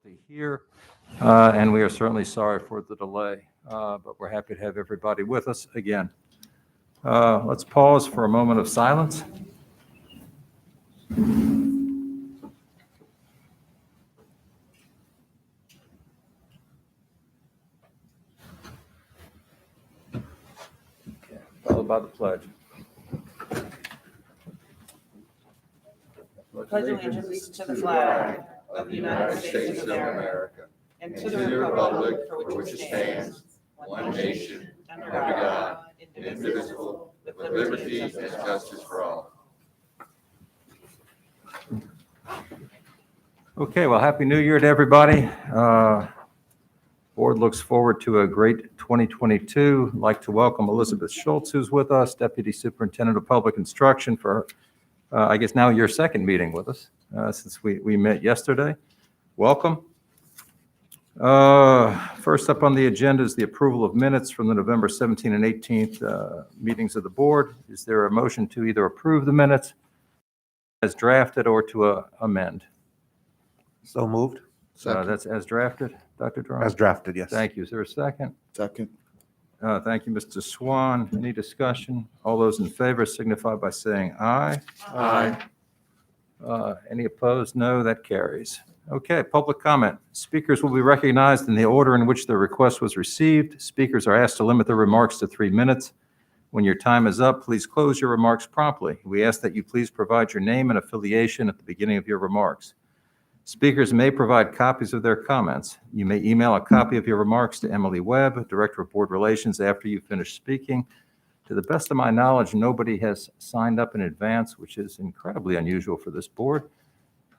difficulty here, and we are certainly sorry for the delay, but we're happy to have everybody with us again. Let's pause for a moment of silence. Followed by the pledge. Pledge allegiance to the flag of the United States of America and to the republic for which it stands, one nation, under God, indivisible, with liberty and justice for all. Okay, well, Happy New Year to everybody. Board looks forward to a great 2022. I'd like to welcome Elizabeth Schultz, who's with us, Deputy Superintendent of Public Instruction, for I guess now your second meeting with us since we met yesterday. Welcome. First up on the agenda is the approval of minutes from the November 17th and 18th meetings of the board. Is there a motion to either approve the minutes as drafted or to amend? So moved. That's as drafted, Dr. Durham? As drafted, yes. Thank you. Is there a second? Second. Thank you, Mr. Swan. Any discussion? All those in favor signify by saying aye. Aye. Any opposed? No, that carries. Okay, public comment. Speakers will be recognized in the order in which their request was received. Speakers are asked to limit their remarks to 3 minutes. When your time is up, please close your remarks promptly. We ask that you please provide your name and affiliation at the beginning of your remarks. Speakers may provide copies of their comments. You may email a copy of your remarks to Emily Webb, Director of Board Relations, after you finish speaking. To the best of my knowledge, nobody has signed up in advance, which is incredibly unusual for this board.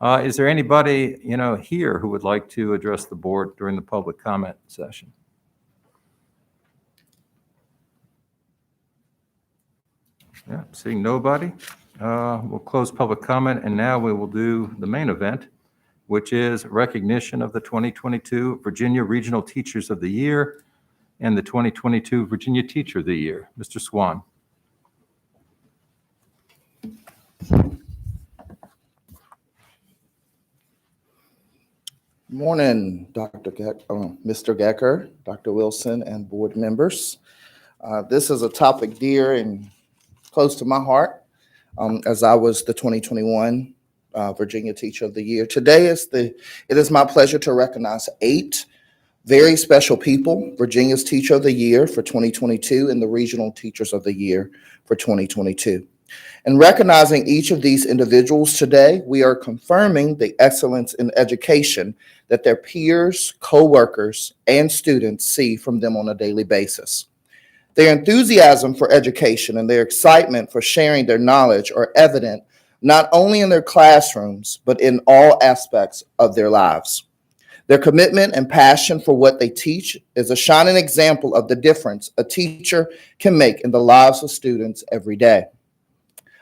Is there anybody, here who would like to address the board during the public comment session? Yeah, seeing nobody, we'll close public comment, and now we will do the main event, which is recognition of the 2022 Virginia Regional Teachers of the Year and the 2022 Virginia Teacher of the Year. Mr. Swan. Morning, Mr. Gecker, Dr. Wilson, and board members. This is a topic dear and close to my heart, as I was the 2021 Virginia Teacher of the Year. Today it is my pleasure to recognize 8 very special people, Virginia's Teacher of the Year for 2022 and the Regional Teachers of the Year for 2022. In recognizing each of these individuals today, we are confirming the excellence in education that their peers, co-workers, and students see from them on a daily basis. Their enthusiasm for education and their excitement for sharing their knowledge are evident not only in their classrooms, but in all aspects of their lives. Their commitment and passion for what they teach is a shining example of the difference a teacher can make in the lives of students every day.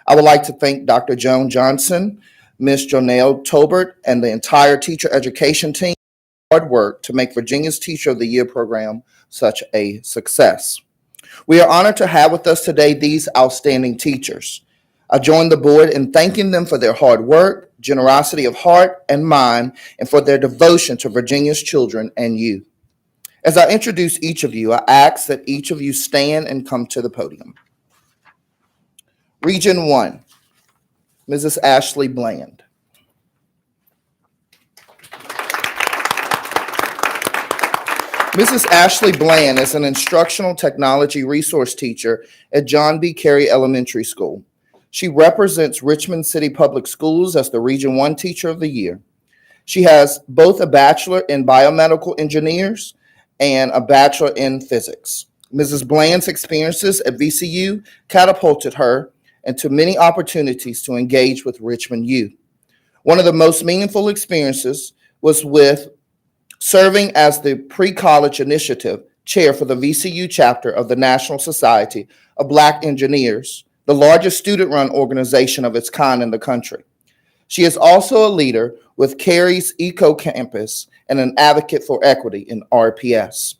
I would like to thank Dr. Joan Johnson, Ms. Jonelle Tolbert, and the entire teacher education team for hard work to make Virginia's Teacher of the Year program such a success. We are honored to have with us today these outstanding teachers. I join the board in thanking them for their hard work, generosity of heart and mind, and for their devotion to Virginia's children and youth. As I introduce each of you, I ask that each of you stand and come to the podium. Region 1, Mrs. Ashley Bland. Mrs. Ashley Bland is an instructional technology resource teacher at John B. Carey Elementary School. She represents Richmond City Public Schools as the Region 1 Teacher of the Year. She has both a Bachelor in Biomedical Engineers and a Bachelor in Physics. Mrs. Bland's experiences at VCU catapulted her into many opportunities to engage with Richmond youth. One of the most meaningful experiences was with serving as the Pre-College Initiative Chair for the VCU chapter of the National Society of Black Engineers, the largest student-run organization of its kind in the country. She is also a leader with Carey's Eco Campus and an advocate for equity in RPS.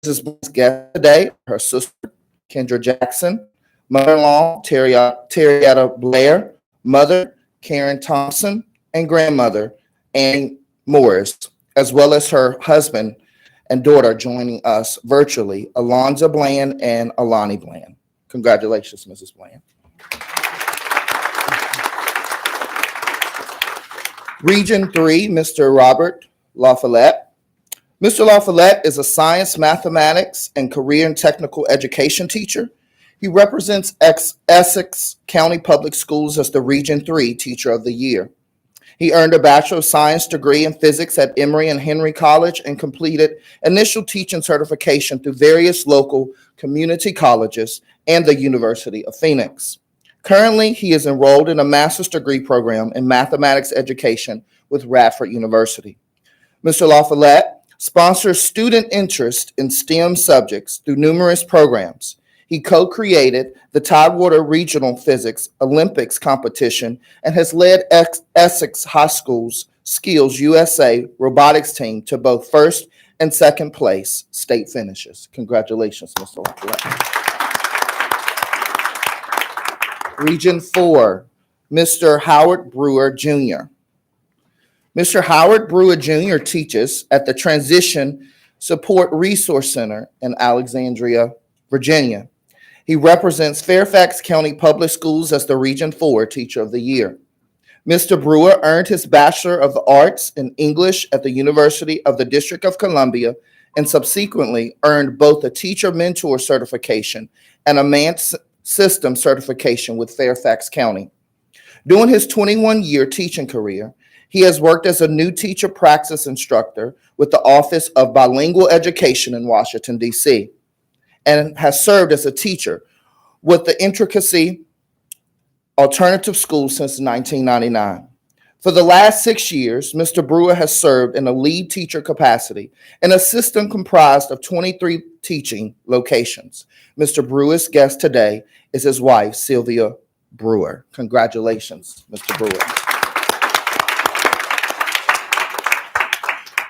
Mrs. Bland's guest today, her sister, Kendra Jackson, mother-in-law, Terrietta Blair, mother, Karen Thompson, and grandmother, Annie Morris. as well as her husband and daughter joining us virtually, Alonza Bland and Alani Bland. Congratulations, Mrs. Bland. Region 3, Mr. Robert LaFollette. Mr. LaFollette is a science, mathematics, and career and technical education teacher. He represents Essex County Public Schools as the Region 3 Teacher of the Year. He earned a Bachelor of Science degree in physics at Emory and Henry College and completed initial teaching certification through various local community colleges and the University of Phoenix. Currently, he is enrolled in a master's degree program in mathematics education with Radford University. Mr. LaFollette sponsors student interest in STEM subjects through numerous programs. He co-created the Tidewater Regional Physics Olympics competition and has led Essex High School's Skills USA robotics team to both first and second place state finishes. Congratulations, Mr. LaFollette. Region 4, Mr. Howard Brewer Jr. Mr. Howard Brewer Jr. teaches at the Transition Support Resource Center in Alexandria, Virginia. He represents Fairfax County Public Schools as the Region 4 Teacher of the Year. Mr. Brewer earned his Bachelor of the Arts in English at the University of the District of Columbia and subsequently earned both a Teacher Mentor certification and a MANT System certification with Fairfax County. During his 21-year teaching career, he has worked as a new teacher Praxis instructor with the Office of Bilingual Education in Washington, D.C., and has served as a teacher with the Intricacy Alternative School since 1999. For the last 6 years, Mr. Brewer has served in a lead teacher capacity in a system comprised of 23 teaching locations. Mr. Brewer's guest today is his wife, Sylvia Brewer. Congratulations, Mr. Brewer.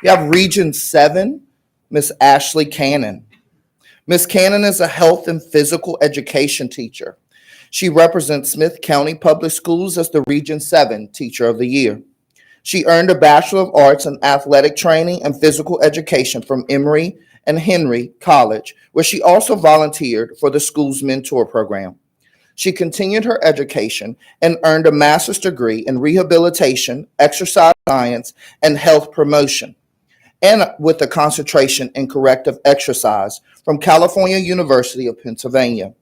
You have Region 7, Miss Ashley Cannon. Ms. Cannon is a health and physical education teacher. She represents Smith County Public Schools as the Region 7 Teacher of the Year. She earned a Bachelor of Arts in Athletic Training and Physical Education from Emory and Henry College, where she also volunteered for the school's mentor program. She continued her education and earned a master's degree in rehabilitation, exercise science, and health promotion, and with a concentration in corrective exercise from California University of Pennsylvania.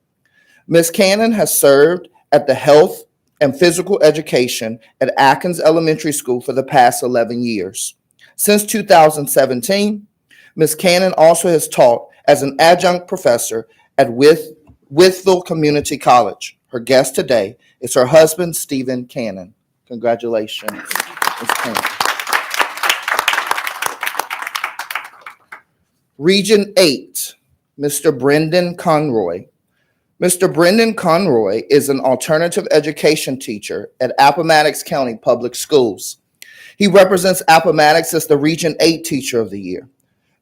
Ms. Cannon has served at the Health and Physical Education at Atkins Elementary School for the past 11 years. Since 2017, Ms. Cannon also has taught as an adjunct professor at Withville Community College. Her guest today is her husband, Stephen Cannon. Congratulations, Ms. Cannon. Region 8, Mr. Brendan Conroy. Mr. Brendan Conroy is an alternative education teacher at Appomattox County Public Schools. He represents Appomattox as the Region 8 Teacher of the Year.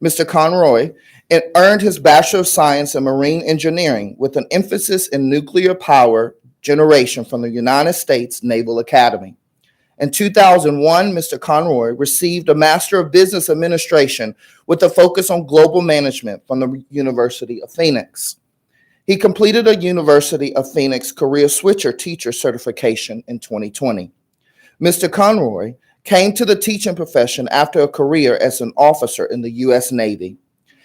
Mr. Conroy earned his Bachelor of Science in Marine Engineering with an emphasis in nuclear power generation from the United States Naval Academy. In 2001, Mr. Conroy received a Master of Business Administration with a focus on global management from the University of Phoenix. He completed a University of Phoenix Career Switcher Teacher certification in 2020. Mr. Conroy came to the teaching profession after a career as an officer in the U.S. Navy.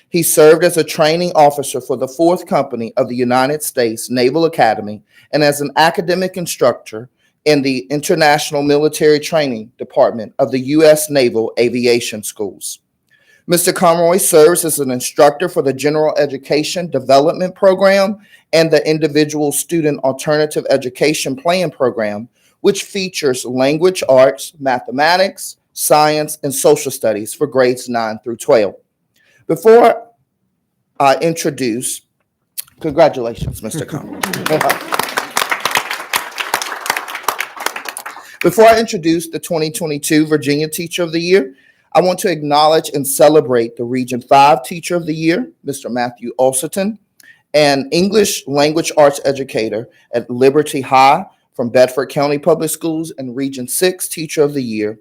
He served as a training officer for the 4th Company of the United States Naval Academy and as an academic instructor in the International Military Training Department of the U.S. Naval Aviation Schools. Mr. Conroy serves as an instructor for the General Education Development Program and the Individual Student Alternative Education Plan Program, which features language arts, mathematics, science, and social studies for grades 9 through 12. Before I introduce, congratulations, Mr. Conroy. Before I introduce the 2022 Virginia Teacher of the Year, I want to acknowledge and celebrate the Region 5 Teacher of the Year, Mr. Matthew Olston, an English language arts educator at Liberty High from Bedford County Public Schools, and Region 6 Teacher of the Year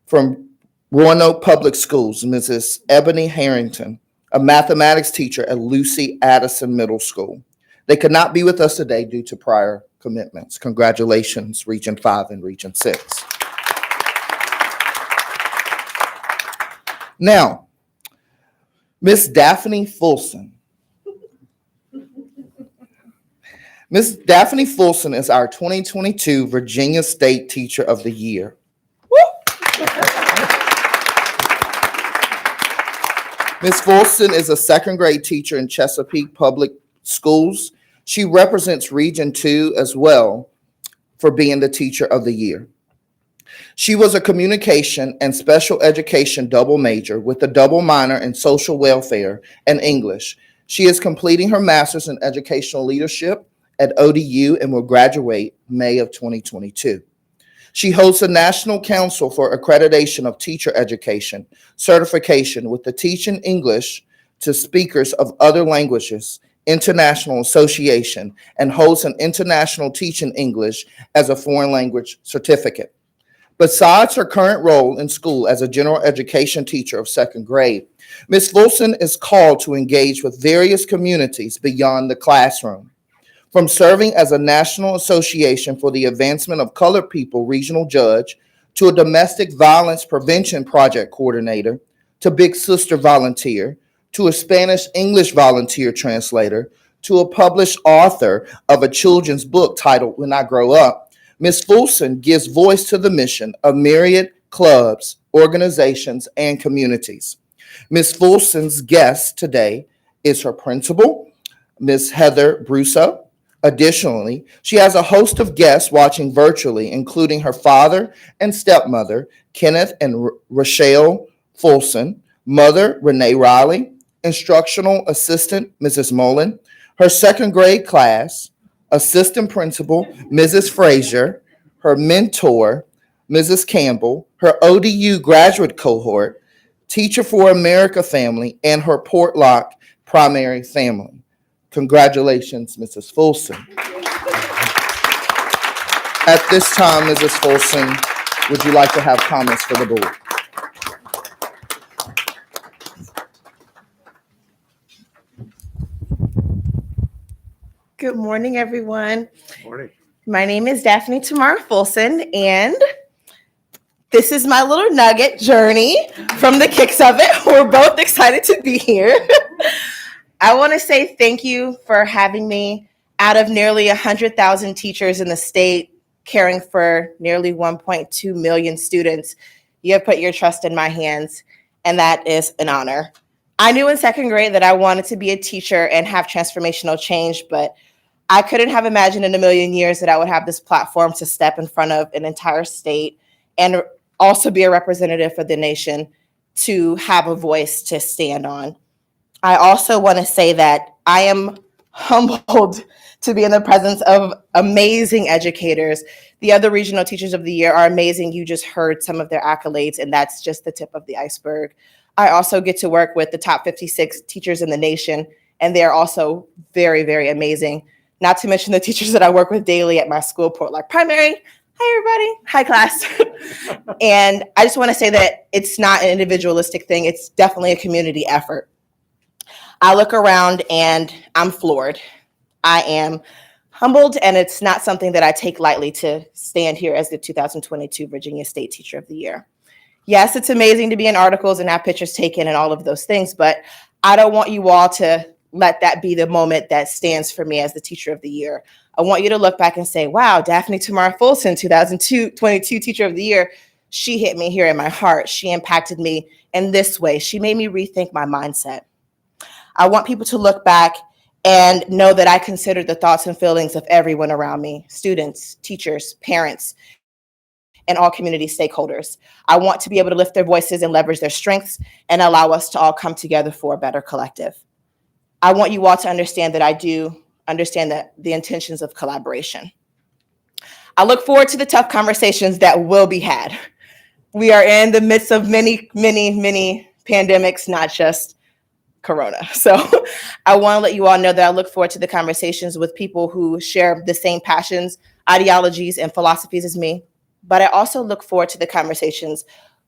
from Roanoke Public Schools, Mrs. Ebony Harrington, a mathematics teacher at Lucy Addison Middle School. They could not be with us today due to prior commitments. Congratulations, Region 5 and Region 6. Now, Miss Daphne Fulson. Miss Daphne Fulson is our 2022 Virginia State Teacher of the Year. Ms. Fulson is a second grade teacher in Chesapeake Public Schools. She represents Region 2 as well for being the Teacher of the Year. She was a communication and special education double major with a double minor in social welfare and English. She is completing her master's in educational leadership at ODU and will graduate May of 2022. She holds the National Council for Accreditation of Teacher Education certification with the Teaching English to Speakers of Other Languages International Association and holds an International Teaching English as a Foreign Language certificate. Besides her current role in school as a general education teacher of second grade, Ms. Fulson is called to engage with various communities beyond the classroom. From serving as a National Association for the Advancement of Colored People regional judge, to a domestic violence prevention project coordinator, to Big Sister volunteer, to a Spanish-English volunteer translator, to a published author of a children's book titled When I Grow Up, Ms. Fulson gives voice to the mission of myriad clubs, organizations, and communities. Ms. Fulson's guest today is her principal, Ms. Heather Brusso. Additionally, she has a host of guests watching virtually, including her father and stepmother, Kenneth and Rochelle Fulson, mother, Renee Riley, instructional assistant, Mrs. Mullen, her second grade class, assistant principal, Mrs. Frazier, her mentor, Mrs. Campbell, her ODU graduate cohort, Teacher for America family, and her Portlock primary family. Congratulations, Mrs. Fulson. At this time, Mrs. Fulson, would you like to have comments for the board? Good morning, everyone. Morning. My name is Daphne Tamara Fulson, and this is my little nugget journey from the kicks of it. We're both excited to be here. I want to say thank you for having me. Out of nearly 100,000 teachers in the state, caring for nearly 1.2 million students, you have put your trust in my hands, and that is an honor. I knew in second grade that I wanted to be a teacher and have transformational change, but I couldn't have imagined in a million years that I would have this platform to step in front of an entire state and also be a representative for the nation, to have a voice to stand on. I also want to say that I am humbled to be in the presence of amazing educators. The other regional teachers of the year are amazing. You just heard some of their accolades, and that's just the tip of the iceberg. I also get to work with the top 56 teachers in the nation, and they're also very, very amazing. Not to mention the teachers that I work with daily at my school, Portlock Primary. Hi, everybody. Hi, class. And I just want to say that it's not an individualistic thing. It's definitely a community effort. I look around and I'm floored. I am humbled, and it's not something that I take lightly to stand here as the 2022 Virginia State Teacher of the Year. Yes, it's amazing to be in articles and have pictures taken and all of those things, but I don't want you all to let that be the moment that stands for me as the Teacher of the Year. I want you to look back and say, wow, Daphne Tamara Fulson, 2022 Teacher of the Year, she hit me here in my heart. She impacted me in this way. She made me rethink my mindset. I want people to look back and know that I consider the thoughts and feelings of everyone around me, students, teachers, parents, and all community stakeholders. I want to be able to lift their voices and leverage their strengths and allow us to all come together for a better collective. I want you all to understand that I do understand that the intentions of collaboration. I look forward to the tough conversations that will be had. We are in the midst of many, many, many pandemics, not just Corona. So I want to let you all know that I look forward to the conversations with people who share the same passions, ideologies, and philosophies as me. But I also look forward to the conversations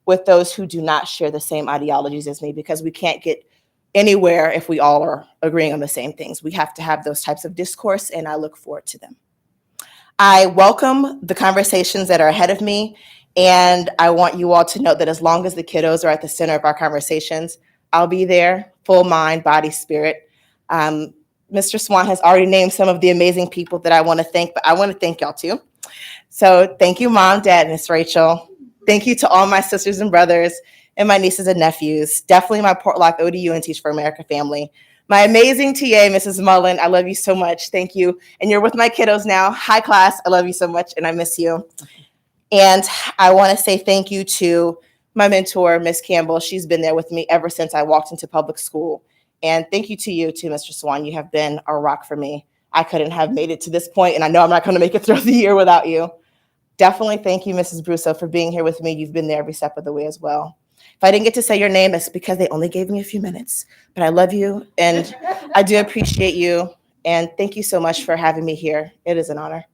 with those who do not share the same ideologies as me, because we can't get anywhere if we all are agreeing on the same things. We have to have those types of discourse, and I look forward to them. I welcome the conversations that are ahead of me, and I want you all to know that as long as the kiddos are at the center of our conversations, I'll be there, full mind, body, spirit. Mr. Swan has already named some of the amazing people that I want to thank, but I want to thank y'all too. So thank you, Mom, Dad, Miss Rachel. Thank you to all my sisters and brothers and my nieces and nephews. Definitely my Portlock ODU and Teach for America family. My amazing TA, Mrs. Mullen, I love you so much. Thank you. And you're with my kiddos now. Hi, class. I love you so much, and I miss you. And I want to say thank you to my mentor, Miss Campbell. She's been there with me ever since I walked into public school. And thank you to you, too, Mr. Swan. You have been a rock for me. I couldn't have made it to this point, and I know I'm not going to make it through the year without you. Definitely thank you, Mrs. Brusso, for being here with me. You've been there every step of the way as well. If I didn't get to say your name, it's because they only gave me a few minutes. But I love you, and I do appreciate you. And thank you so much for having me here. It is an honor.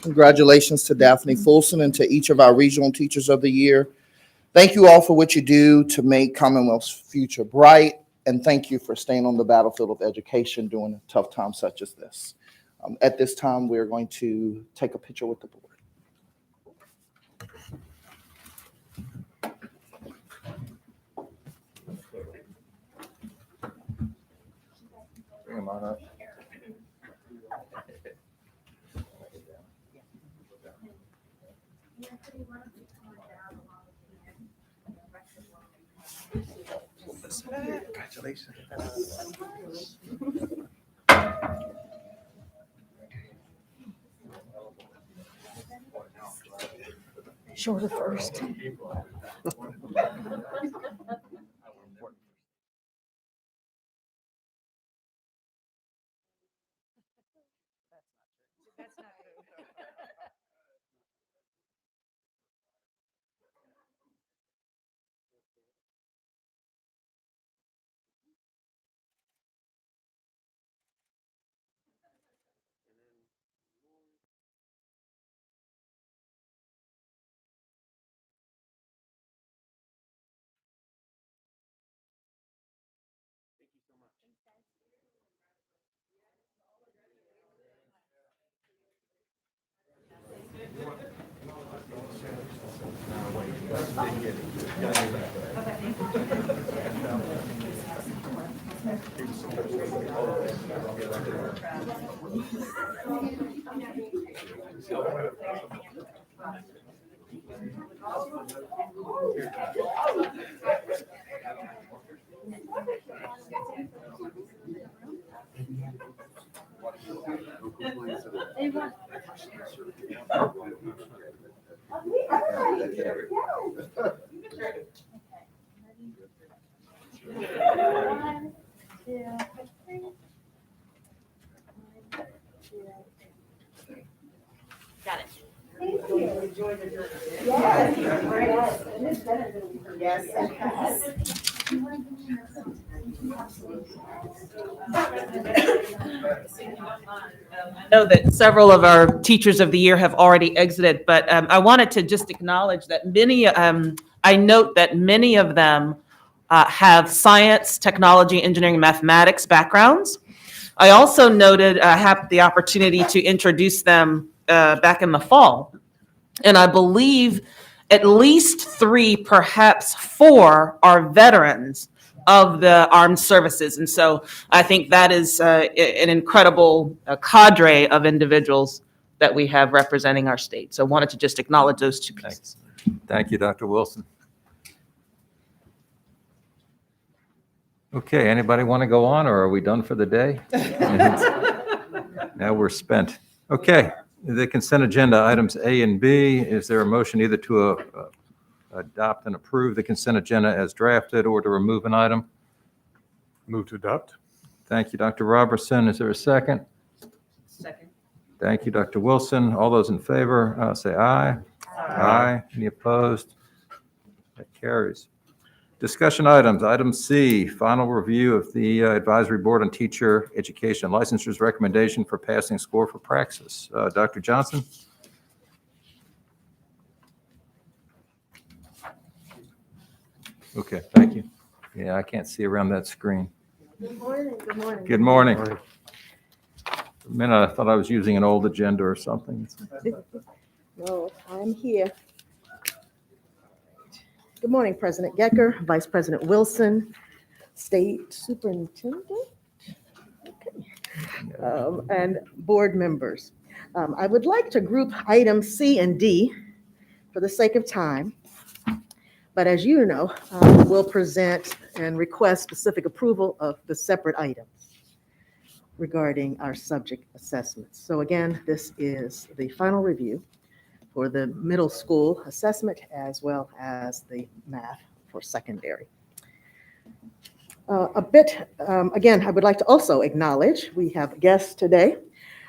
Congratulations to Daphne Fulson and to each of our regional teachers of the year. Thank you all for what you do to make Commonwealth's future bright, and thank you for staying on the battlefield of education during a tough time such as this. At this time, we're going to take a picture with the board. Bring them on up. Congratulations. Shorter first. Got it. I know that several of our teachers of the year have already exited, but I wanted to just acknowledge that I note that many of them have science, technology, engineering, mathematics backgrounds. I also noted I had the opportunity to introduce them back in the fall. And I believe at least 3, perhaps 4 are veterans of the armed services. And so I think that is an incredible cadre of individuals that we have representing our state. So I wanted to just acknowledge those 2 pieces. Thank you, Dr. Wilson. Okay, anybody want to go on, or are we done for the day? Now we're spent. Okay, the consent agenda, items A and B. Is there a motion either to adopt and approve the consent agenda as drafted or to remove an item? Move to adopt. Thank you, Dr. Robertson. Is there a second? Second. Thank you, Dr. Wilson. All those in favor, say aye. Aye. Any opposed? That carries. Discussion items. Item C, final review of the Advisory Board on Teacher Education Licensures recommendation for passing score for Praxis. Dr. Johnson? Okay, thank you. Yeah, I can't see around that screen. Good morning, good morning. Good morning. For a minute, I thought I was using an old agenda or something. No, I'm here. Good morning, President Gecker, Vice President Wilson, State Superintendent, and board members. I would like to group items C and D for the sake of time. But as you know, we'll present and request specific approval of the separate items regarding our subject assessments. So again, this is the final review for the middle school assessment as well as the math for secondary. Again, I would like to also acknowledge we have guests today,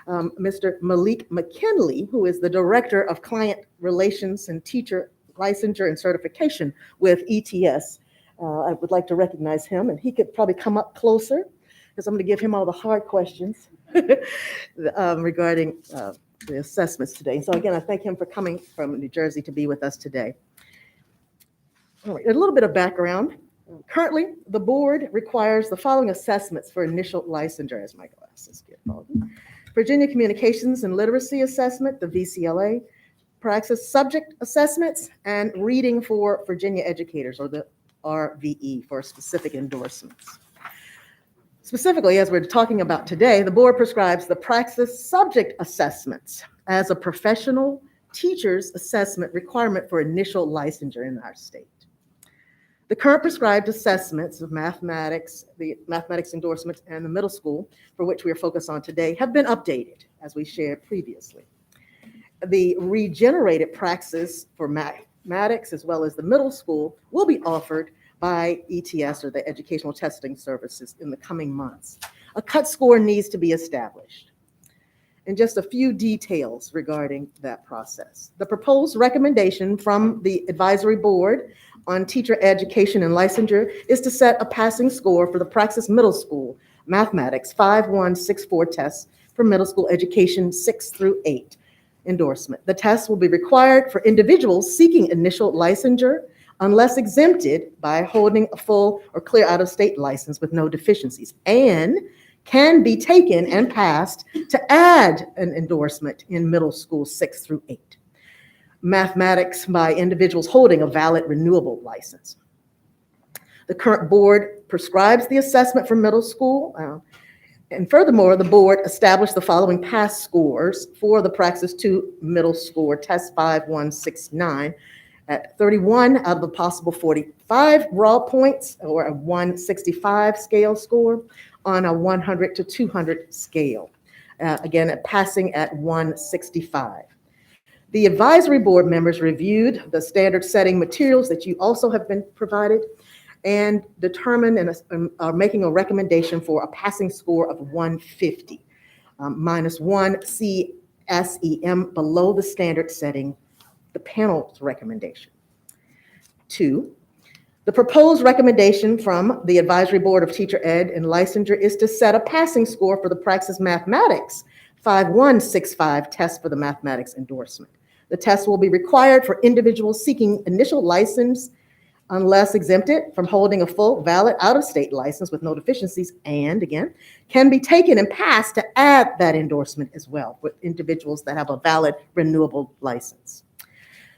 Mr. Malik McKinley, who is the Director of Client Relations and Teacher Licensure and Certification with ETS. I would like to recognize him, and he could probably come up closer because I'm going to give him all the hard questions regarding the assessments today. So again, I thank him for coming from New Jersey to be with us today. All right, a little bit of background. Currently, the board requires the following assessments for initial licensure, as my glasses get foggy. Virginia Communications and Literacy Assessment, the VCLA, Praxis Subject Assessments, and Reading for Virginia Educators, or the RVE, for specific endorsements. Specifically, as we're talking about today, the board prescribes the Praxis Subject Assessments as a professional teacher's assessment requirement for initial licensure in our state. The current prescribed assessments of mathematics, the mathematics endorsements, and the middle school, for which we are focused on today, have been updated, as we shared previously. The regenerated Praxis for mathematics, as well as the middle school, will be offered by ETS, or the Educational Testing Services, in the coming months. A cut score needs to be established. And just a few details regarding that process. The proposed recommendation from the Advisory Board on Teacher Education and Licensure is to set a passing score for the Praxis Middle School Mathematics 5164 test for middle school education 6 through 8 endorsement. The test will be required for individuals seeking initial licensure unless exempted by holding a full or clear out-of-state license with no deficiencies, and can be taken and passed to add an endorsement in middle school 6 through 8. Mathematics by individuals holding a valid renewable license. The current board prescribes the assessment for middle school, and furthermore, the board established the following pass scores for the Praxis 2 middle school test 5169 at 31 out of the possible 45 raw points, or a 165 scale score on a 100 to 200 scale. Again, passing at 165. The advisory board members reviewed the standard setting materials that you also have been provided and determined and are making a recommendation for a passing score of 150, minus 1 CSEM below the standard setting, the panel's recommendation. 2, the proposed recommendation from the Advisory Board of Teacher Ed and Licensure is to set a passing score for the Praxis Mathematics 5165 test for the mathematics endorsement. The test will be required for individuals seeking initial license unless exempted from holding a full, valid, out-of-state license with no deficiencies, and again, can be taken and passed to add that endorsement as well with individuals that have a valid, renewable license.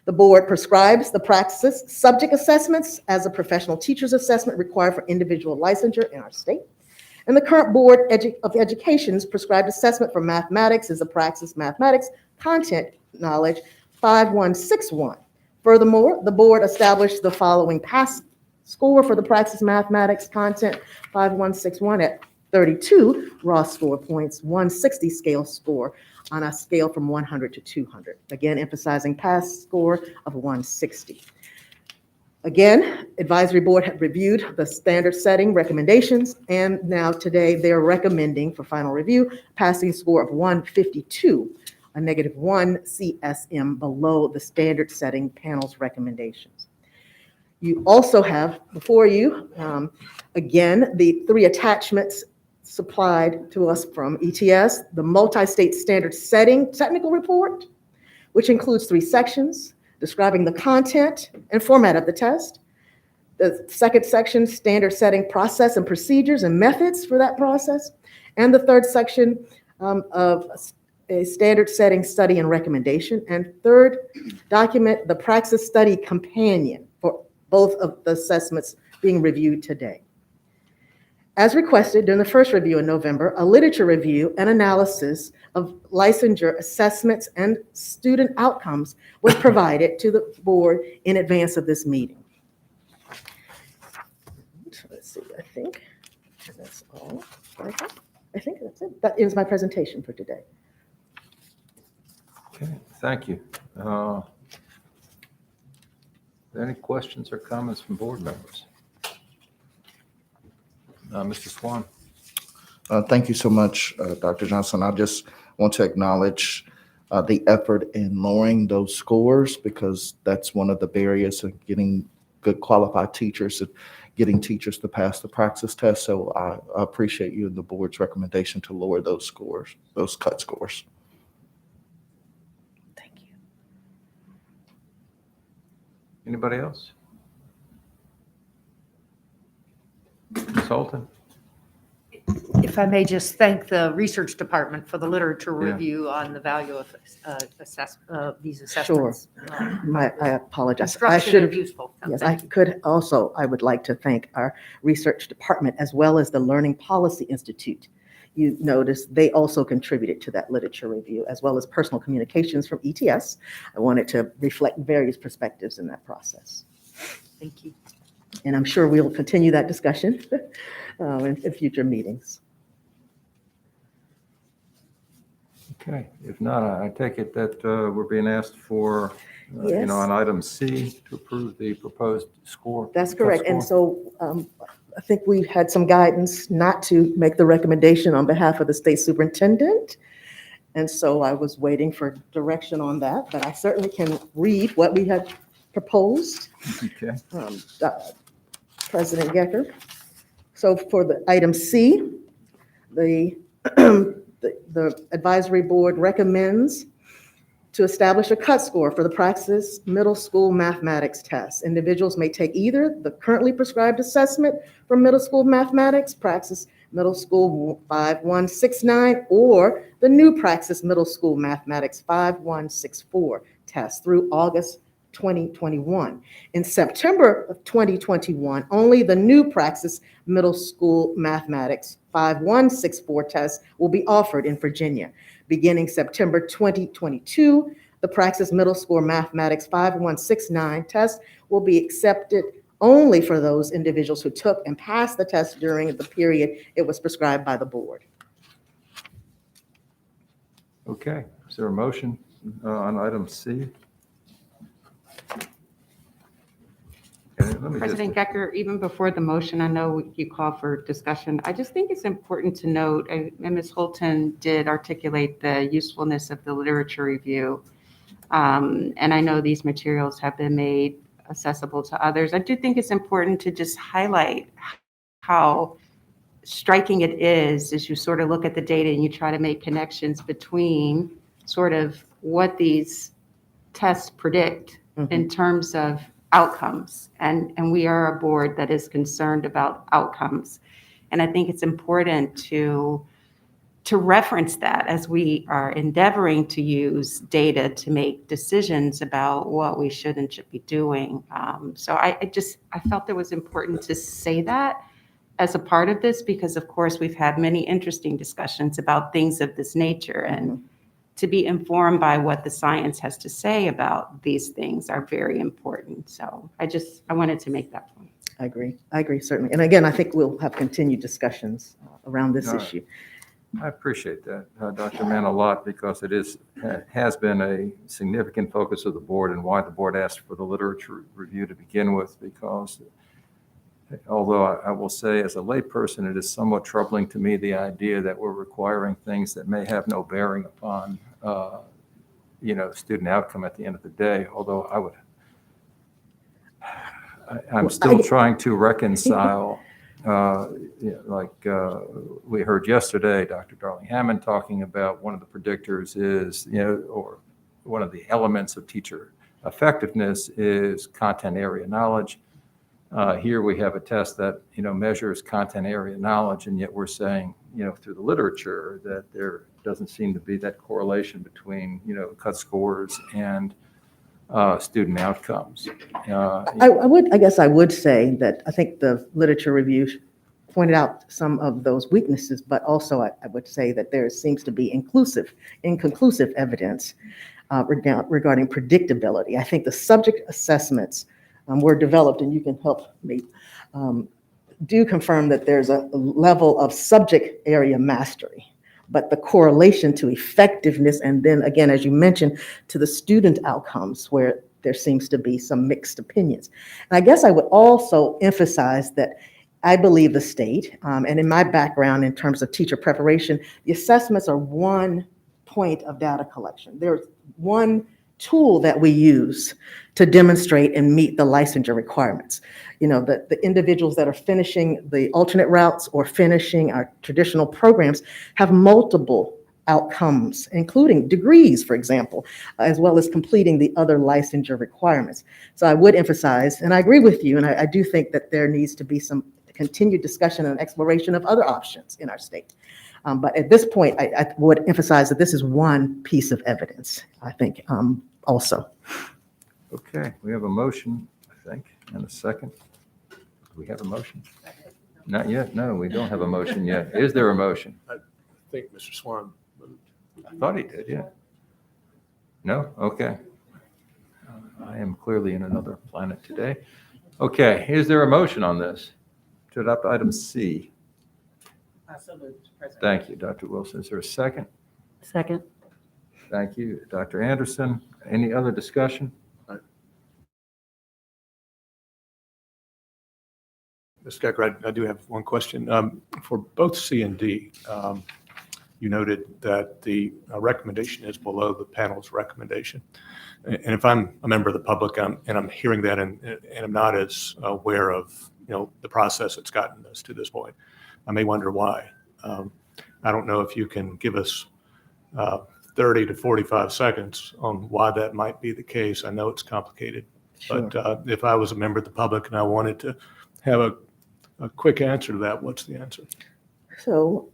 The board prescribes the Praxis subject assessments as a professional teacher's assessment required for individual licensure in our state. And the current Board of Education's prescribed assessment for mathematics is a Praxis Mathematics Content Knowledge 5161. Furthermore, the board established the following pass score for the Praxis Mathematics Content 5161 at 32 raw score points, 160 scale score on a scale from 100 to 200. Again, emphasizing pass score of 160. Again, advisory board had reviewed the standard setting recommendations, and now today they're recommending for final review passing score of 152, a -1 CSM below the standard setting panel's recommendations. You also have before you, again, the 3 attachments supplied to us from ETS, the multi-state standard setting technical report, which includes 3 sections describing the content and format of the test. The second section, standard setting process and procedures and methods for that process. And the third section of a standard setting study and recommendation. And third document, the Praxis study companion for both of the assessments being reviewed today. As requested during the first review in November, a literature review and analysis of licensure assessments and student outcomes was provided to the board in advance of this meeting. Let's see, I think that's all. I think that's it. That is my presentation for today. Okay, thank you. Are there any questions or comments from board members? Mr. Swan. Thank you so much, Dr. Johnson. I just want to acknowledge the effort in lowering those scores, because that's one of the barriers of getting good qualified teachers and getting teachers to pass the Praxis test. So I appreciate you and the board's recommendation to lower those scores, those cut scores. Thank you. Anybody else? Ms. Holton? If I may just thank the research department for the literature Yeah. review on the value of these Sure. assessments. I apologize. I Instructive should and have. useful. Yes, Thank I you. could also, I would like to thank our research department as well as the Learning Policy Institute. You notice they also contributed to that literature review, as well as personal communications from ETS. I wanted to reflect various perspectives in that process. Thank you. And I'm sure we'll continue that discussion in future meetings. Okay, if not, I take it that we're being asked for, Yes. on item C, to approve the proposed score. That's cut correct. And score. so I think we had some guidance not to make the recommendation on behalf of the state superintendent. And so I was waiting for direction on that, but I certainly can read what we had proposed. Okay, President Gecker. So for the item C, the advisory board recommends to establish a cut score for the Praxis middle school mathematics test. Individuals may take either the currently prescribed assessment for middle school mathematics, Praxis Middle School 5169, or the new Praxis Middle School Mathematics 5164 test through August 2021. In September of 2021, only the new Praxis Middle School Mathematics 5164 test will be offered in Virginia. Beginning September 2022, the Praxis Middle School Mathematics 5169 test will be accepted only for those individuals who took and passed the test during the period it was prescribed by the board. okay. Is there a motion on item C? Okay, let me just- President Gecker, even before the motion, I know you called for discussion. I just think it's important to note, and Ms. Holton did articulate the usefulness of the literature review. And I know these materials have been made accessible to others. I do think it's important to just highlight how striking it is as you sort of look at the data and you try to make connections between sort of what these tests predict in terms of outcomes. And we are a board that is concerned about outcomes. And I think it's important to reference that as we are endeavoring to use data to make decisions about what we should and should be doing. So I felt it was important to say that as a part of this, because of course we've had many interesting discussions about things of this nature, and to be informed by what the science has to say about these things are very important. So I wanted to make that point. I agree, certainly. And again, I think we'll have continued discussions around this All right. issue. I appreciate that, Dr. Mann, a lot, because it has been a significant focus of the board and why the board asked for the literature review to begin with, because although I will say as a layperson, it is somewhat troubling to me, the idea that we're requiring things that may have no bearing upon, I'm still trying to reconcile, we heard yesterday, Dr. Darling Hammond talking about one of the predictors is, or one of the elements of teacher effectiveness is content area knowledge. Here we have a test that, measures content area knowledge, and yet we're saying, through the literature that there doesn't seem to be that correlation between, cut scores and student outcomes. I guess I would say that I think the literature review pointed out some of those weaknesses, but also I would say that there seems to be inconclusive evidence regarding predictability. I think the subject assessments were developed, and you can help me, do confirm that there's a level of subject area mastery, but the correlation to effectiveness, and then again, as you mentioned, to the student outcomes, where there seems to be some mixed opinions. And I guess I would also emphasize that I believe the state, and in my background in terms of teacher preparation, the assessments are one point of data collection. There's one tool that we use to demonstrate and meet the licensure requirements. The individuals that are finishing the alternate routes or finishing our traditional programs have multiple outcomes, including degrees, for example, as well as completing the other licensure requirements. So I would emphasize, and I agree with you, and I do think that there needs to be some continued discussion and exploration of other options in our state. But at this point, I would emphasize that this is one piece of evidence, I think, also. Okay, we have a motion, I think, and a second. Do we have a motion? Not yet. No, we don't have a motion yet. Is there a motion? I think Mr. Swan moved. I thought he did, yeah. No? Okay. I am clearly in another planet today. Okay, is there a motion on this to adopt item C? Thank you, Dr. Wilson. Is there a second? Second. Thank you, Dr. Anderson. Any other discussion? Mr. Gecker, I do have one question. For both C and D, you noted that the recommendation is below the panel's recommendation. And if I'm a member of the public and I'm hearing that and I'm not as aware of the process that's gotten us to this point, I may wonder why. I don't know if you can give us 30 to 45 seconds on why that might be the case. I know it's complicated, Sure. but if I was a member of the public and I wanted to have a quick answer to that, what's the answer? So,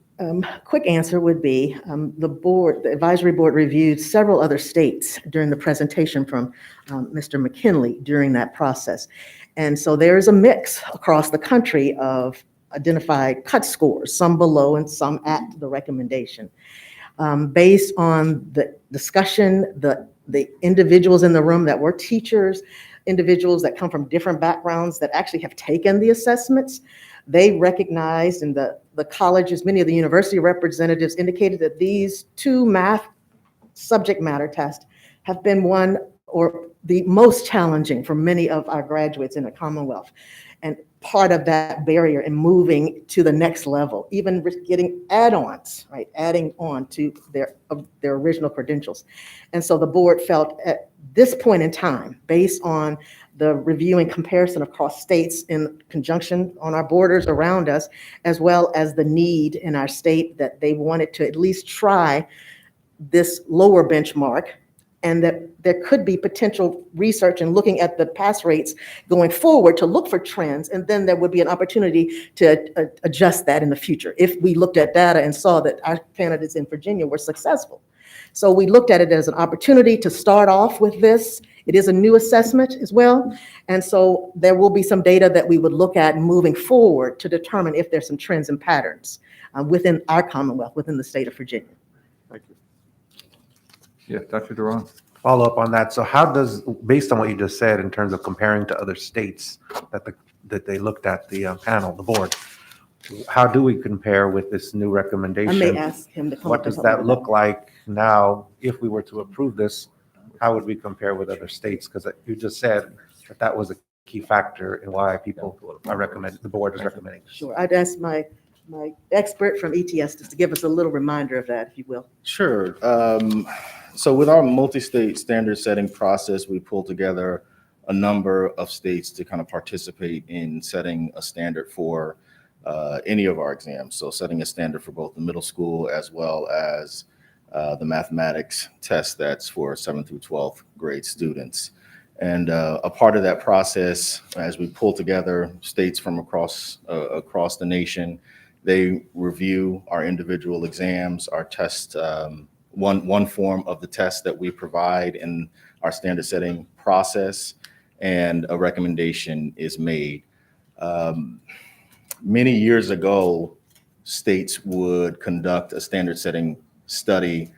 quick answer would be the advisory board reviewed several other states during the presentation from Mr. McKinley during that process. And so there is a mix across the country of identified cut scores, some below and some at the recommendation. Based on the discussion, the individuals in the room that were teachers, individuals that come from different backgrounds that actually have taken the assessments, they recognized, and the colleges, many of the university representatives indicated that these two math subject matter tests have been one or the most challenging for many of our graduates in the Commonwealth. And part of that barrier in moving to the next level, even getting add-ons, right, adding on to their original credentials. And so the board felt at this point in time, based on the review and comparison across states in conjunction on our borders around us, as well as the need in our state, that they wanted to at least try this lower benchmark, and that there could be potential research and looking at the pass rates going forward to look for trends, and then there would be an opportunity to adjust that in the future if we looked at data and saw that our candidates in Virginia were successful. So we looked at it as an opportunity to start off with this. It is a new assessment as well, and so there will be some data that we would look at moving forward to determine if there's some trends and patterns within our Commonwealth, within the state of Virginia. Thank you. Yeah, Dr. Duran? Follow up on that. So how does, based on what you just said in terms of comparing to other states that they looked at, the panel, the board, how do we compare with this new recommendation? I may ask him to come What up with does that something. look like now if we were to approve this? How would we compare with other states? Because you just said that was a key factor in why the board is recommending. Sure, I'd ask my expert from ETS just to give us a little reminder of that, if you will. Sure. So with our multi-state standard setting process, we pull together a number of states to kind of participate in setting a standard for any of our exams. So setting a standard for both the middle school as well as the mathematics test that's for 7th through 12th grade students. And a part of that process, as we pull together states from across the nation, they review our individual exams, our test, one form of the test that we provide in our standard setting process, and a recommendation is made. Many years ago, states would conduct a standard setting study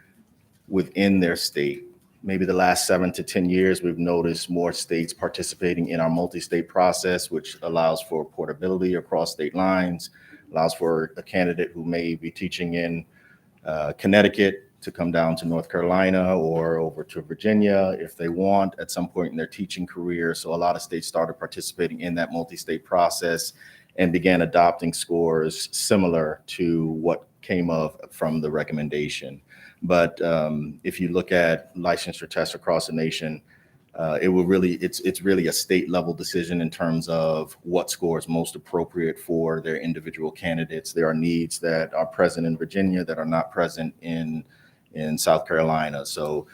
within their state. Maybe the last 7 to 10 years, we've noticed more states participating in our multi-state process, which allows for portability across state lines, allows for a candidate who may be teaching in Connecticut to come down to North Carolina or over to Virginia if they want at some point in their teaching career. So a lot of states started participating in that multi-state process and began adopting scores similar to what came from the recommendation. But if you look at licensure tests across the nation, it's really a state level decision in terms of what score is most appropriate for their individual candidates. There are needs that are present in Virginia that are not present in South Carolina. So,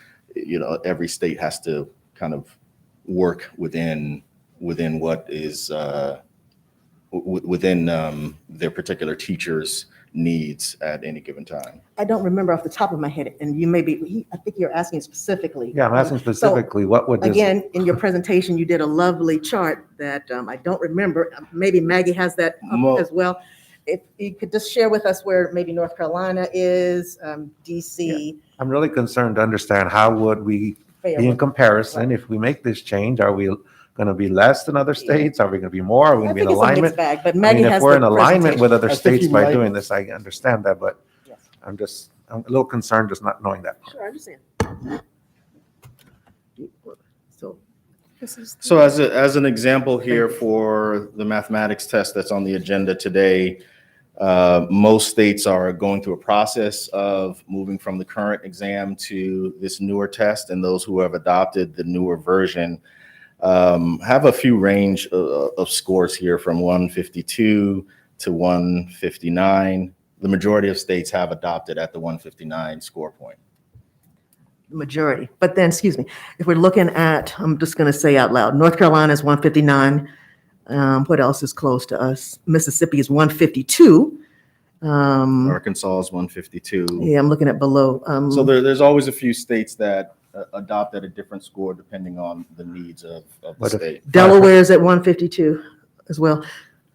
every state has to kind of work within what is within their particular teacher's needs at any given time. I don't remember off the top of my head, and I think you're asking specifically. Yeah, I'm asking specifically, what would this? Again, in your presentation, you did a lovely chart that I don't remember. Maybe Maggie has that up as well. If you could just share with us where maybe North Carolina is, DC. Yeah. I'm really concerned to understand how would we be in comparison if we make this change? Are we going to be less than other states? Are we going to be more? Are we going to be in alignment? Bag, but Maggie if has we're in the alignment with other presentation. states by doing this, I understand that, but Yes. I'm a little concerned just not knowing that. Sure, I understand. So as an example here for the mathematics test that's on the agenda today, most states are going through a process of moving from the current exam to this newer test, and those who have adopted the newer version have a few range of scores here from 152 to 159. The majority of states have adopted at the 159 score point. Majority. But then, excuse me, if we're looking at, I'm just going to say out loud, North Carolina is 159. What else is close to us? Mississippi is 152. Arkansas is 152. Yeah, I'm looking at below. So there's always a few states that adopt at a different score depending on the needs of the state. Delaware is at 152 as well.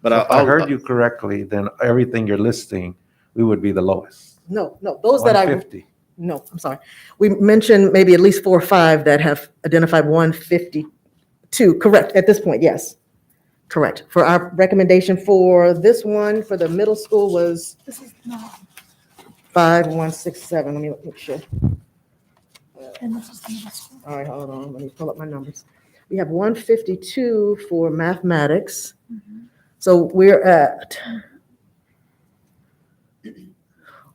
But If I heard you correctly, then everything you're listing, we would be the lowest. No, those that 150. No, I'm sorry. We mentioned maybe at least 4 or 5 that have identified 152. Correct, at this point, yes. Correct. For our recommendation for this one, for the middle school was 5167. Let me make sure. All right, hold on. Let me pull up my numbers. We have 152 for mathematics. So we're at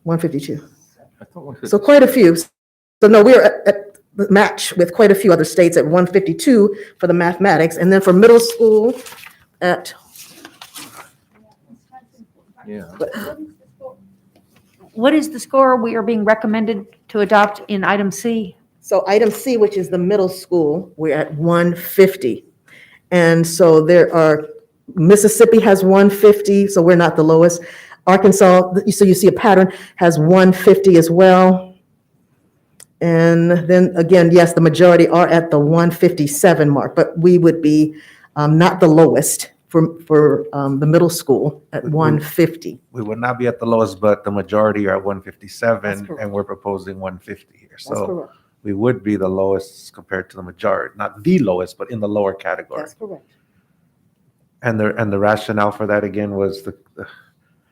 152. So quite a few. So no, we're at the match with quite a few other states at 152 for the mathematics. And then for middle school at, Yeah. What is the score we are being recommended to adopt in item C? so item C, which is the middle school, we're at 150. And so there are, Mississippi has 150, so we're not the lowest. Arkansas, so you see a pattern, has 150 as well. And then again, yes, the majority are at the 157 mark, but we would be not the lowest for the middle school at 150. We would not be at the lowest, but the majority are at 157, That's correct. and we're proposing 150 here. That's So correct. we would be the lowest compared to the majority, not the lowest, but in the lower category. That's correct. And the rationale for that again was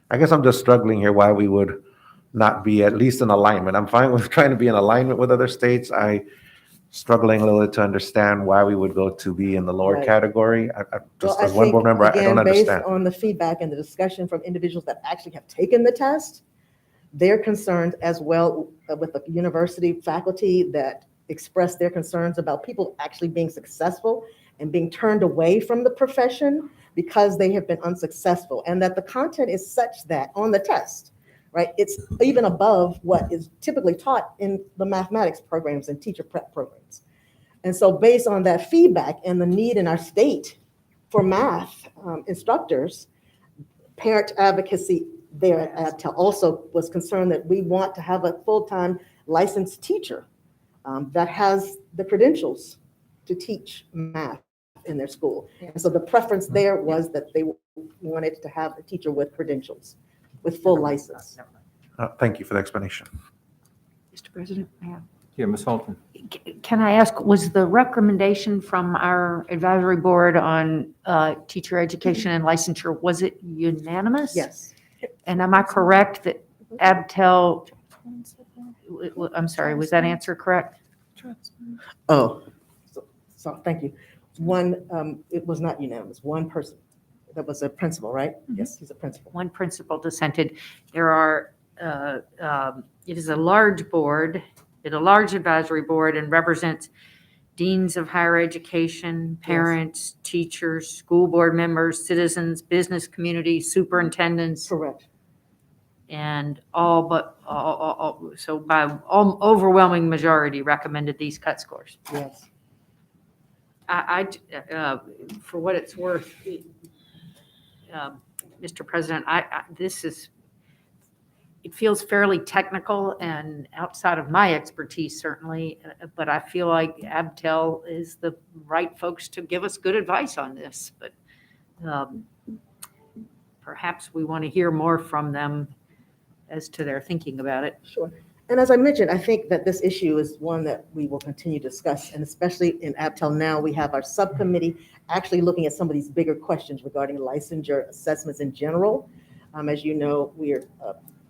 I guess I'm just struggling here why we would not be at least in alignment. I'm fine with trying to be in alignment with other states. Struggling a little to understand why we would go to be in the lower Right. category. Just Well, as one board member, I don't Based understand. on the feedback and the discussion from individuals that actually have taken the test, they're concerned as well with the university faculty that expressed their concerns about people actually being successful and being turned away from the profession because they have been unsuccessful, and that the content is such that on the test, right, it's even above what is typically taught in the mathematics programs and teacher prep programs. And so based on that feedback and the need in our state for math instructors, parent advocacy there at ABTEL also was concerned that we want to have a full-time licensed teacher that has the credentials to teach math in their school. And so the preference there was that they wanted to have a teacher with credentials, with full license. Thank you for the explanation. Mr. President, may I- Yeah, Ms. Holton. can I ask, was the recommendation from our advisory board on teacher education and licensure, was it unanimous? Yes. And am I correct that ABTEL, I'm sorry, was that answer correct? Oh, so thank you. One, it was not unanimous. One person, that was a principal, right? Yes, he's a principal. One principal dissented. There are, it is a large board, it's a large advisory board and represents deans of higher education, parents, teachers, school board members, citizens, business community, superintendents, Correct. and so by overwhelming majority recommended these cut scores. Yes. For what it's worth, Mr. President, it feels fairly technical and outside of my expertise certainly, but I feel like ABTEL is the right folks to give us good advice on this. But perhaps we want to hear more from them as to their thinking about it. Sure. And as I mentioned, I think that this issue is one that we will continue to discuss, and especially in ABTEL now, we have our subcommittee actually looking at some of these bigger questions regarding licensure assessments in general. As you know, we are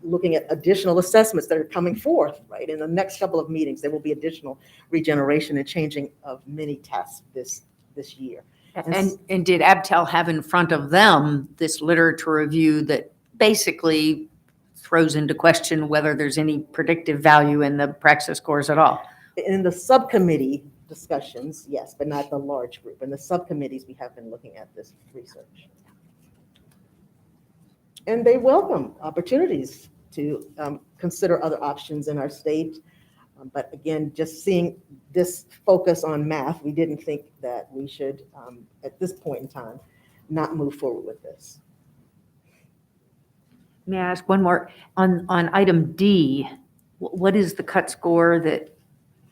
looking at additional assessments that are coming forth, right? In the next couple of meetings, there will be additional regeneration and changing of many tests this year. And did ABTEL have in front of them this literature review that basically throws into question whether there's any predictive value in the Praxis scores at all? In the subcommittee discussions, yes, but not the large group. In the subcommittees, we have been looking at this research. And they welcome opportunities to consider other options in our state. But again, just seeing this focus on math, we didn't think that we should, at this point in time, not move forward with this. May I ask one more? On item D, what is the cut score that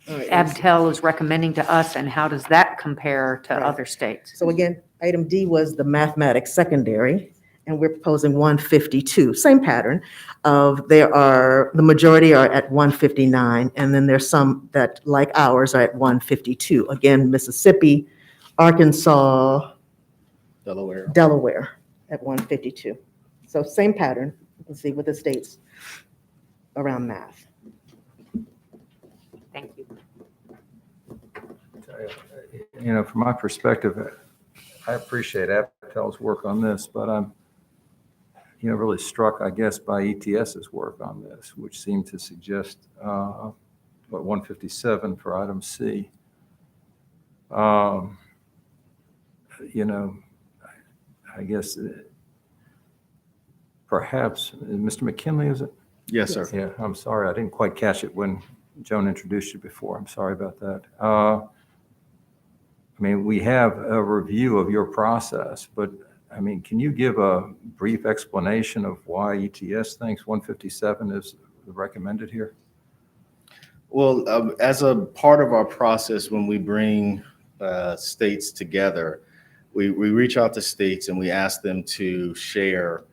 All right, ABTEL is recommending to us, and how does that compare to Right. other states? So again, item D was the mathematics secondary, and we're proposing 152. Same pattern of the majority are at 159, and then there's some that, like ours, are at 152. Again, Mississippi, Arkansas, Delaware at 152. So same pattern, you can see with the states around math. Thank you. You know, from my perspective, I appreciate ABTEL's work on this, but I'm, really struck, I guess, by ETS's work on this, which seemed to suggest, 157 for item C. I guess perhaps, Mr. McKinley, is it? Yes, sir. Yeah, I'm sorry, I didn't quite catch it when Joan introduced you before. I'm sorry about that. We have a review of your process, but can you give a brief explanation of why ETS thinks 157 is recommended here? Well, as a part of our process, when we bring states together, we reach out to states and we ask them to share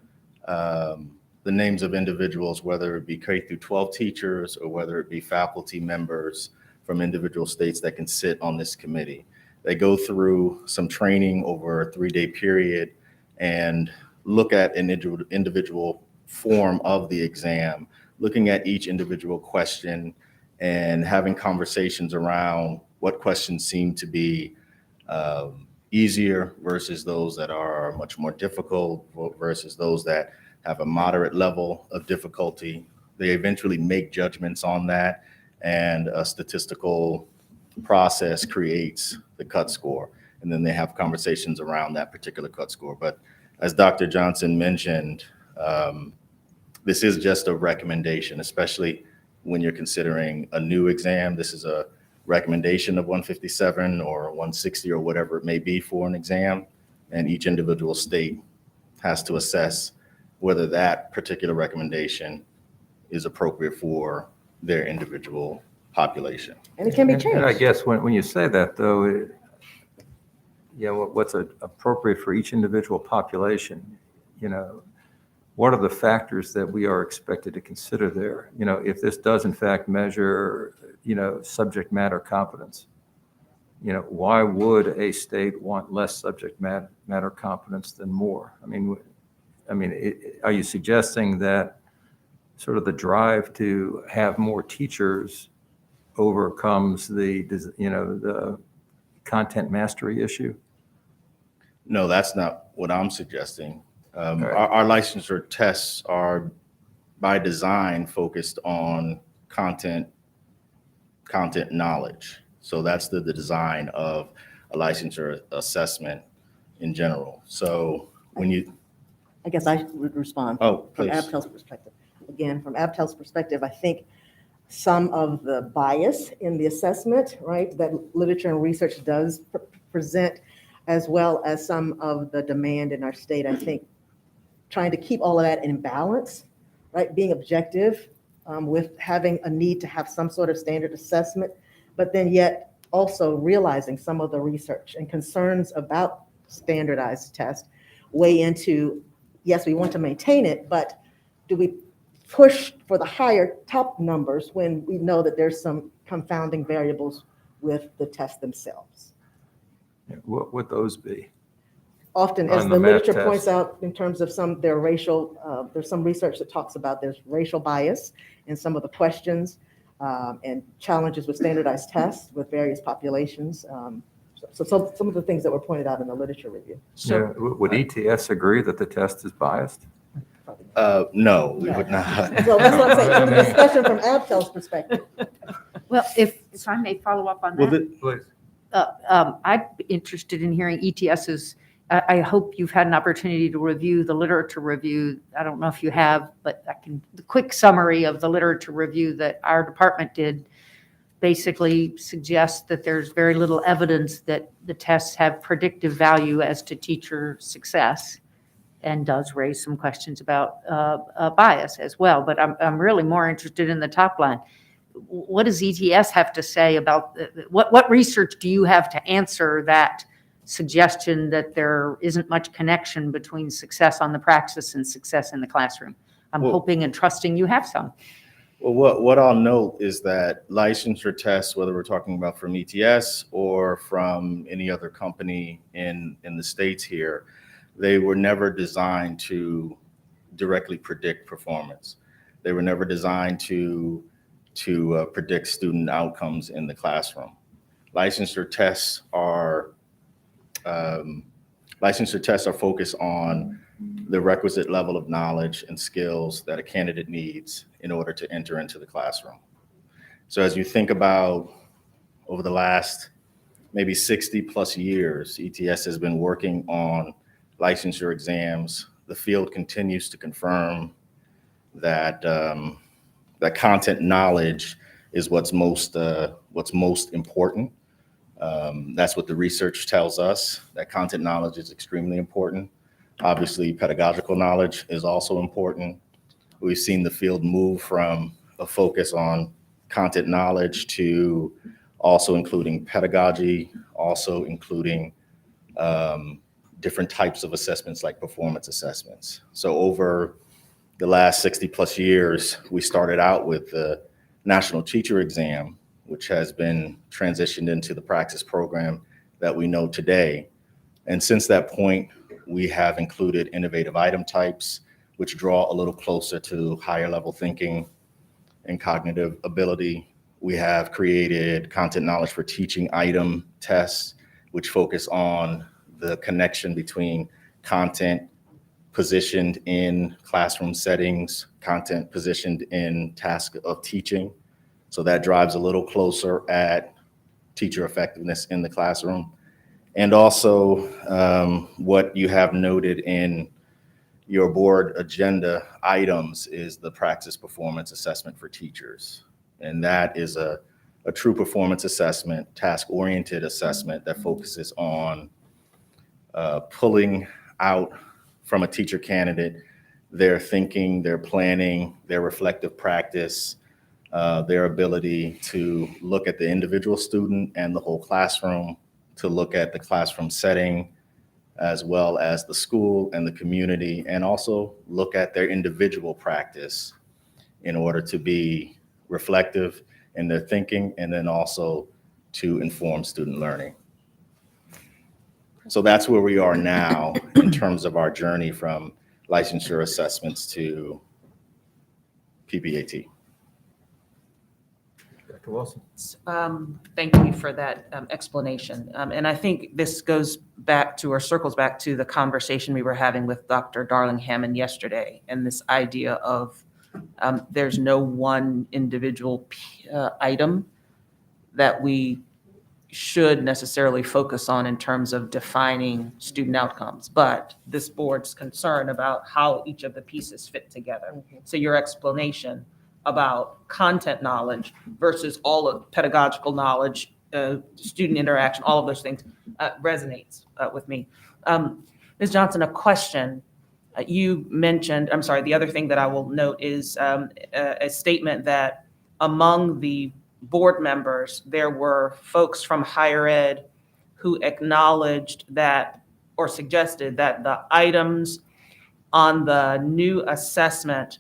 the names of individuals, whether it be K through 12 teachers or whether it be faculty members from individual states that can sit on this committee. They go through some training over a 3-day period and look at an individual form of the exam, looking at each individual question and having conversations around what questions seem to be easier versus those that are much more difficult versus those that have a moderate level of difficulty. They eventually make judgments on that, and a statistical process creates the cut score. and then they have conversations around that particular cut score. But as Dr. Johnson mentioned, this is just a recommendation, especially when you're considering a new exam. This is a recommendation of 157 or 160 or whatever it may be for an exam, and each individual state has to assess whether that particular recommendation is appropriate for their individual population. And it can be And I changed. guess when you say that, though, what's appropriate for each individual population, what are the factors that we are expected to consider there? If this does in fact measure, subject matter competence, why would a state want less subject matter competence than more? Are you suggesting that sort of the drive to have more teachers overcomes the content mastery issue? No, that's not what I'm suggesting. Right. Our licensure tests are by design focused on content knowledge. So that's the design of a licensure assessment in general. So when you, I guess I would respond. oh, From please. Abtel's perspective. Again, from Abtel's perspective, I think some of the bias in the assessment, right, that literature and research does present, as well as some of the demand in our state, I think trying to keep all of that in balance, right, being objective with having a need to have some sort of standard assessment, but then yet also realizing some of the research and concerns about standardized tests weigh into, yes, we want to maintain it, but do we push for the higher top numbers when we know that there's some confounding variables with the tests themselves? What would those be? Often, as On the the math literature test. points out, in terms of there's some research that talks about there's racial bias in some of the questions and challenges with standardized tests with various populations. So some of the things that were pointed out in the literature review. Would ETS agree that the test is biased? No, we would not. So that's what I'm saying, from a discussion from Abtel's perspective. Well, if I may follow up on Well, that. Please. I'd be interested in hearing ETS's. I hope you've had an opportunity to review the literature review. I don't know if you have, but the quick summary of the literature review that our department did basically suggests that there's very little evidence that the tests have predictive value as to teacher success, and does raise some questions about bias as well. But I'm really more interested in the top line. What does ETS have to say about what research do you have to answer that suggestion that there isn't much connection between success on the Praxis and success in the classroom? I'm Well- hoping and trusting you have some. Well, what I'll note is that licensure tests, whether we're talking about from ETS or from any other company in the States here, they were never designed to directly predict performance. They were never designed to predict student outcomes in the classroom. Licensure tests are focused on the requisite level of knowledge and skills that a candidate needs in order to enter into the classroom. So as you think about over the last maybe 60 plus years, ETS has been working on licensure exams. The field continues to confirm that that content knowledge is what's most important. That's what the research tells us, that content knowledge is extremely important. Obviously, pedagogical knowledge is also important. We've seen the field move from a focus on content knowledge to also including pedagogy, also including different types of assessments like performance assessments. So over the last 60 plus years, we started out with the National Teacher Exam, which has been transitioned into the Praxis program that we know today. And since that point, we have included innovative item types, which draw a little closer to higher level thinking and cognitive ability. We have created content knowledge for teaching item tests, which focus on the connection between content positioned in classroom settings, content positioned in task of teaching. So that drives a little closer at teacher effectiveness in the classroom. And also what you have noted in your board agenda items is the Praxis performance assessment for teachers. And that is a true performance assessment, task-oriented assessment that focuses on pulling out from a teacher candidate their thinking, their planning, their reflective practice, their ability to look at the individual student and the whole classroom, to look at the classroom setting, as well as the school and the community, and also look at their individual practice in order to be reflective in their thinking, and then also to inform student learning. So that's where we are now in terms of our journey from licensure assessments to PPAT. Dr. Wilson? Thank you for that explanation. And I think this goes back to, or circles back to, the conversation we were having with Dr. Darling-Hammond yesterday, and this idea of there's no one individual item that we should necessarily focus on in terms of defining student outcomes, but this board's concern about how each of the pieces fit together. So your explanation about content knowledge versus all of pedagogical knowledge, student interaction, all of those things resonates with me. Ms. Johnson, a question. You mentioned, I'm sorry, the other thing that I will note is a statement that among the board members, there were folks from higher ed who acknowledged that, or suggested that, the items on the new assessment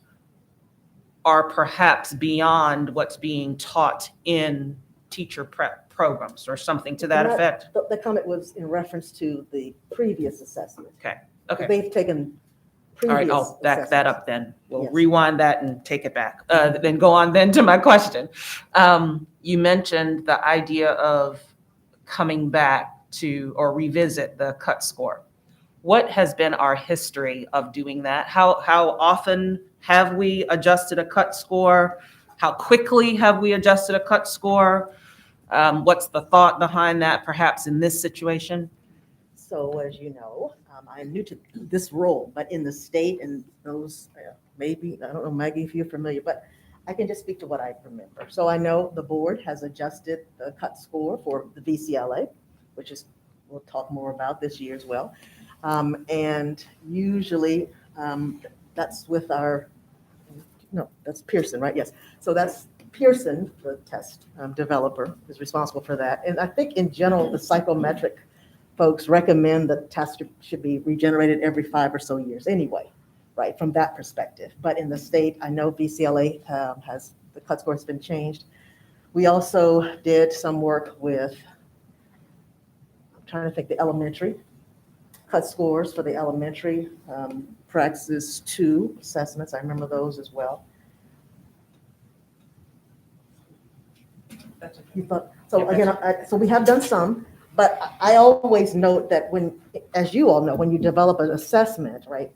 are perhaps beyond what's being taught in teacher prep programs, or something to that effect. The comment was in reference to the previous assessment. Okay. They've taken All right, previous I'll back that assessments. up then. We'll Yes. rewind that and take it back. Then go on then to my question. You mentioned the idea of coming back to, or revisit, the cut score. What has been our history of doing that? How often have we adjusted a cut score? How quickly have we adjusted a cut score? What's the thought behind that, perhaps in this situation? So as you know, I'm new to this role, but in the state, and those, maybe, I don't know, Maggie, if you're familiar, but I can just speak to what I remember. So I know the board has adjusted the cut score for the VCLA, which is, we'll talk more about this year as well. And usually that's with our, no, that's Pearson, right? Yes. So that's Pearson, the test developer, is responsible for that. And I think in general, the psychometric folks recommend that tests should be regenerated every 5 or so years anyway, right, from that perspective. But in the state, I know VCLA has, the cut score has been changed. We also did some work with, I'm trying to think, the elementary cut scores for the elementary Praxis 2 assessments. I remember those as well. You thought, so again, so we have done some. But I always note that when, as you all know, when you develop an assessment, right,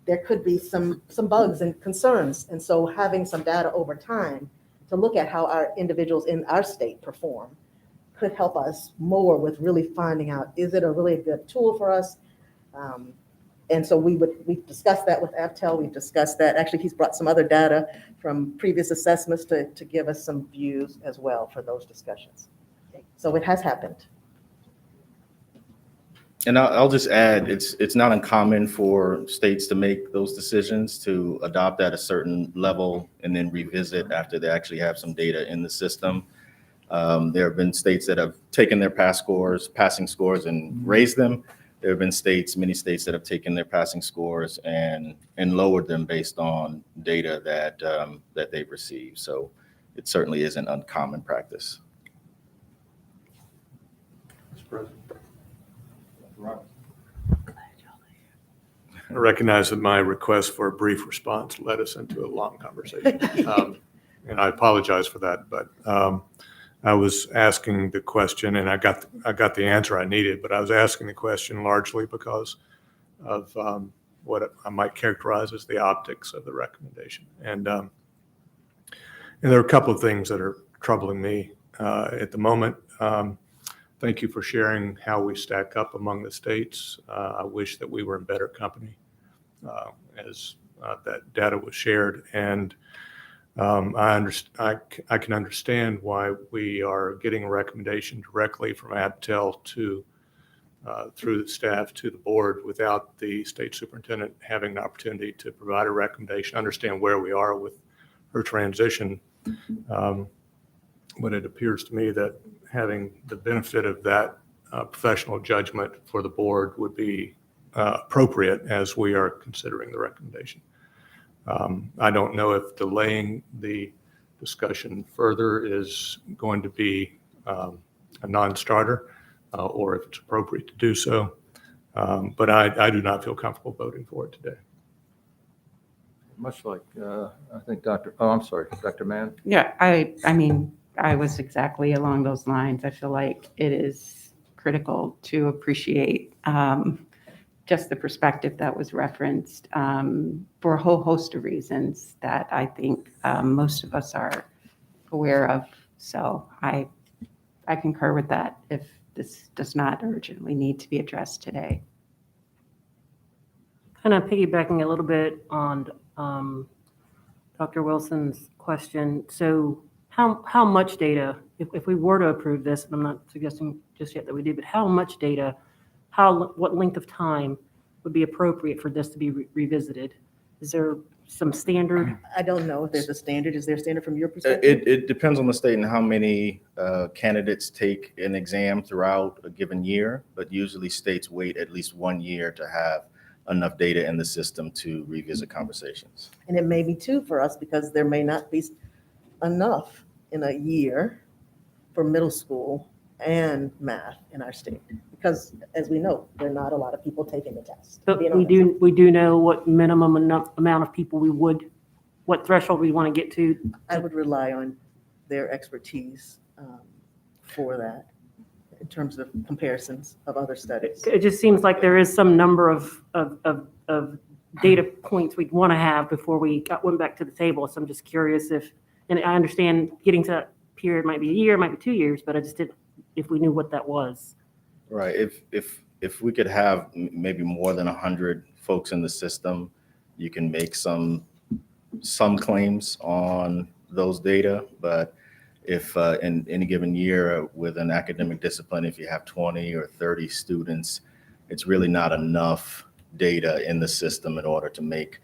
there could be some bugs and concerns. And so having some data over time to look at how our individuals in our state perform could help us more with really finding out, is it a really good tool for us? And so we've discussed that with Avtel. We've discussed that. Actually, he's brought some other data from previous assessments to give us some views as well for those discussions. So it has happened. And I'll just add, it's not uncommon for states to make those decisions, to adopt at a certain level and then revisit after they actually have some data in the system. There have been states that have taken their passing scores and raised them. There have been states, many states, that have taken their passing scores and lowered them based on data that they've received. So it certainly isn't uncommon practice. Mr. President. I recognize that my request for a brief response led us into a long conversation. And I apologize for that, but I was asking the question, and I got the answer I needed, but I was asking the question largely because of what I might characterize as the optics of the recommendation. And there are a couple of things that are troubling me at the moment. The Thank you for sharing how we stack up among the states. I wish that we were in better company as that data was shared. And I can understand why we are getting a recommendation directly from ABTEL to through the staff to the board without the state superintendent having an opportunity to provide a recommendation, understand where we are with her transition. But it appears to me that having the benefit of that professional judgment for the board would be appropriate as we are considering the recommendation. I don't know if delaying the discussion further is going to be a non-starter or if it's appropriate to do so. But I do not feel comfortable voting for it today. Much like, I think I'm sorry, Dr. Mann. Yeah, I mean, I was exactly along those lines. I feel like it is critical to appreciate just the perspective that was referenced for a whole host of reasons that I think most of us are aware of. So I concur with that if this does not urgently need to be addressed today. Kind of piggybacking a little bit on Dr. Wilson's question. So how much data, if we were to approve this, and I'm not suggesting just yet that we do, but how much data, what length of time would be appropriate for this to be revisited? Is there some standard? I don't know if there's a standard. Is there a standard from your perspective? It depends on the state and how many candidates take an exam throughout a given year, but usually states wait at least 1 year to have enough data in the system to revisit conversations. And it may be two for us because there may not be enough in a year for middle school and math in our state. Because as we know, there are not a lot of people taking the test. But we do know what minimum amount of people what threshold we want to get to. I would rely on their expertise for that in terms of comparisons of other studies. It just seems like there is some number of data points we'd want to have before we went back to the table. So I'm just curious and I understand getting to that period might be a year, might be 2 years, but I just didn't, if we knew what that was. Right. If we could have maybe more than 100 folks in the system, you can make some claims on those data. But if in any given year with an academic discipline, if you have 20 or 30 students, it's really not enough data in the system in order to make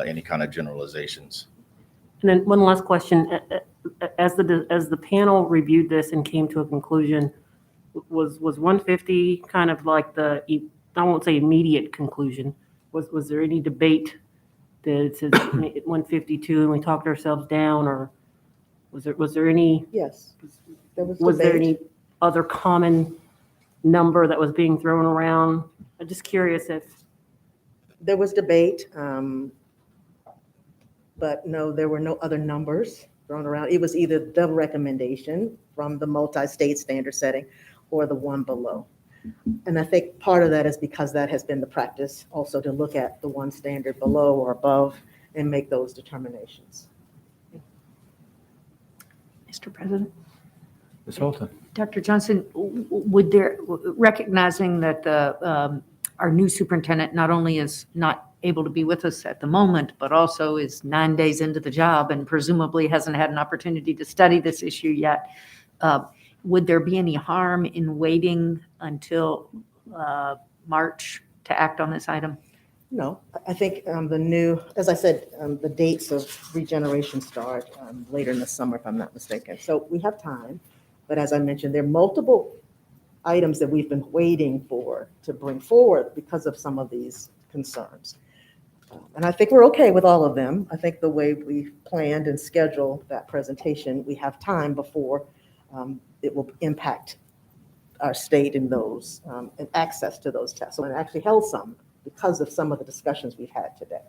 any kind of generalizations. And then one last question. As the panel reviewed this and came to a conclusion, was 150 kind of like I won't say immediate conclusion. Was there any debate that it says 152 and we talked ourselves down, or was there any? Yes, there was Was there debate. any other common number that was being thrown around? I'm just curious if. There was debate, but no, there were no other numbers thrown around. It was either the recommendation from the multi-state standard setting or the one below. And I think part of that is because that has been the practice also to look at the one standard below or above and make those determinations. Mr. President? Ms. Holton. Dr. Johnson, recognizing that our new superintendent not only is not able to be with us at the moment, but also is 9 days into the job and presumably hasn't had an opportunity to study this issue yet, would there be any harm in waiting until March to act on this item? No, I think as I said, the dates of regeneration start later in the summer, if I'm not mistaken. So we have time. But as I mentioned, there are multiple items that we've been waiting for to bring forward because of some of these concerns. And I think we're okay with all of them. I think the way we've planned and scheduled that presentation, we have time before it will impact our state in those and access to those tests. So it actually held some because of some of the discussions we've had today.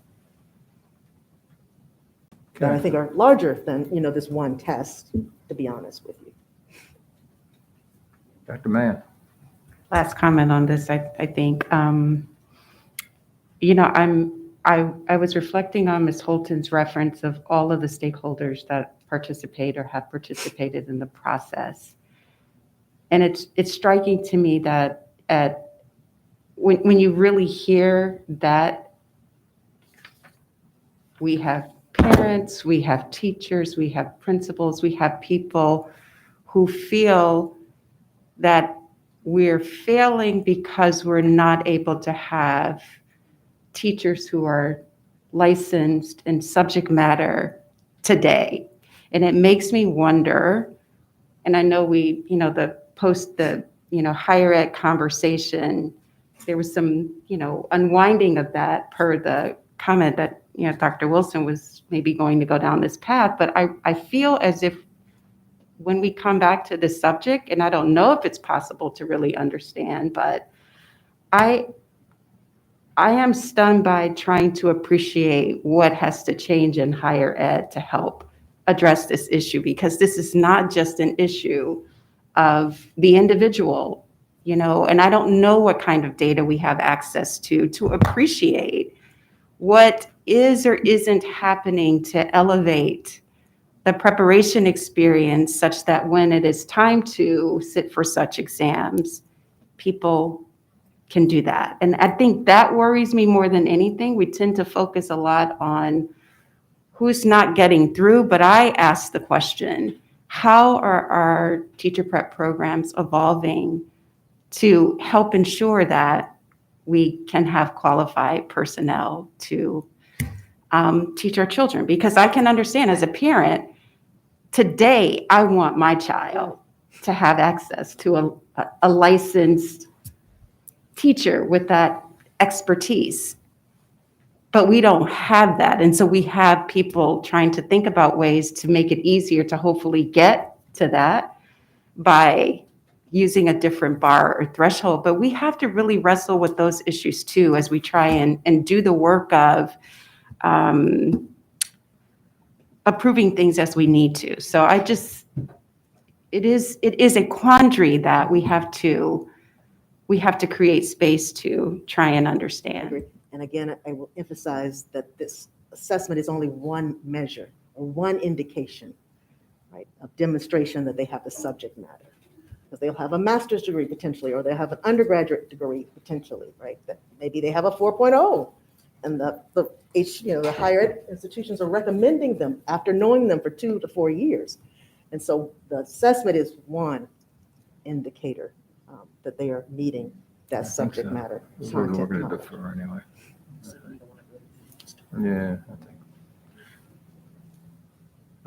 That I think are larger than this one test, to be honest with you. Dr. Mann. Last comment on this, I think, I was reflecting on Ms. Holton's reference of all of the stakeholders that participate or have participated in the process. And it's striking to me that when you really hear that, we have parents, we have teachers, we have principals, we have people who feel that we're failing because we're not able to have teachers who are licensed in subject matter today. And it makes me wonder, and I know the higher ed conversation, there was some, unwinding of that per the comment that, Dr. Wilson was maybe going to go down this path, but I feel as if when we come back to this subject, and I don't know if it's possible to really understand, but I am stunned by trying to appreciate what has to change in higher ed to help address this issue, because this is not just an issue of the individual, and I don't know what kind of data we have access to appreciate what is or isn't happening to elevate the preparation experience such that when it is time to sit for such exams, people can do that. And I think that worries me more than anything. We tend to focus a lot on who's not getting through, but I ask the question, how are our teacher prep programs evolving to help ensure that we can have qualified personnel to teach our children? Because I can understand as a parent, today I want my child to have access to a licensed teacher with that expertise. But we don't have that. And so we have people trying to think about ways to make it easier to hopefully get to that by using a different bar or threshold. But we have to really wrestle with those issues too as we try and do the work of approving things as we need to. So it is a quandary that we have to create space to try and understand. And again, I will emphasize that this assessment is only one measure or one indication, right, of demonstration that they have the subject matter. Because they'll have a master's degree potentially, or they'll have an undergraduate degree potentially, right? That maybe they have a 4.0, and the higher ed institutions are recommending them after knowing them for 2 to 4 years. And so the assessment is one indicator that they are meeting that subject matter. We're going to defer anyway. Yeah, I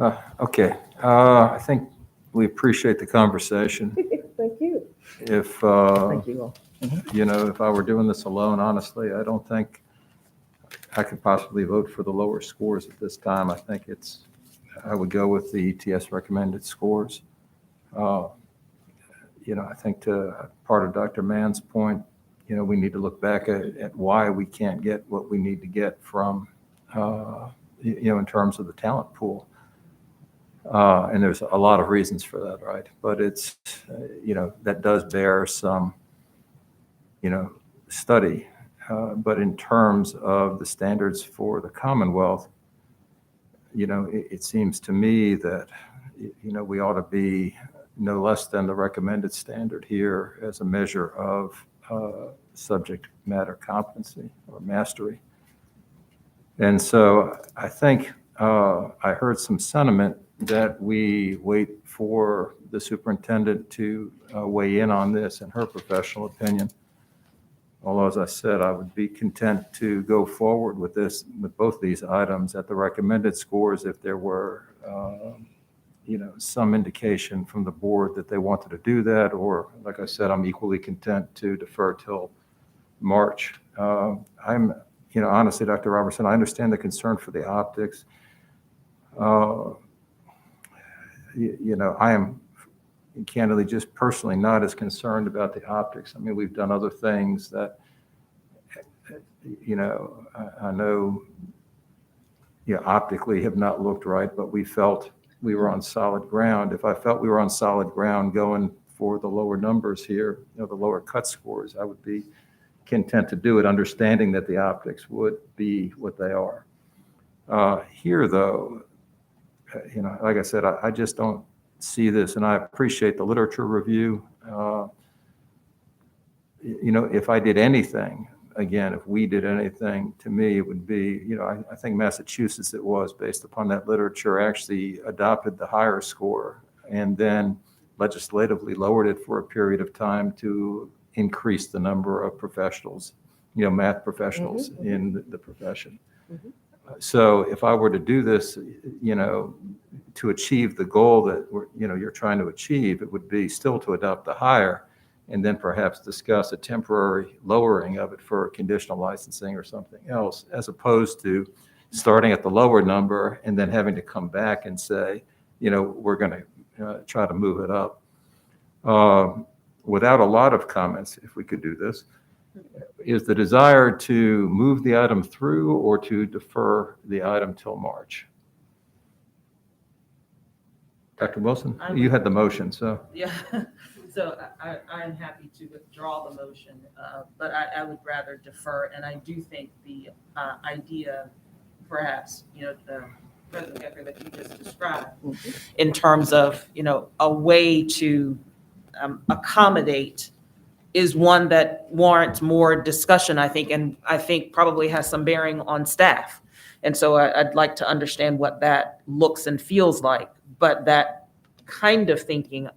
think. Okay. I think we appreciate the conversation. Thank you. If, Thank you all. if I were doing this alone, honestly, I don't think I could possibly vote for the lower scores at this time. I think I would go with the ETS recommended scores. I think to part of Dr. Mann's point, we need to look back at why we can't get what we need to get from, in terms of the talent pool. And there's a lot of reasons for that, right? But it's, that does bear some, study. But in terms of the standards for the Commonwealth, it seems to me that, we ought to be no less than the recommended standard here as a measure of subject matter competency or mastery. And so I think I heard some sentiment that we wait for the superintendent to weigh in on this in her professional opinion. Although, as I said, I would be content to go forward with both these items at the recommended scores if there were, some indication from the board that they wanted to do that, or, like I said, I'm equally content to defer till March. I'm, honestly, Dr. Robertson, I understand the concern for the optics. I am candidly just personally not as concerned about the optics. I mean, we've done other things that, I know, optically have not looked right, but we felt we were on solid ground. If I felt we were on solid ground going for the lower numbers here, the lower cut scores, I would be content to do it, understanding that the optics would be what they are. Here, though, like I said, I just don't see this, and I appreciate the literature review. If I did anything, again, if we did anything, to me, it would be, I think Massachusetts, it was based upon that literature, actually adopted the higher score and then legislatively lowered it for a period of time to increase the number of professionals, math professionals in the profession. So if I were to do this, to achieve the goal that you're trying to achieve, it would be still to adopt the higher and then perhaps discuss a temporary lowering of it for conditional licensing or something else, as opposed to starting at the lower number and then having to come back and say, we're going to try to move it up. Without a lot of comments, if we could do this, is the desire to move the item through or to defer the item till March? Dr. Wilson, you had the motion, so. Yeah, so I'm happy to withdraw the motion, but I would rather defer. And I do think the idea, perhaps, President Gecker, that you just described, in terms of, a way to accommodate is one that warrants more discussion, I think, and I think probably has some bearing on staff. And so I'd like to understand what that looks and feels like, but that kind of thinking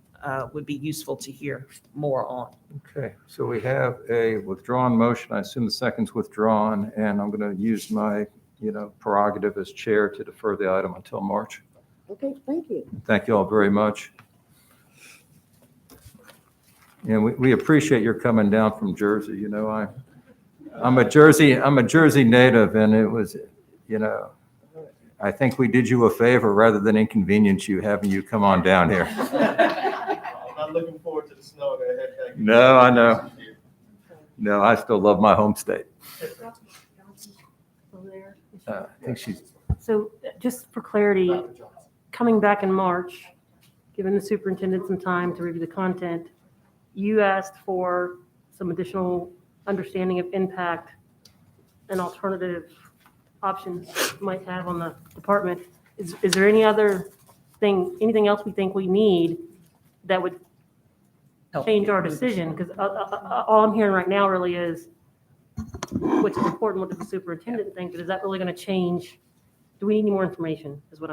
would be useful to hear more on. Okay, so we have a withdrawn motion. I assume the second's withdrawn, and I'm going to use my, prerogative as chair to defer the item until March. Okay, thank you. Thank you all very much. And we appreciate your coming down from Jersey. I'm a Jersey native, and it was, I think we did you a favor rather than inconvenience you, having you come on down here. I'm not looking forward to the snow. No, I know. No, I still love my home state. I think she's. So just for clarity, coming back in March, giving the superintendent some time to review the content, you asked for some additional understanding of impact and alternative options you might have on the department. Is there anything else we think we need that would change our decision? Because all I'm hearing right now really is, which is important, what does the superintendent think, but is that really going to change? Do we need any more information is what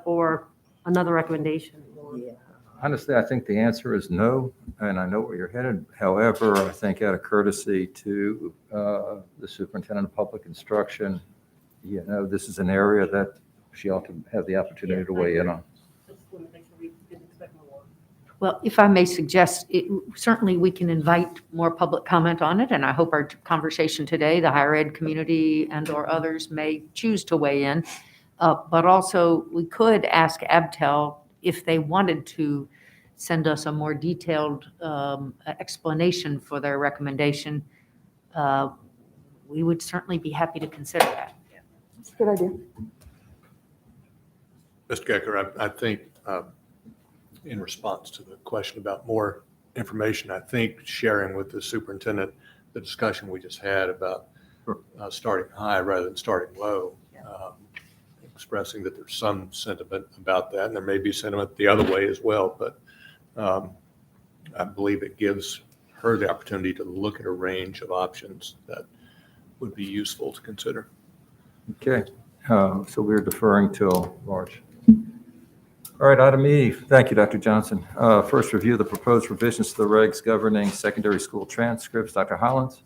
or another recommendation? Yeah. Honestly, I think the answer is no, and I know where you're headed. However, I think out of courtesy to the superintendent of public instruction, this is an area that she ought to have the opportunity to weigh in on. Well, if I may suggest, certainly we can invite more public comment on it, and I hope our conversation today, the higher ed community and/or others may choose to weigh in. But also, we could ask Abtel if they wanted to send us a more detailed explanation for their recommendation. We would certainly be happy to consider that. That's a good idea. Mr. Gecker, I think in response to the question about more information, I think sharing with the superintendent the discussion we just had about starting high rather than starting low, expressing that there's some sentiment about that, and there may be sentiment the other way as well, but I believe it gives her the opportunity to look at a range of options that would be useful to consider. Okay, so we're deferring till March. All right, item E. Thank you, Dr. Johnson. First, review the proposed revisions to the regs governing secondary school transcripts. Dr. Hollins.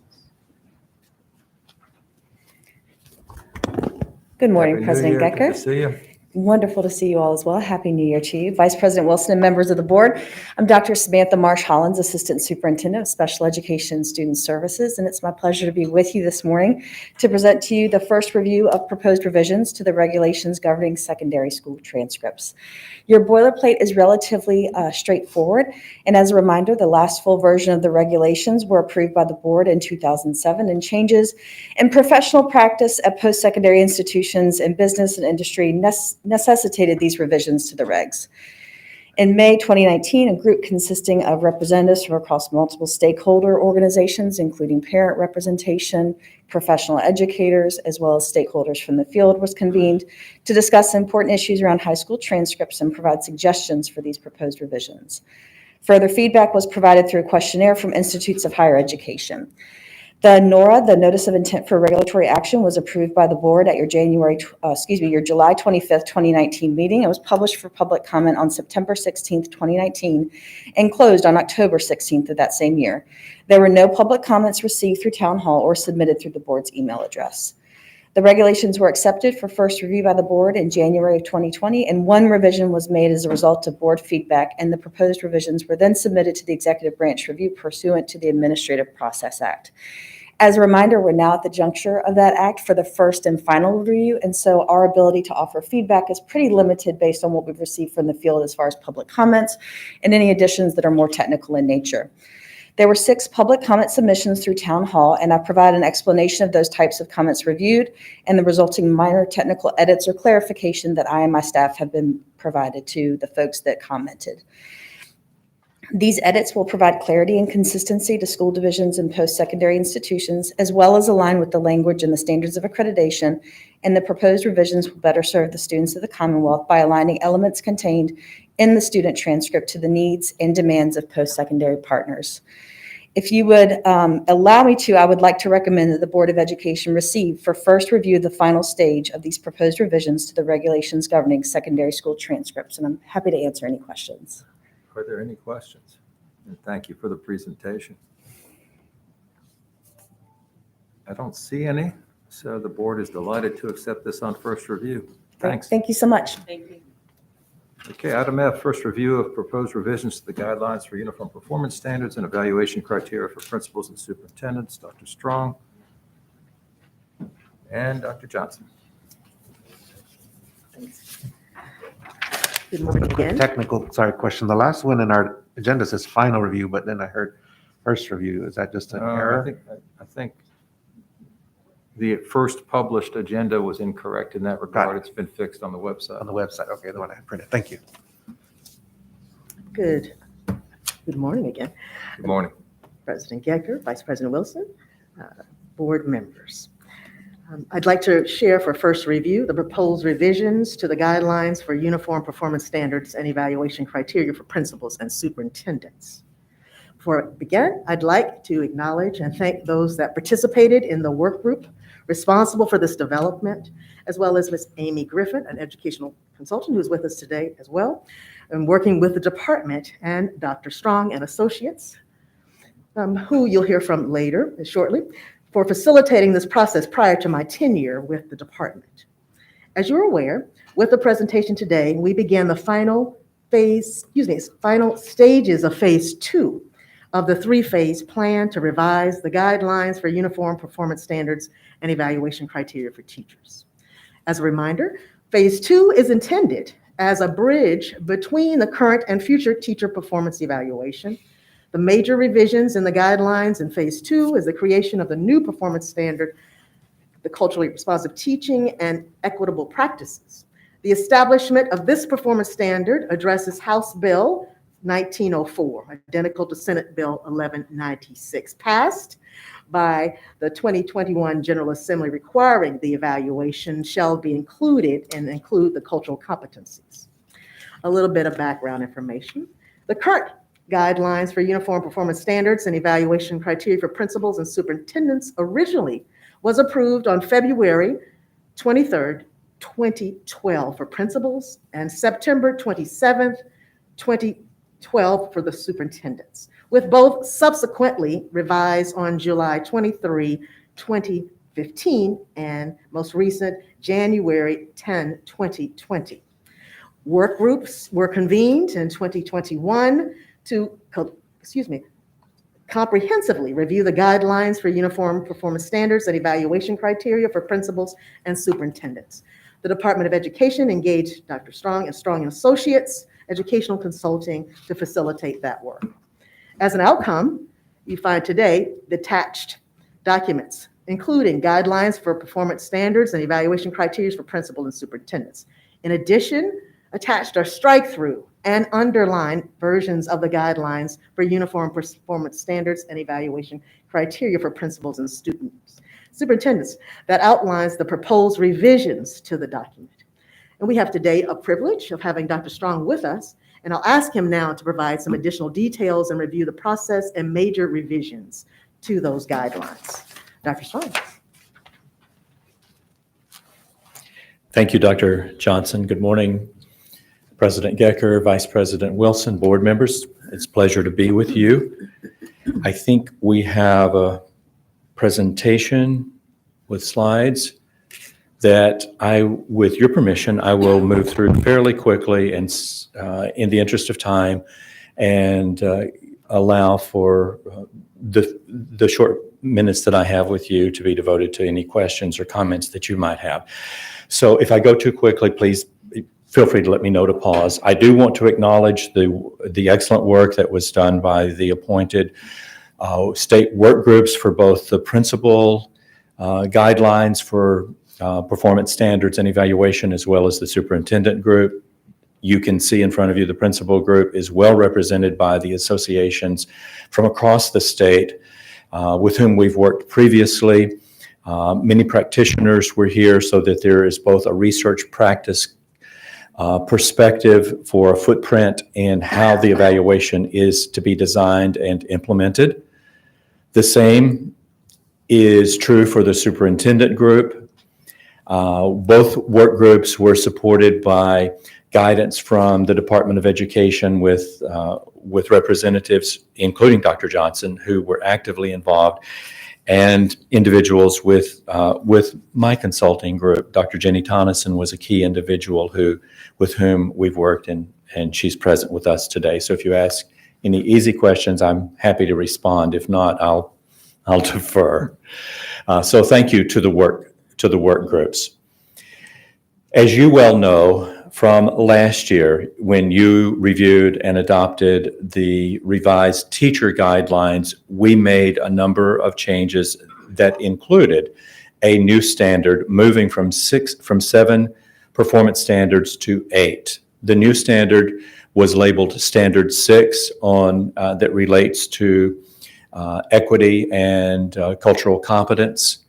Good morning, Happy New President Year. Good Gecker. to see you. Wonderful to see you all as well. Happy New Year to you. Vice President Wilson and members of the board. I'm Dr. Samantha Marsh Hollins, Assistant Superintendent of Special Education and Student Services, and it's my pleasure to be with you this morning to present to you the first review of proposed revisions to the regulations governing secondary school transcripts. Your boilerplate is relatively straightforward, and as a reminder, the last full version of the regulations were approved by the board in 2007, and changes in professional practice at post-secondary institutions and business and industry necessitated these revisions to the regs. In May 2019, a group consisting of representatives from across multiple stakeholder organizations, including parent representation, professional educators, as well as stakeholders from the field, was convened to discuss important issues around high school transcripts and provide suggestions for these proposed revisions. Further feedback was provided through a questionnaire from institutes of higher education. The NORA, the Notice of Intent for Regulatory Action, was approved by the board at your July 25th, 2019 meeting. It was published for public comment on September 16th, 2019, and closed on October 16th of that same year. There were no public comments received through Town Hall or submitted through the board's email address. The regulations were accepted for first review by the board in January of 2020, and one revision was made as a result of board feedback, and the proposed revisions were then submitted to the executive branch review pursuant to the Administrative Process Act. As a reminder, we're now at the juncture of that act for the first and final review, and so our ability to offer feedback is pretty limited based on what we've received from the field as far as public comments and any additions that are more technical in nature. There were 6 public comment submissions through Town Hall, and I provide an explanation of those types of comments reviewed and the resulting minor technical edits or clarification that I and my staff have been provided to the folks that commented. These edits will provide clarity and consistency to school divisions and post-secondary institutions, as well as align with the language and the standards of accreditation, and the proposed revisions will better serve the students of the Commonwealth by aligning elements contained in the student transcript to the needs and demands of post-secondary partners. If you would allow me to, I would like to recommend that the Board of Education receive for first review the final stage of these proposed revisions to the regulations governing secondary school transcripts, and I'm happy to answer any questions. Are there any questions? And thank you for the presentation. I don't see any, so the board is delighted to accept this on first review. Thanks. Thank you so much. Thank you. Okay, item F, first review of proposed revisions to the guidelines for uniform performance standards and evaluation criteria for principals and superintendents. Dr. Strong and Dr. Johnson. Good morning Quick again. technical, question. The last one in our agenda says final review, but then I heard first review. Is that just an error? I think the first published agenda was incorrect in that regard. It's been fixed on the website. On the website. Okay, the one I had printed. Thank you. Good morning again. Good morning. President Gecker, Vice President Wilson, board members. I'd like to share for first review the proposed revisions to the guidelines for uniform performance standards and evaluation criteria for principals and superintendents. Before I begin, I'd like to acknowledge and thank those that participated in the work group responsible for this development, as well as Ms. Amy Griffin, an educational consultant who's with us today as well, and working with the department, and Dr. Strong and Associates, who you'll hear from later shortly, for facilitating this process prior to my tenure with the department. As you're aware, with the presentation today, we began the final stages of phase 2 of the 3-phase plan to revise the guidelines for uniform performance standards and evaluation criteria for teachers. As a reminder, phase 2 is intended as a bridge between the current and future teacher performance evaluation. The major revisions in the guidelines in phase 2 is the creation of the new performance standard, the culturally responsive teaching and equitable practices. The establishment of this performance standard addresses House Bill 1904, identical to Senate Bill 1196, passed by the 2021 General Assembly, requiring the evaluation shall be included and include the cultural competencies. A little bit of background information. The current guidelines for uniform performance standards and evaluation criteria for principals and superintendents originally was approved on February 23rd, 2012 for principals and September 27th, 2012 for the superintendents, with both subsequently revised on July 23, 2015, and most recent January 10, 2020. Work groups were convened in 2021 to comprehensively review the guidelines for uniform performance standards and evaluation criteria for principals and superintendents. The Department of Education engaged Dr. Strong and Strong and Associates Educational Consulting to facilitate that work. As an outcome, you find today the attached documents, including guidelines for performance standards and evaluation criteria for principals and superintendents. In addition, attached are strike-through and underlined versions of the guidelines for uniform performance standards and evaluation criteria for principals and superintendents that outlines the proposed revisions to the document. And we have today a privilege of having Dr. Strong with us, and I'll ask him now to provide some additional details and review the process and major revisions to those guidelines. Dr. Strong. Thank you, Dr. Johnson. Good morning, President Gecker, Vice President Wilson, board members. It's a pleasure to be with you. I think we have a presentation with slides that with your permission, I will move through fairly quickly and in the interest of time, and allow for the short minutes that I have with you to be devoted to any questions or comments that you might have. So if I go too quickly, please feel free to let me know to pause. I do want to acknowledge the excellent work that was done by the appointed state work groups for both the principal guidelines for performance standards and evaluation, as well as the superintendent group. You can see in front of you the principal group is well represented by the associations from across the state with whom we've worked previously. Many practitioners were here so that there is both a research practice perspective for a footprint in how the evaluation is to be designed and implemented. The same is true for the superintendent group. Both work groups were supported by guidance from the Department of Education with representatives, including Dr. Johnson, who were actively involved, and individuals with my consulting group. Dr. Jenny Tonneson was a key individual with whom we've worked, and she's present with us today. So if you ask any easy questions, I'm happy to respond. If not, I'll defer. So thank you to the work groups. As you well know, from last year, when you reviewed and adopted the revised teacher guidelines, we made a number of changes that included a new standard moving from 7 performance standards to 8. The new standard was labeled Standard 6 that relates to equity and cultural competence.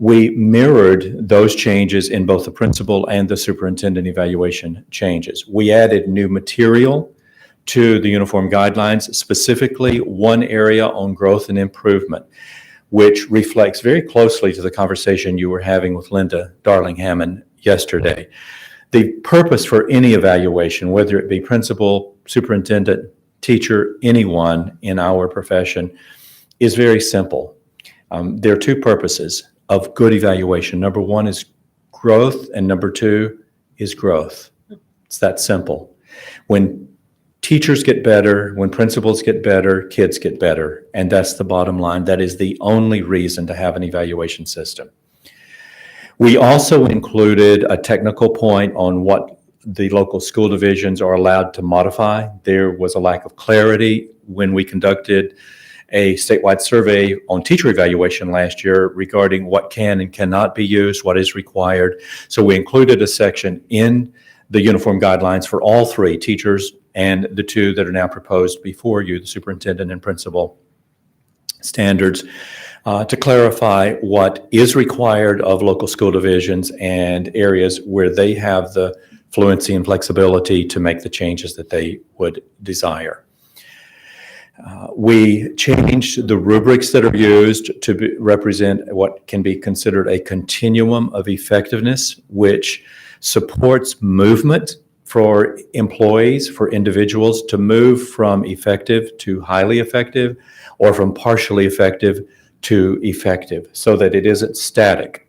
We mirrored those changes in both the principal and the superintendent evaluation changes. We added new material to the uniform guidelines, specifically one area on growth and improvement, which reflects very closely to the conversation you were having with Linda Darling-Hammond yesterday. The purpose for any evaluation, whether it be principal, superintendent, teacher, anyone in our profession, is very simple. There are 2 purposes of good evaluation. Number 1 is growth, and number 2 is growth. It's that simple. When teachers get better, when principals get better, kids get better, and that's the bottom line. That is the only reason to have an evaluation system. We also included a technical point on what the local school divisions are allowed to modify. There was a lack of clarity when we conducted a statewide survey on teacher evaluation last year regarding what can and cannot be used, what is required. So we included a section in the uniform guidelines for all 3 teachers and the 2 that are now proposed before you, the superintendent and principal standards, to clarify what is required of local school divisions and areas where they have the fluency and flexibility to make the changes that they would desire. We changed the rubrics that are used to represent what can be considered a continuum of effectiveness, which supports movement for employees, for individuals to move from effective to highly effective, or from partially effective to effective, so that it isn't static.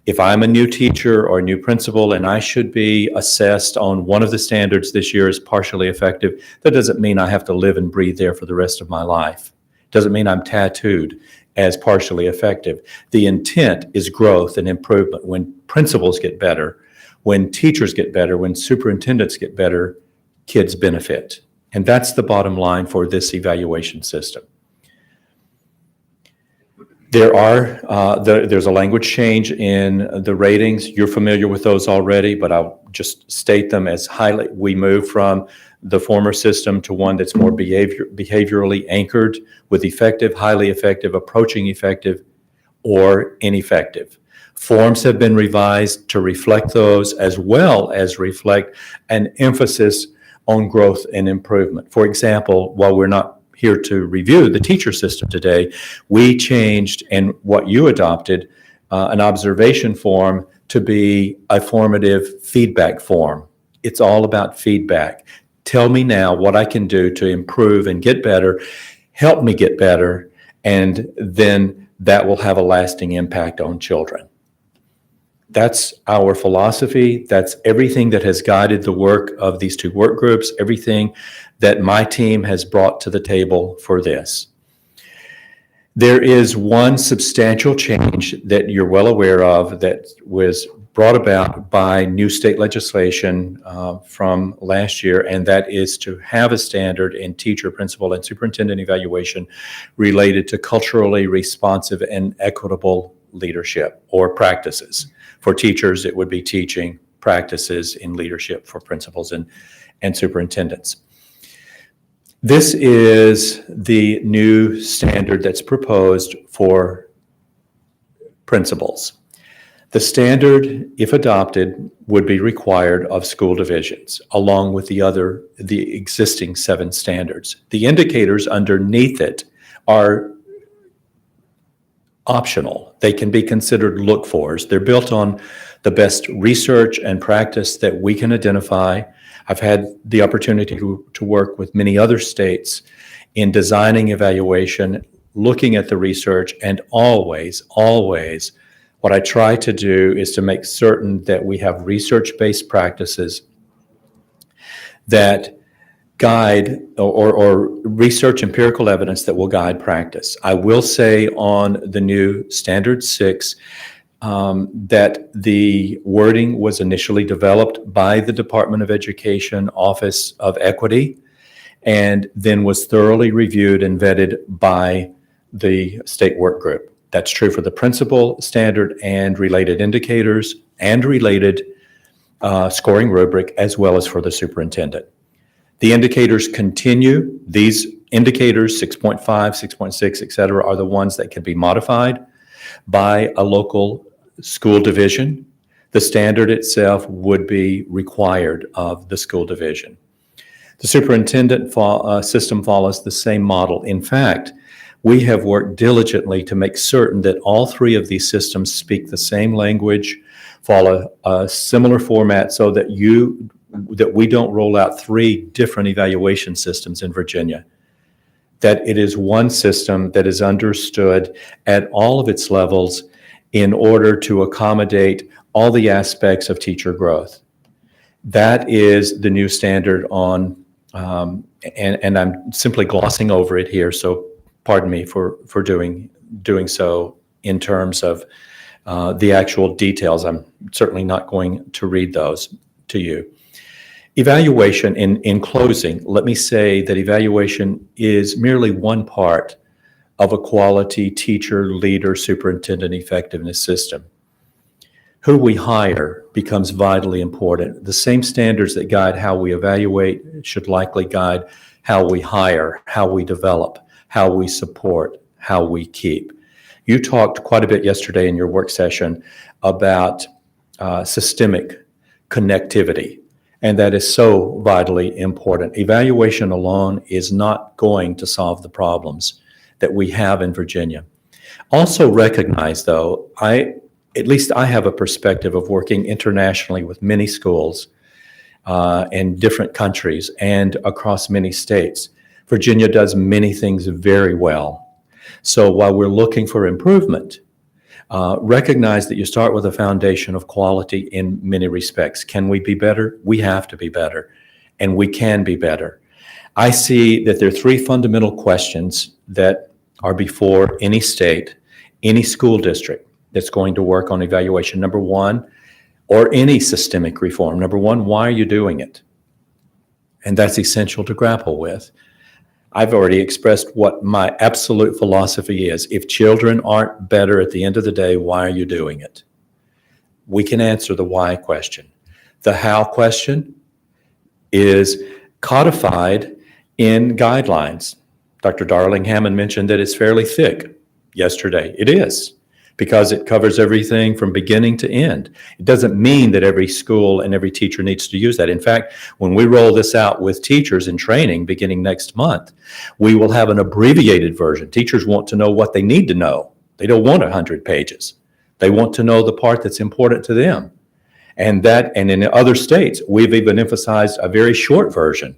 If I'm a new teacher or a new principal and I should be assessed on one of the standards this year as partially effective, that doesn't mean I have to live and breathe there for the rest of my life. It doesn't mean I'm tattooed as partially effective. The intent is growth and improvement. When principals get better, when teachers get better, when superintendents get better, kids benefit. And that's the bottom line for this evaluation system. There's a language change in the ratings. You're familiar with those already, but I'll just state them as we move from the former system to one that's more behaviorally anchored with effective, highly effective, approaching effective, or ineffective. Forms have been revised to reflect those, as well as reflect an emphasis on growth and improvement. For example, while we're not here to review the teacher system today, we changed, and what you adopted, an observation form to be a formative feedback form. It's all about feedback. Tell me now what I can do to improve and get better, help me get better, and then that will have a lasting impact on children. That's our philosophy. That's everything that has guided the work of these two work groups, everything that my team has brought to the table for this. There is one substantial change that you're well aware of that was brought about by new state legislation from last year, and that is to have a standard in teacher, principal, and superintendent evaluation related to culturally responsive and equitable leadership or practices. For teachers, it would be teaching practices in leadership for principals and superintendents. This is the new standard that's proposed for principals. The standard, if adopted, would be required of school divisions, along with the existing 7 standards. The indicators underneath it are optional. They can be considered look-fors. They're built on the best research and practice that we can identify. I've had the opportunity to work with many other states in designing evaluation, looking at the research, and always, what I try to do is to make certain that we have research-based practices that guide or research empirical evidence that will guide practice. I will say on the new Standard 6 that the wording was initially developed by the Department of Education Office of Equity and then was thoroughly reviewed and vetted by the state work group. That's true for the principal standard and related indicators and related scoring rubric, as well as for the superintendent. The indicators continue. These indicators, 6.5, 6.6, et cetera, are the ones that can be modified by a local school division. The standard itself would be required of the school division. The superintendent system follows the same model. In fact, we have worked diligently to make certain that all 3 of these systems speak the same language, follow a similar format so that we don't roll out 3 different evaluation systems in Virginia, that it is one system that is understood at all of its levels in order to accommodate all the aspects of teacher growth. That is the new standard on, and I'm simply glossing over it here, so pardon me for doing so in terms of the actual details. I'm certainly not going to read those to you. Evaluation, in closing, let me say that evaluation is merely one part of a quality teacher, leader, superintendent effectiveness system. Who we hire becomes vitally important. The same standards that guide how we evaluate should likely guide how we hire, how we develop, how we support, how we keep. You talked quite a bit yesterday in your work session about systemic connectivity. And that is so vitally important. Evaluation alone is not going to solve the problems that we have in Virginia. Also recognize, though, at least I have a perspective of working internationally with many schools in different countries and across many states. Virginia does many things very well. So while we're looking for improvement, recognize that you start with a foundation of quality in many respects. Can we be better? We have to be better, and we can be better. I see that there are 3 fundamental questions that are before any state, any school district that's going to work on evaluation. Number 1, or any systemic reform. Number 1, why are you doing it? And that's essential to grapple with. I've already expressed what my absolute philosophy is. If children aren't better at the end of the day, why are you doing it? We can answer the why question. The how question is codified in guidelines. Dr. Darling-Hammond mentioned that it's fairly thick yesterday. It is. because it covers everything from beginning to end. It doesn't mean that every school and every teacher needs to use that. In fact, when we roll this out with teachers in training beginning next month, we will have an abbreviated version. Teachers want to know what they need to know. They don't want 100 pages. They want to know the part that's important to them. And in other states, we've even emphasized a very short version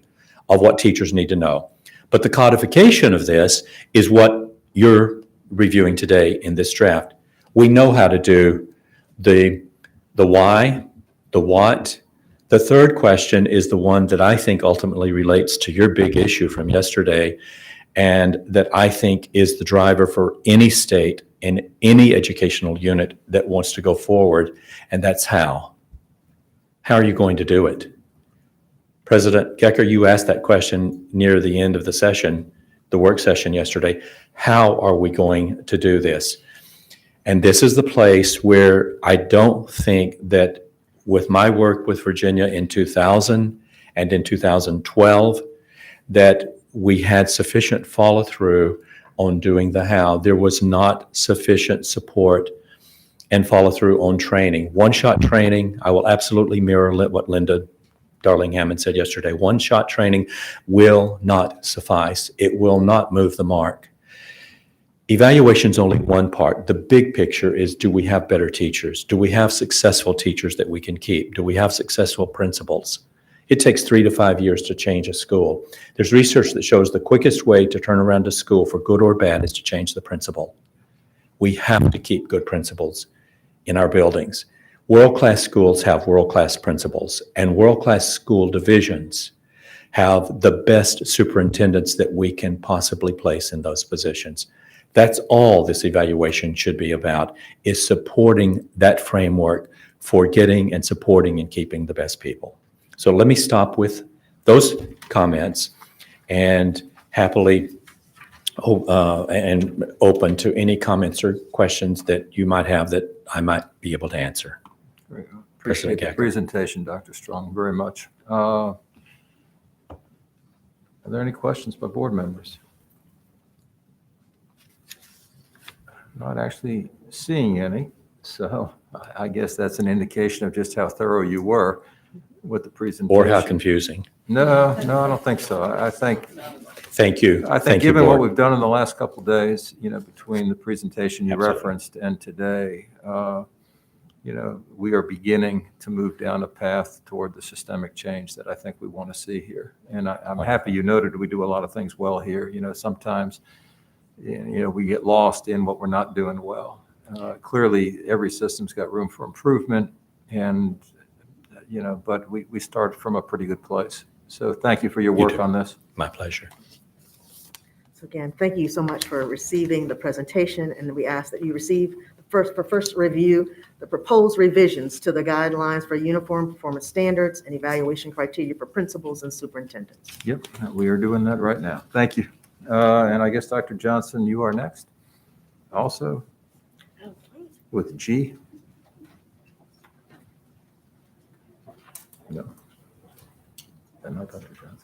of what teachers need to know. But the codification of this is what you're reviewing today in this draft. We know how to do the why, the what. The third question is the one that I think ultimately relates to your big issue from yesterday, and that I think is the driver for any state in any educational unit that wants to go forward, and that's how. How are you going to do it? President Gecker, you asked that question near the end of the session, the work session yesterday. How are we going to do this? And this is the place where I don't think that with my work with Virginia in 2000 and in 2012, that we had sufficient follow through on doing the how. There was not sufficient support and follow through on training. One-shot training, I will absolutely mirror what Linda Darling-Hammond said yesterday. One-shot training will not suffice. It will not move the mark. Evaluation is only one part. The big picture is, do we have better teachers? Do we have successful teachers that we can keep? Do we have successful principals? It takes 3 to 5 years to change a school. There's research that shows the quickest way to turn around a school for good or bad is to change the principal. We have to keep good principals in our buildings. World-class schools have world-class principals, and world-class school divisions have the best superintendents that we can possibly place in those positions. That's all this evaluation should be about, is supporting that framework for getting and supporting and keeping the best people. So let me stop with those comments and happily and open to any comments or questions that you might have that I might be able to answer. Appreciate the presentation, Dr. Strong, very much. Are there any questions by board members? Not actually seeing any, so I guess that's an indication of just how thorough you were with the presentation. Or how confusing. No, I don't think so. I think. Thank you. I think given what we've done in the last couple of days, between the presentation you referenced and today, we are beginning to move down a path toward the systemic change that I think we want to see here. And I'm happy you noted we do a lot of things well here. Sometimes, we get lost in what we're not doing well. Clearly, every system's got room for improvement, and but we start from a pretty good place. So thank you for your work on this. My pleasure. So again, thank you so much for receiving the presentation, and we ask that you receive for first review the proposed revisions to the guidelines for uniform performance standards and evaluation criteria for principals and superintendents. Yep, we are doing that right now. Thank you. And I guess, Dr. Johnson, you are next also with G. No. Not Dr. Johnson.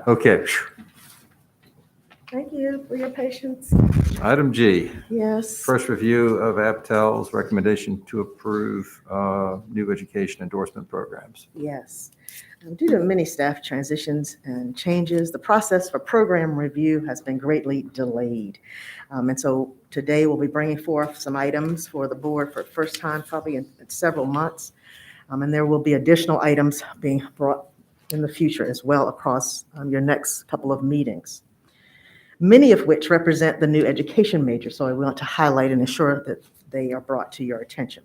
Okay. Thank you for your patience. Item G. Yes. First review of APTEL's recommendation to approve new education endorsement programs. Yes. Due to many staff transitions and changes, the process for program review has been greatly delayed. And so today we'll be bringing forth some items for the board for the first time, probably in several months. And there will be additional items being brought in the future as well across your next couple of meetings, many of which represent the new education major. So I want to highlight and ensure that they are brought to your attention.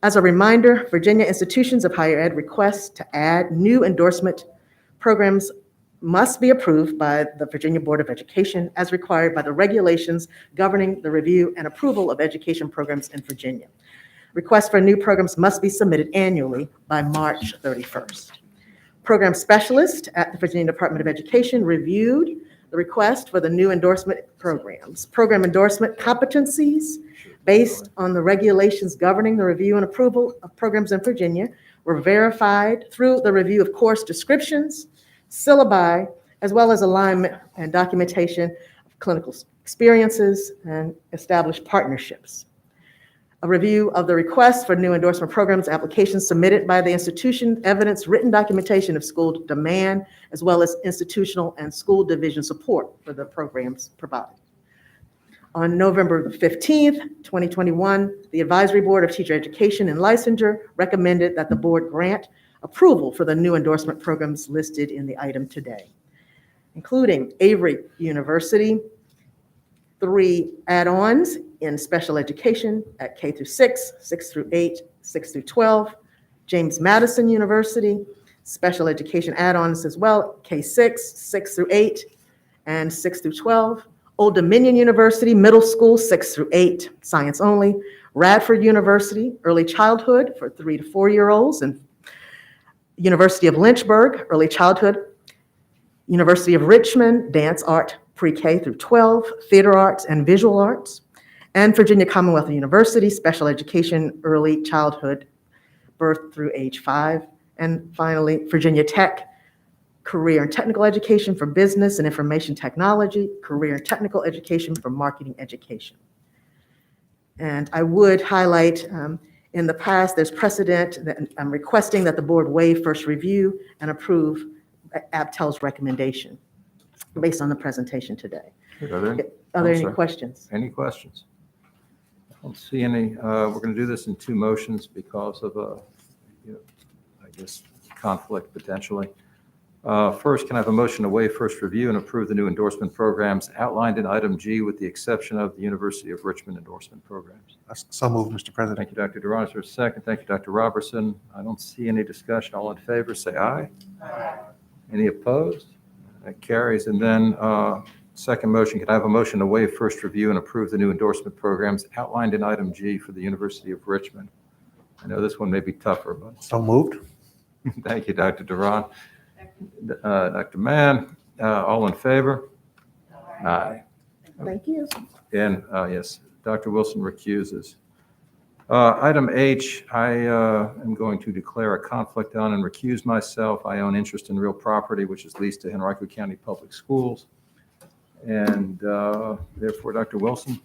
As a reminder, Virginia institutions of higher ed requests to add new endorsement programs must be approved by the Virginia Board of Education as required by the regulations governing the review and approval of education programs in Virginia. Requests for new programs must be submitted annually by March 31st. Program specialists at the Virginia Department of Education reviewed the request for the new endorsement programs. Program endorsement competencies based on the regulations governing the review and approval of programs in Virginia were verified through the review of course descriptions, syllabi, as well as alignment and documentation of clinical experiences and establish partnerships. A review of the request for new endorsement programs applications submitted by the institution, evidence, written documentation of school demand, as well as institutional and school division support for the programs provided. On November 15th, 2021, the Advisory Board of Teacher Education and Licensure recommended that the board grant approval for the new endorsement programs listed in the item today, including Avery University, 3 add-ons in special education at K through 6, 6 through 8, 6 through 12, James Madison University, special education add-ons as well, K6, 6 through 8, and 6 through 12, Old Dominion University, middle school, 6 through 8, science only, Radford University, early childhood for 3 to 4-year-olds, and University of Lynchburg, early childhood, University of Richmond, dance art, pre-K through 12, theater arts and visual arts, and Virginia Commonwealth University, special education, early childhood, birth through age 5, and finally, Virginia Tech, career and technical education for business and information technology, career and technical education for marketing education. And I would highlight, in the past, there's precedent that I'm requesting that the board waive first review and approve ABTEL's recommendation based on the presentation today. Are there Are there any sorry. questions? Any questions? I don't see any. We're going to do this in 2 motions because of I guess, conflict potentially. First, can I have a motion to waive first review and approve the new endorsement programs outlined in item G with the exception of the University of Richmond endorsement programs? So moved, Mr. President. Thank you, Dr. Duran. Is there a second? Thank you, Dr. Robertson. I don't see any discussion. All in favor, say aye. Aye. Any opposed? That carries. And then second motion, can I have a motion to waive first review and approve the new endorsement programs outlined in item G for the University of Richmond? I know this one may be tougher, but. So moved. Thank you, Dr. Duran. Dr. Mann, all in favor? Aye. Thank you. And yes, Dr. Wilson recuses. Item H, I am going to declare a conflict on and recuse myself. I own interest in real property, which is leased to Henrico County Public Schools. And therefore, Dr. Wilson,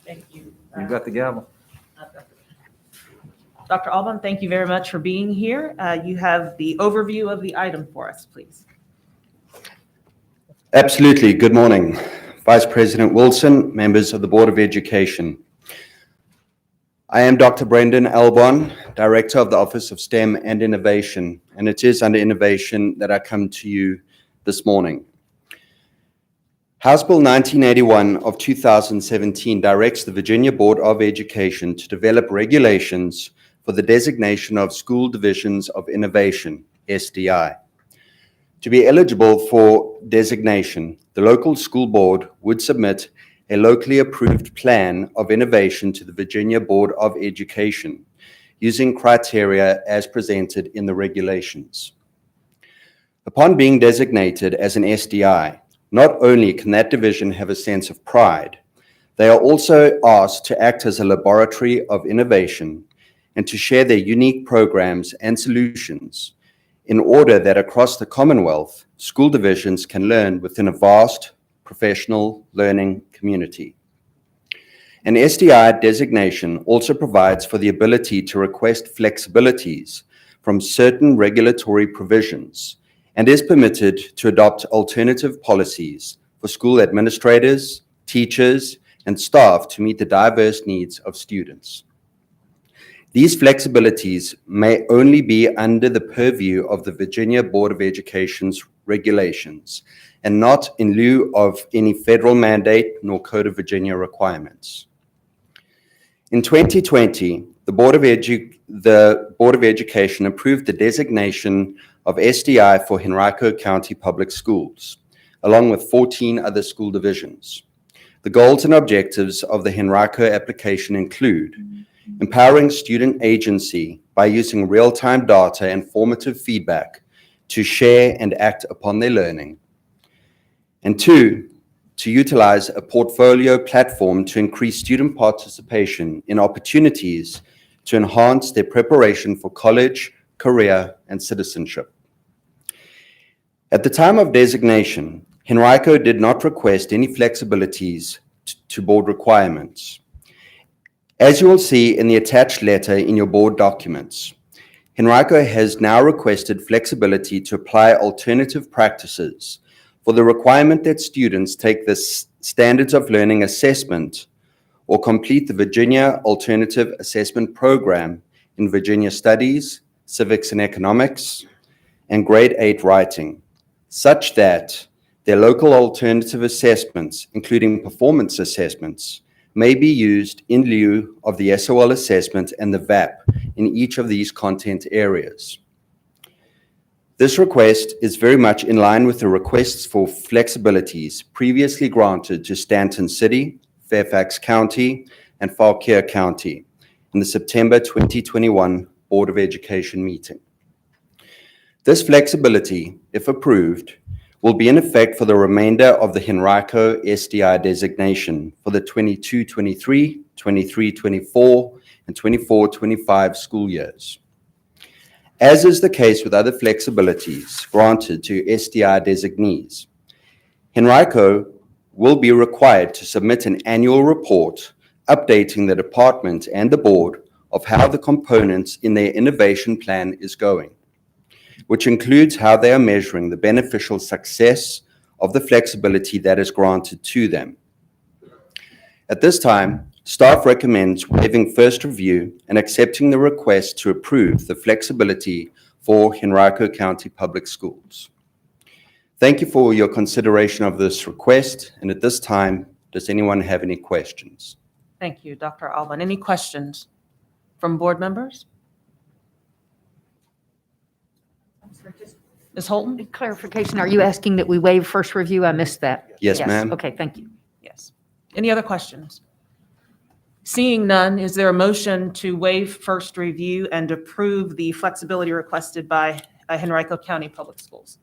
Thank you. you've got the gavel. Dr. Alban, thank you very much for being here. You have the overview of the item for us, please. Absolutely. Good morning, Vice President Wilson, members of the Board of Education. I am Dr. Brendan Alban, Director of the Office of STEM and Innovation, and it is under innovation that I come to you this morning. House Bill 1981 of 2017 directs the Virginia Board of Education to develop regulations for the designation of School Divisions of Innovation, SDI. To be eligible for designation, the local school board would submit a locally approved plan of innovation to the Virginia Board of Education using criteria as presented in the regulations. Upon being designated as an SDI, not only can that division have a sense of pride, they are also asked to act as a laboratory of innovation and to share their unique programs and solutions in order that across the Commonwealth, school divisions can learn within a vast professional learning community. An SDI designation also provides for the ability to request flexibilities from certain regulatory provisions and is permitted to adopt alternative policies for school administrators, teachers, and staff to meet the diverse needs of students. These flexibilities may only be under the purview of the Virginia Board of Education's regulations and not in lieu of any federal mandate nor Code of Virginia requirements. In 2020, the Board of Education approved the designation of SDI for Henrico County Public Schools, along with 14 other school divisions. The goals and objectives of the Henrico application include empowering student agency by using real-time data and formative feedback to share and act upon their learning. And 2, to utilize a portfolio platform to increase student participation in opportunities to enhance their preparation for college, career, and citizenship. At the time of designation, Henrico did not request any flexibilities to board requirements. As you will see in the attached letter in your board documents, Henrico has now requested flexibility to apply alternative practices for the requirement that students take the Standards of Learning assessment or complete the Virginia Alternative Assessment Program in Virginia Studies, Civics and Economics, and Grade 8 Writing, such that their local alternative assessments, including performance assessments, may be used in lieu of the SOL assessment and the VAP in each of these content areas. This request is very much in line with the requests for flexibilities previously granted to Stanton City, Fairfax County, and Fauquier County in the September 2021 Board of Education meeting. This flexibility, if approved, will be in effect for the remainder of the Henrico SDI designation for the 22-23, 23-24, and 24-25 school years. As is the case with other flexibilities granted to SDI designees, Henrico will be required to submit an annual report updating the department and the board of how the components in their innovation plan is going, which includes how they are measuring the beneficial success of the flexibility that is granted to them. At this time, staff recommends waiving first review and accepting the request to approve the flexibility for Henrico County Public Schools. Thank you for your consideration of this request, and at this time, does anyone have any questions? Thank you, Dr. Alban. Any questions from board members? Ms. Holton? Clarification, are you asking that we waive first review? I missed that. Yes, ma'am. Okay, thank you. Yes. Any other questions? Seeing none, is there a motion to waive first review and approve the flexibility requested by Henrico County Public Schools?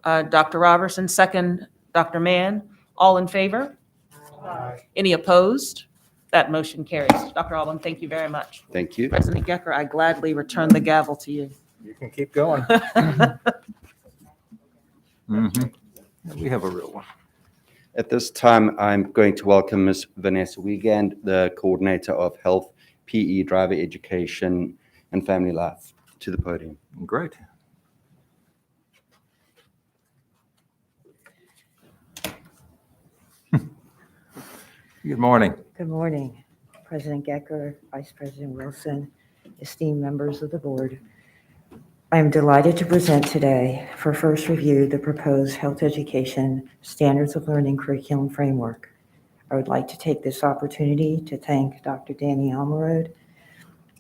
Dr. Robertson, second, Dr. Mann. All in favor? Aye. Any opposed? That motion carries. Dr. Alban, thank you very much. Thank you. President Gecker, I gladly return the gavel to you. You can keep going. We have a real one. At this time, I'm going to welcome Ms. Vanessa Wiegand, the Coordinator of Health, PE, Driver Education, and Family Life, to the podium. Great. Good morning. Good morning, President Gecker, Vice President Wilson, esteemed members of the board. I am delighted to present today for first review the proposed Health Education Standards of Learning Curriculum Framework. I would like to take this opportunity to thank Dr. Danny Almarode,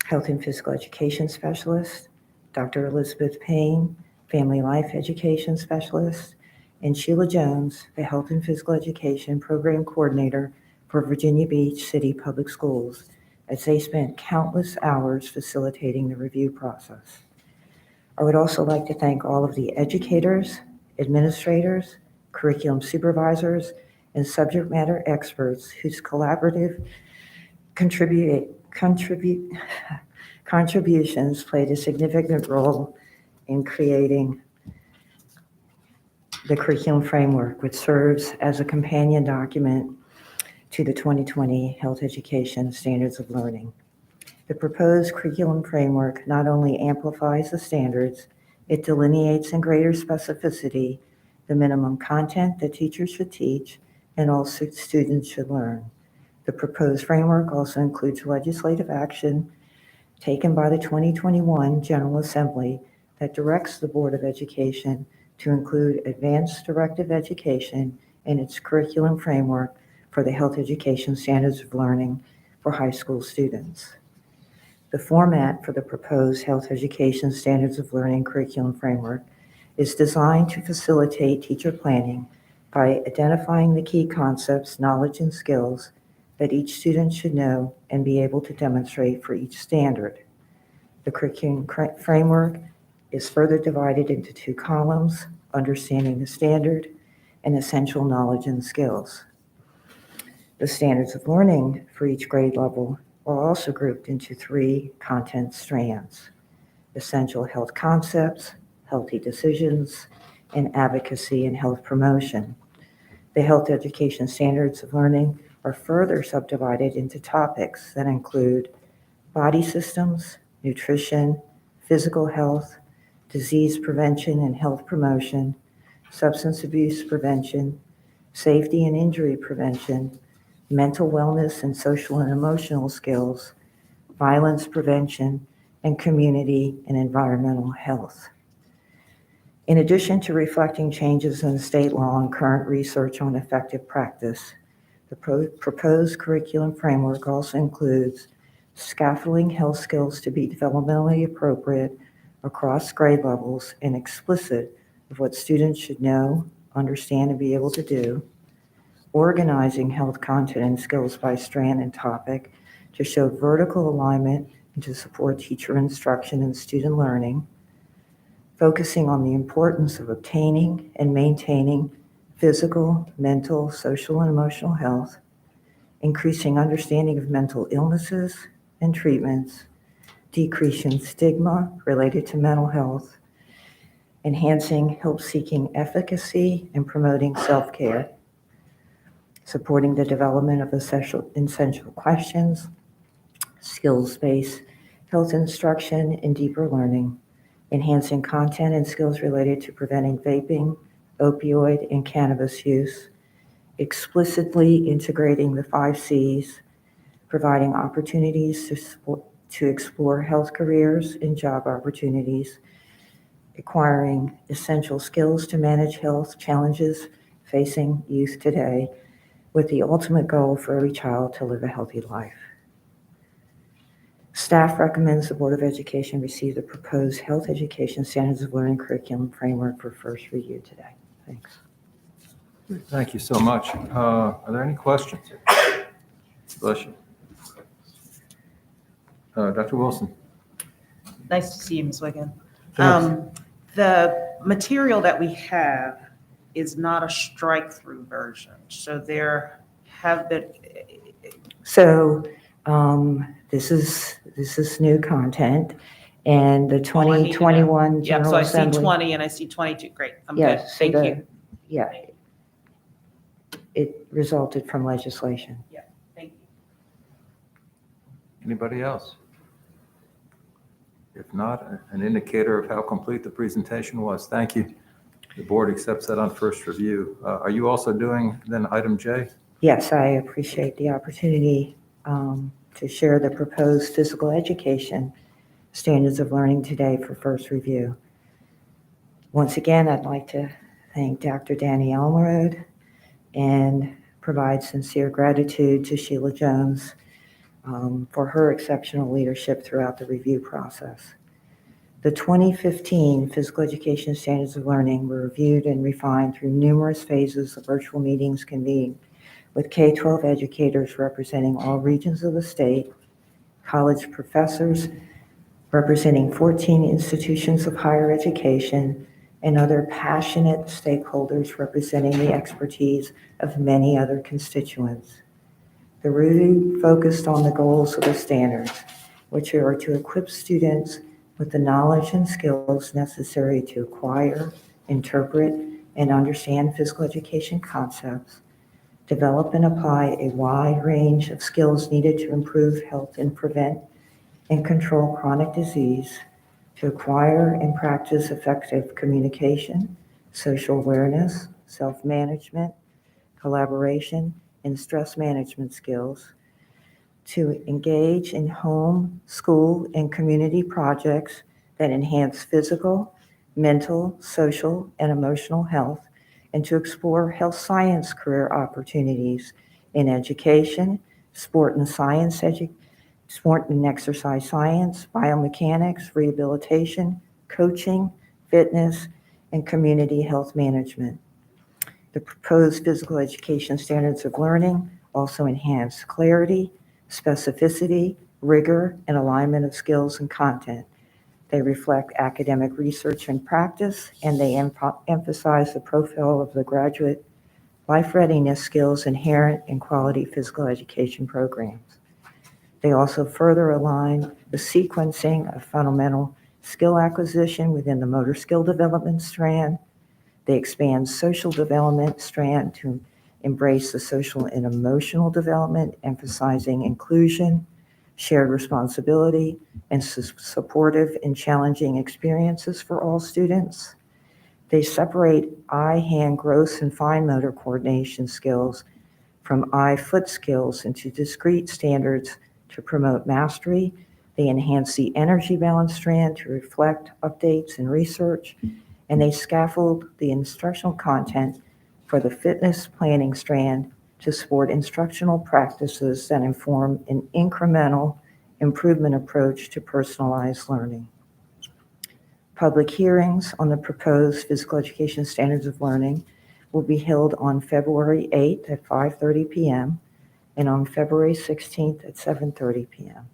Health and Physical Education Specialist, Dr. Elizabeth Payne, Family Life Education Specialist, and Sheila Jones, the Health and Physical Education Program Coordinator for Virginia Beach City Public Schools, as they spent countless hours facilitating the review process. I would also like to thank all of the educators, administrators, curriculum supervisors, and subject matter experts whose collaborative contributions played a significant role in creating the curriculum framework, which serves as a companion document to the 2020 Health Education Standards of Learning. The proposed curriculum framework not only amplifies the standards, it delineates in greater specificity the minimum content that teachers should teach and all students should learn. The proposed framework also includes legislative action taken by the 2021 General Assembly that directs the Board of Education to include advanced directive education in its curriculum framework for the Health Education Standards of Learning for high school students. The format for the proposed Health Education Standards of Learning curriculum framework is designed to facilitate teacher planning by identifying the key concepts, knowledge, and skills that each student should know and be able to demonstrate for each standard. The curriculum framework is further divided into two columns: understanding the standard and essential knowledge and skills. The standards of learning for each grade level are also grouped into three content strands: essential health concepts, healthy decisions, and advocacy in health promotion. The health education standards of learning are further subdivided into topics that include body systems, nutrition, physical health, disease prevention and health promotion, substance abuse prevention, safety and injury prevention, mental wellness and social and emotional skills, violence prevention, and community and environmental health. In addition to reflecting changes in state law and current research on effective practice, the proposed curriculum framework also includes scaffolding health skills to be developmentally appropriate across grade levels and explicit of what students should know, understand, and be able to do, organizing health content and skills by strand and topic to show vertical alignment and to support teacher instruction and student learning, focusing on the importance of obtaining and maintaining physical, mental, social, and emotional health, increasing understanding of mental illnesses and treatments, decreasing stigma related to mental health, enhancing help-seeking efficacy and promoting self-care, supporting the development of essential questions, skills-based health instruction and deeper learning, enhancing content and skills related to preventing vaping, opioid, and cannabis use, explicitly integrating the 5 C's, providing opportunities to explore health careers and job opportunities, acquiring essential skills to manage health challenges facing youth today, with the ultimate goal for every child to live a healthy life. Staff recommends the Board of Education receive the proposed health education standards of learning curriculum framework for first review today. Thanks. Thank you so much. Are there any questions? Bless you. Dr. Wilson. Nice to see you, Ms. Wiggin. Thanks. The material that we have is not a strike-through version, so there have been. So this is new content, and the 2021 Yeah, General so I see Assembly. 20 and I see 22. Great, I'm good. Yes, so Thank you. Yeah, it resulted from legislation. Yeah, thank you. Anybody else? If not, an indicator of how complete the presentation was. Thank you. The board accepts that on first review. Are you also doing then item J? Yes, I appreciate the opportunity to share the proposed physical education standards of learning today for first review. Once again, I'd like to thank Dr. Danny Elmerode and provide sincere gratitude to Sheila Jones for her exceptional leadership throughout the review process. The 2015 Physical Education Standards of Learning were reviewed and refined through numerous phases of virtual meetings convened with K-12 educators representing all regions of the state, college professors representing 14 institutions of higher education, and other passionate stakeholders representing the expertise of many other constituents. The review focused on the goals of the standards, which are to equip students with the knowledge and skills necessary to acquire, interpret, and understand physical education concepts, develop and apply a wide range of skills needed to improve health and prevent and control chronic disease, to acquire and practice effective communication, social awareness, self-management, collaboration, and stress management skills, to engage in home, school, and community projects that enhance physical, mental, social, and emotional health, and to explore health science career opportunities in education, sport and exercise science, biomechanics, rehabilitation, coaching, fitness, and community health management. The proposed physical education standards of learning also enhance clarity, specificity, rigor, and alignment of skills and content. They reflect academic research and practice, and they emphasize the profile of the graduate life readiness skills inherent in quality physical education programs. They also further align the sequencing of fundamental skill acquisition within the motor skill development strand, They expand social development strand to embrace the social and emotional development, emphasizing inclusion, shared responsibility, and supportive and challenging experiences for all students. They separate eye-hand gross and fine motor coordination skills from eye-foot skills into discrete standards to promote mastery. They enhance the energy balance strand to reflect updates and research, and they scaffold the instructional content for the fitness planning strand to support instructional practices that inform an incremental improvement approach to personalized learning. Public hearings on the proposed physical education standards of learning will be held on February 8th at 5:30 p.m. and on February 16th at 7:30 p.m.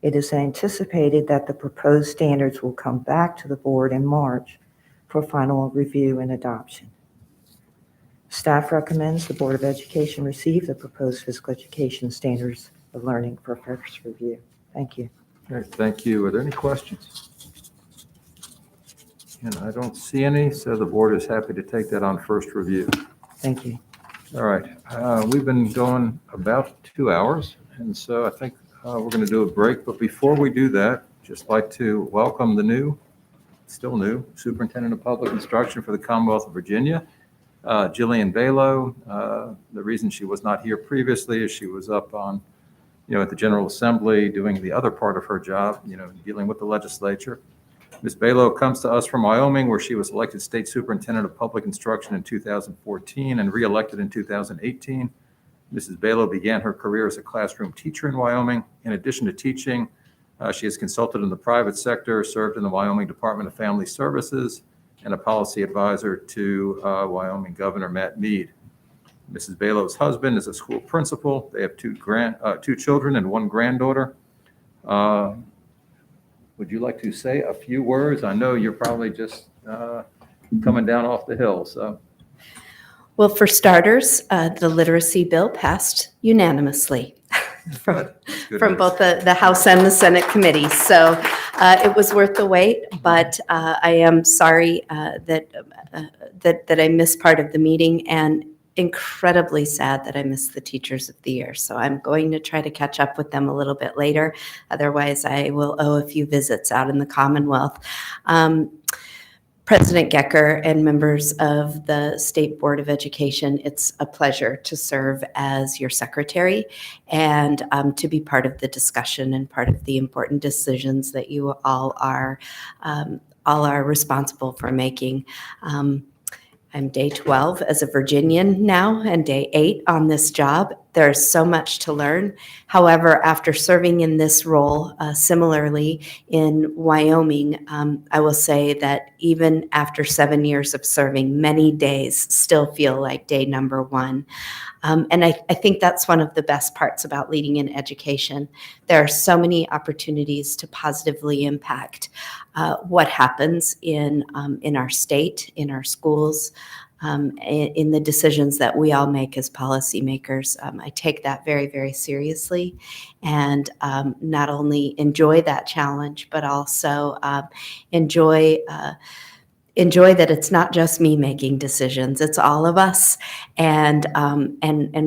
It is anticipated that the proposed standards will come back to the board in March for final review and adoption. Staff recommends the Board of Education receive the proposed physical education standards of learning for first review. Thank you. All right, thank you. Are there any questions? And I don't see any, so the board is happy to take that on first review. Thank you. All right, we've been going about 2 hours, and so I think we're going to do a break. But before we do that, just like to welcome the still new Superintendent of Public Instruction for the Commonwealth of Virginia, Jillian Balo. The reason she was not here previously is she was up on, at the General Assembly doing the other part of her job, dealing with the legislature. Ms. Balo comes to us from Wyoming, where she was elected State Superintendent of Public Instruction in 2014 and re-elected in 2018. Mrs. Balo began her career as a classroom teacher in Wyoming. In addition to teaching, she has consulted in the private sector, served in the Wyoming Department of Family Services, and a policy advisor to Wyoming Governor Matt Mead. Mrs. Balo's husband is a school principal. They have two children and one granddaughter. Would you like to say a few words? I know you're probably just coming down off the hill, so. Well, for starters, the literacy bill passed unanimously from both the House and the Senate committees. So it was worth the wait, but I am sorry that I missed part of the meeting, and incredibly sad that I missed the Teachers of the Year. So I'm going to try to catch up with them a little bit later. Otherwise, I will owe a few visits out in the Commonwealth. President Gecker and members of the State Board of Education, it's a pleasure to serve as your secretary and to be part of the discussion and part of the important decisions that you all are responsible for making. I'm day 12 as a Virginian now and day 8 on this job. There's so much to learn. However, after serving in this role, similarly in Wyoming, I will say that even after 7 years of serving, many days still feel like day number 1. And I think that's one of the best parts about leading in education. There are so many opportunities to positively impact what happens in our state, in our schools, in the decisions that we all make as policymakers. I take that very, very seriously, and not only enjoy that challenge, but also enjoy that it's not just me making decisions, it's all of us. And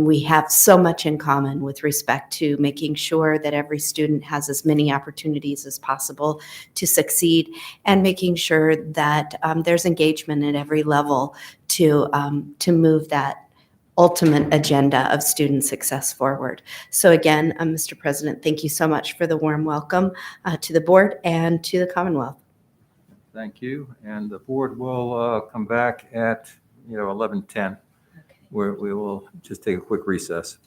we have so much in common with respect to making sure that every student has as many opportunities as possible to succeed, and making sure that there's engagement at every level to move that ultimate agenda of student success forward. So again, Mr. President, thank you so much for the warm welcome to the board and to the Commonwealth. Thank you. And the board will come back at 11:10, where we will just take a quick recess.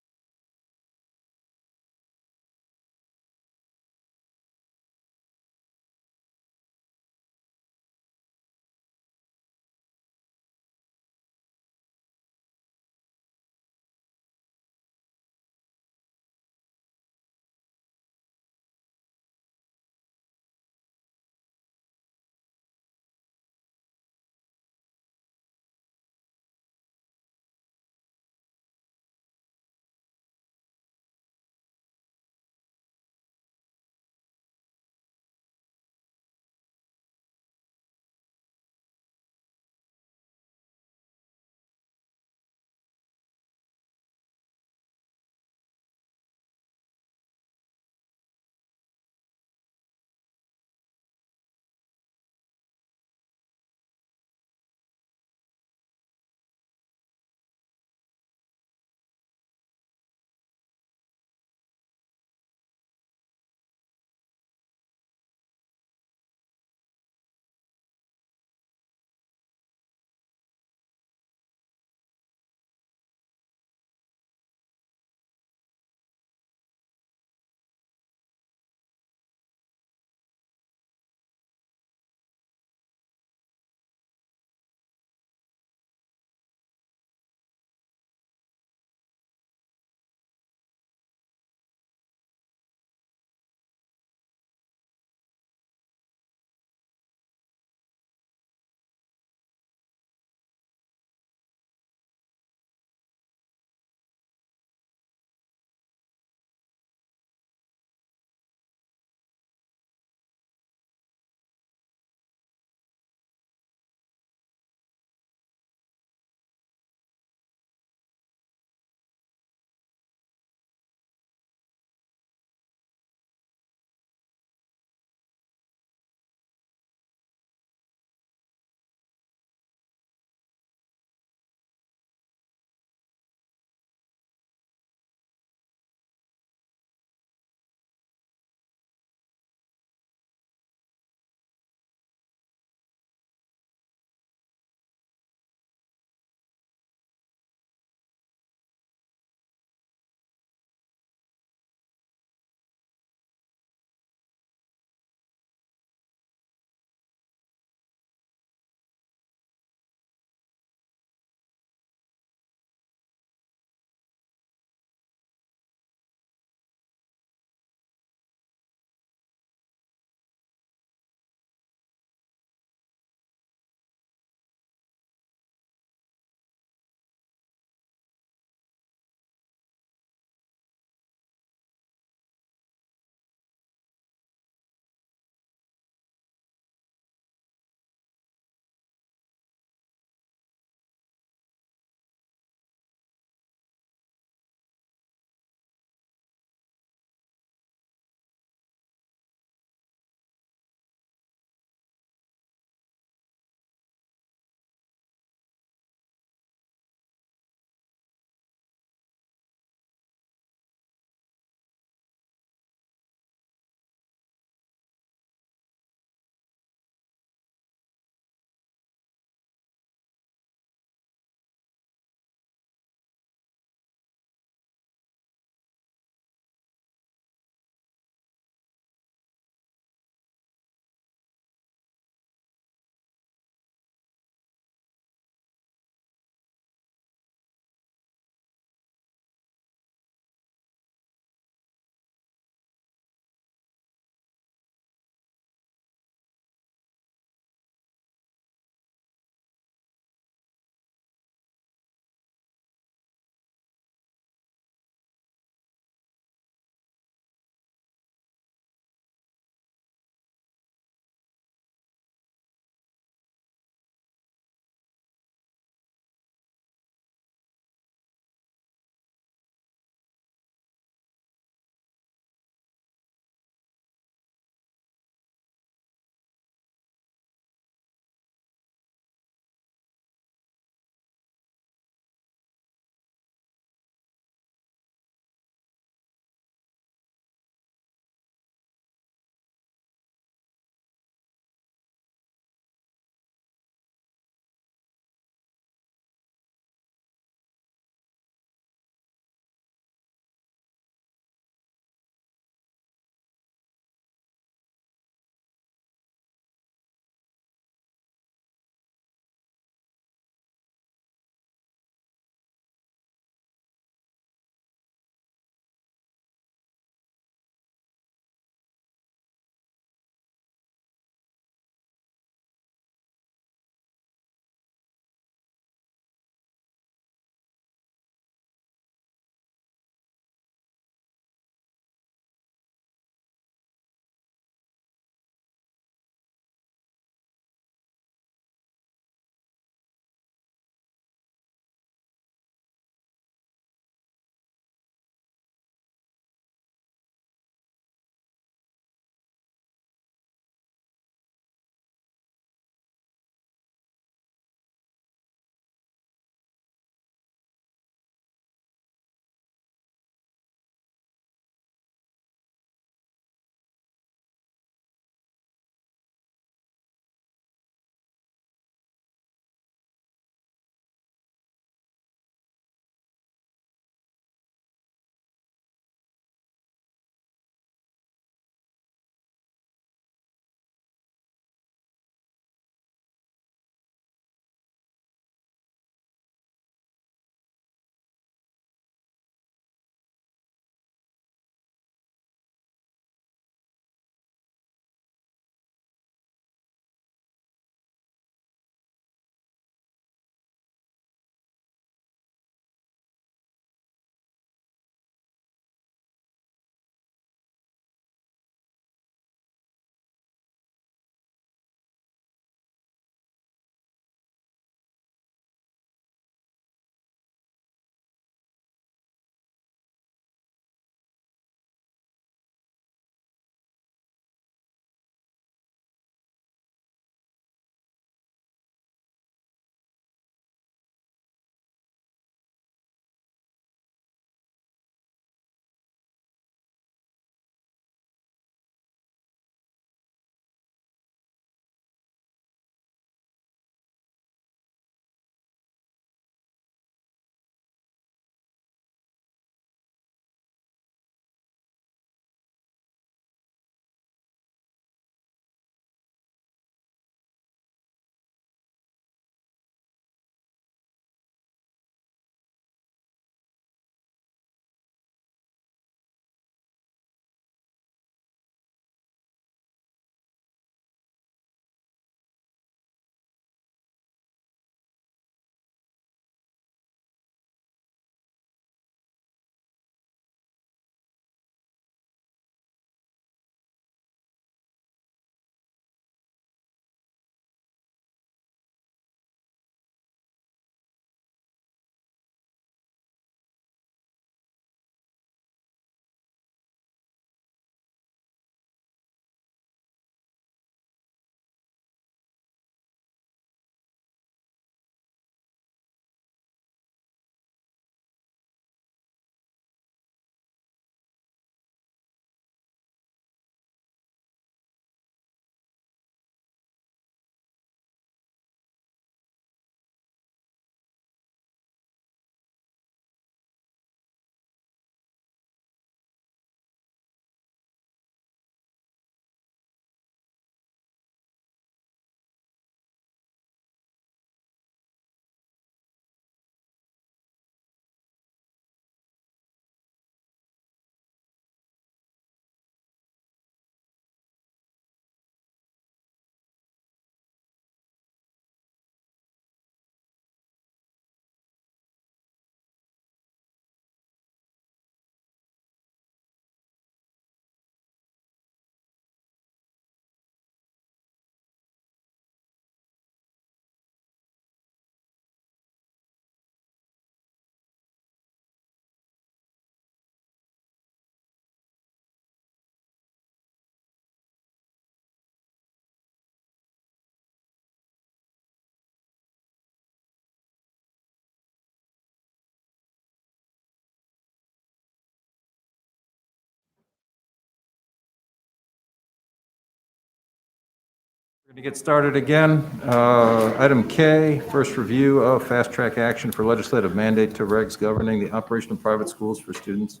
We're going to get started again. Item K, first review of fast-track action for legislative mandate to regs governing the operation of private schools for students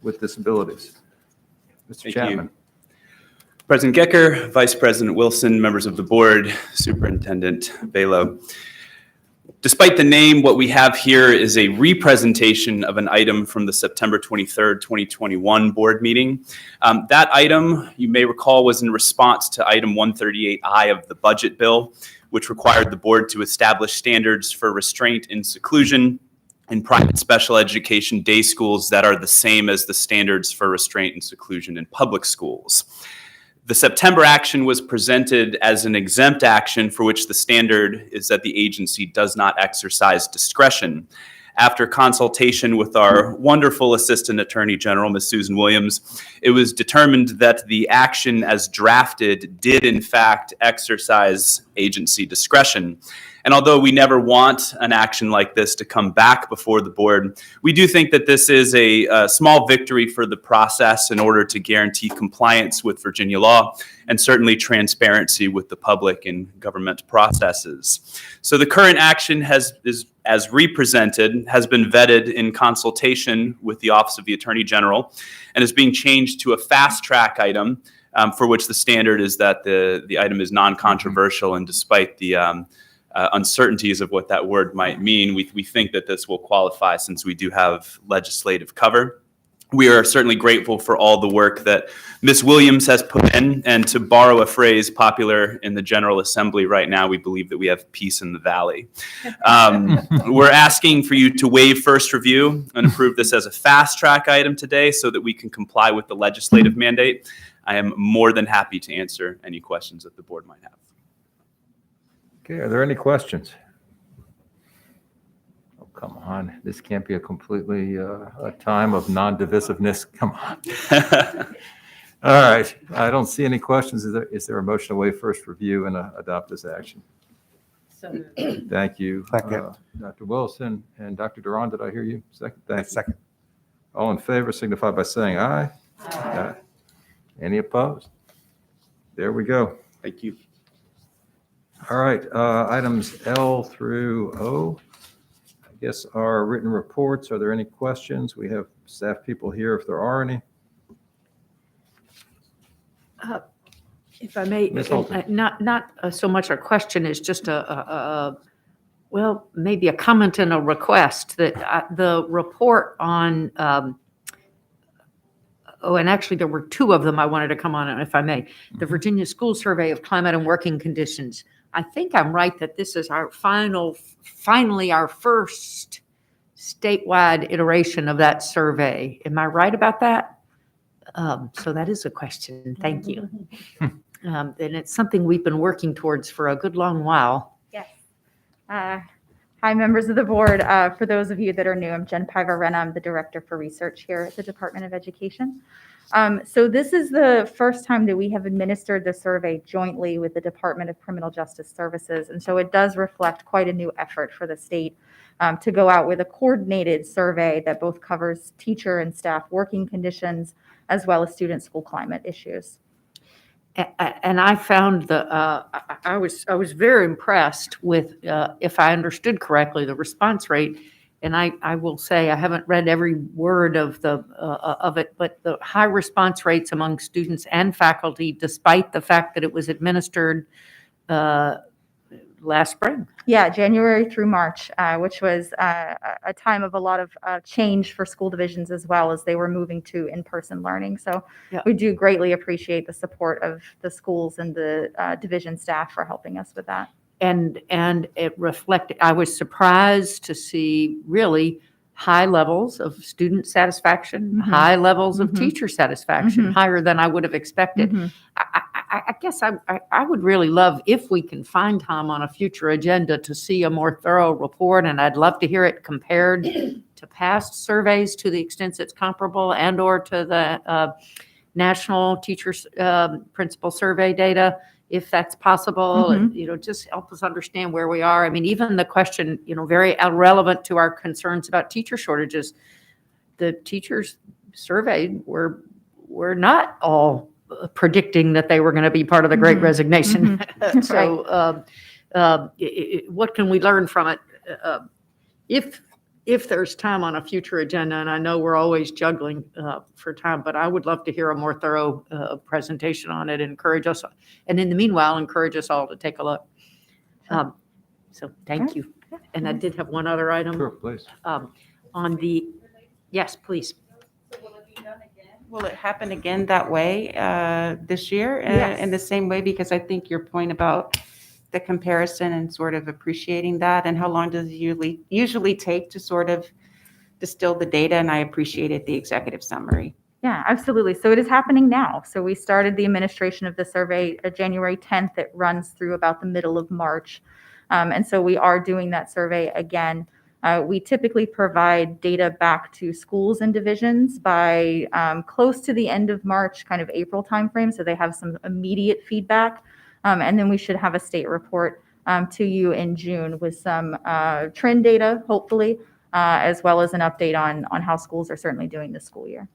with disabilities. Mr. Thank Chapman. you. President Gecker, Vice President Wilson, members of the board, Superintendent Balo. Despite the name, what we have here is a representation of an item from the September 23rd, 2021 board meeting. That item, you may recall, was in response to item 138I of the budget bill, which required the board to establish standards for restraint and seclusion in private special education day schools that are the same as the standards for restraint and seclusion in public schools. The September action was presented as an exempt action for which the standard is that the agency does not exercise discretion. After consultation with our wonderful Assistant Attorney General, Ms. Susan Williams, it was determined that the action as drafted did in fact exercise agency discretion. And although we never want an action like this to come back before the board, we do think that this is a small victory for the process in order to guarantee compliance with Virginia law and certainly transparency with the public and government processes. So the current action as represented has been vetted in consultation with the Office of the Attorney General and is being changed to a fast track item for which the standard is that the item is non-controversial, and despite the uncertainties of what that word might mean, we think that this will qualify since we do have legislative cover. We are certainly grateful for all the work that Ms. Williams has put in, and to borrow a phrase popular in the General Assembly right now, we believe that we have peace in the valley. We're asking for you to waive first review and approve this as a fast track item today so that we can comply with the legislative mandate. I am more than happy to answer any questions that the board might have. Okay, are there any questions? Oh, come on. This can't be a completely a time of non-divisiveness. Come on. All right. I don't see any questions. Is there a motion to waive first review and adopt this action? So Thank you, Second. Dr. Wilson. And Dr. Duran, did I hear you? Second? Thank you. Second. All in favor signify by saying aye. Aye. Any opposed? There we go. Thank you. All right, items L through O, I guess, are written reports. Are there any questions? We have staff people here if there are any. if I may, Ms. Holton. not so much a question as just well, maybe a comment and a request that the report on, and actually there were two of them I wanted to come on, if I may. The Virginia School Survey of Climate and Working Conditions. I think I'm right that this is our finally our first statewide iteration of that survey. Am I right about that? So that is a question. Thank you. And it's something we've been working towards for a good long while. Yes. Hi, members of the board. For those of you that are new, I'm Jen Pivarena. I'm the Director for Research here at the Department of Education. So this is the first time that we have administered the survey jointly with the Department of Criminal Justice Services. And so it does reflect quite a new effort for the state to go out with a coordinated survey that both covers teacher and staff working conditions, as well as student school climate issues. And I found I was very impressed with, if I understood correctly, the response rate. And I will say I haven't read every word of it, but the high response rates among students and faculty, despite the fact that it was administered last spring. Yeah, January through March, which was a time of a lot of change for school divisions as well, as they were moving to in-person learning. So Yeah. we do greatly appreciate the support of the schools and the division staff for helping us with that. And it reflected, I was surprised to see really high levels of student satisfaction, high levels of teacher satisfaction, higher than I would have expected. I guess I would really love, if we can find time on a future agenda, to see a more thorough report, and I'd love to hear it compared to past surveys to the extent it's comparable, and or to the National Teachers Principal Survey data, if that's possible, and, just help us understand where we are. I mean, even the question, very relevant to our concerns about teacher shortages, the teachers surveyed were not all predicting that they were going to be part of the Great Mhm. Resignation. Mhm. So what can we learn from it? If there's time on a future agenda, and I know we're always juggling for time, but I would love to hear a more thorough presentation on it, encourage us, and in the meanwhile, encourage us all to take a look. So thank you. And I did have one other item. Sure, please. On the, yes, please. Will it happen again that way this year? Yes. In the same way? Because I think your point about the comparison and sort of appreciating that, and how long does it usually take to sort of distill the data? And I appreciated the executive summary. Yeah, absolutely. So it is happening now. So we started the administration of the survey January 10th. It runs through about the middle of March. And so we are doing that survey again. We typically provide data back to schools and divisions by close to the end of March, kind of April timeframe, so they have some immediate feedback. And then we should have a state report to you in June with some trend data, hopefully, as well as an update on how schools are certainly doing this school year.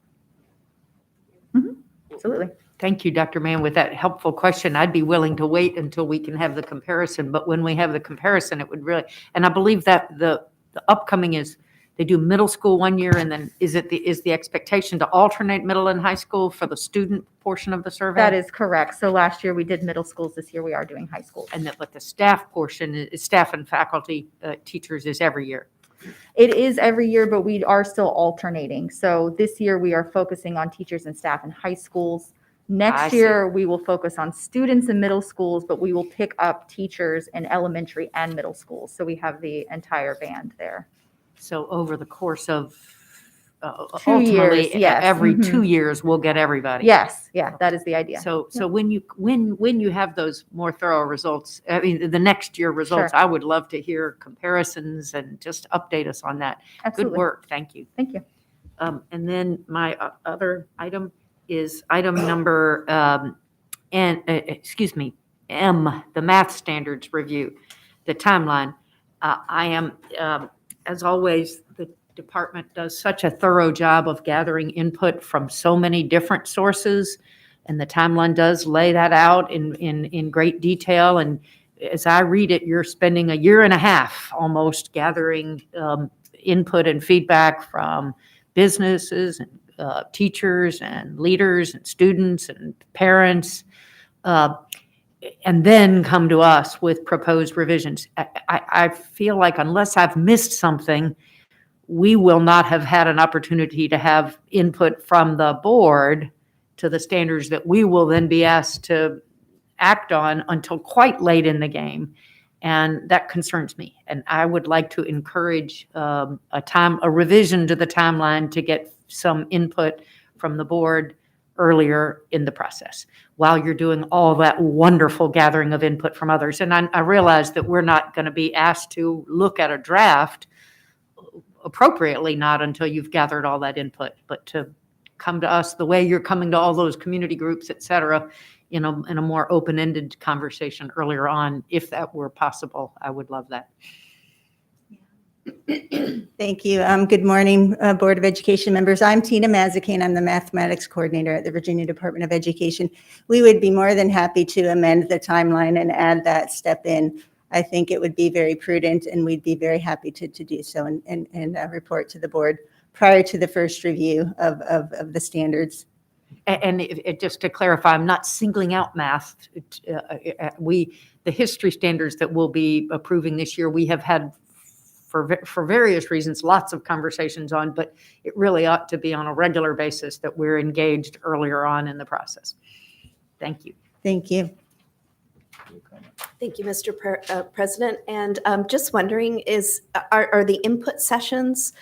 Absolutely. Thank you, Dr. Mann, with that helpful question. I'd be willing to wait until we can have the comparison, but when we have the comparison, it would really, and I believe that the upcoming is they do middle school 1 year, and then is the expectation to alternate middle and high school for the student portion of the survey? That is correct. So last year we did middle schools. This year we are doing high schools. And that, but the staff portion, is staff and faculty teachers is every year. It is every year, but we are still alternating. So this year we are focusing on teachers and staff in high schools. I Next see. year we will focus on students in middle schools, but we will pick up teachers in elementary and middle schools. So we have the entire band there. So over the course of 2 ultimately, years, yes. every Mhm. 2 years, we'll get everybody. Yes, yeah, that is the idea. So when you have those more thorough results, I mean, the next year results, Sure. I would love to hear comparisons and just update us on that. Absolutely. Good work. Thank you. Thank you. And then my other item is item number, M, the math standards review, the timeline. I am, as always, the department does such a thorough job of gathering input from so many different sources, and the timeline does lay that out in great detail. And as I read it, you're spending 1.5 years almost gathering input and feedback from businesses and teachers and leaders and students and parents, and then come to us with proposed revisions. I feel like unless I've missed something, we will not have had an opportunity to have input from the board to the standards that we will then be asked to act on until quite late in the game. And that concerns me. And I would like to encourage a revision to the timeline to get some input from the board earlier in the process while you're doing all that wonderful gathering of input from others. And I realize that we're not going to be asked to look at a draft appropriately, not until you've gathered all that input, but to come to us the way you're coming to all those community groups, et cetera, in a more open-ended conversation earlier on. If that were possible, I would love that. Thank you. Good morning, Board of Education members. I'm Tina Mazikane. I'm the mathematics coordinator at the Virginia Department of Education. We would be more than happy to amend the timeline and add that step in. I think it would be very prudent, and we'd be very happy to do so and report to the board prior to the first review of the standards. And just to clarify, I'm not singling out math. The history standards that we'll be approving this year, we have had for various reasons, lots of conversations on, but it really ought to be on a regular basis that we're engaged earlier on in the process. Thank you. Thank you. Thank you, Mr. President. And just wondering, are the input sessions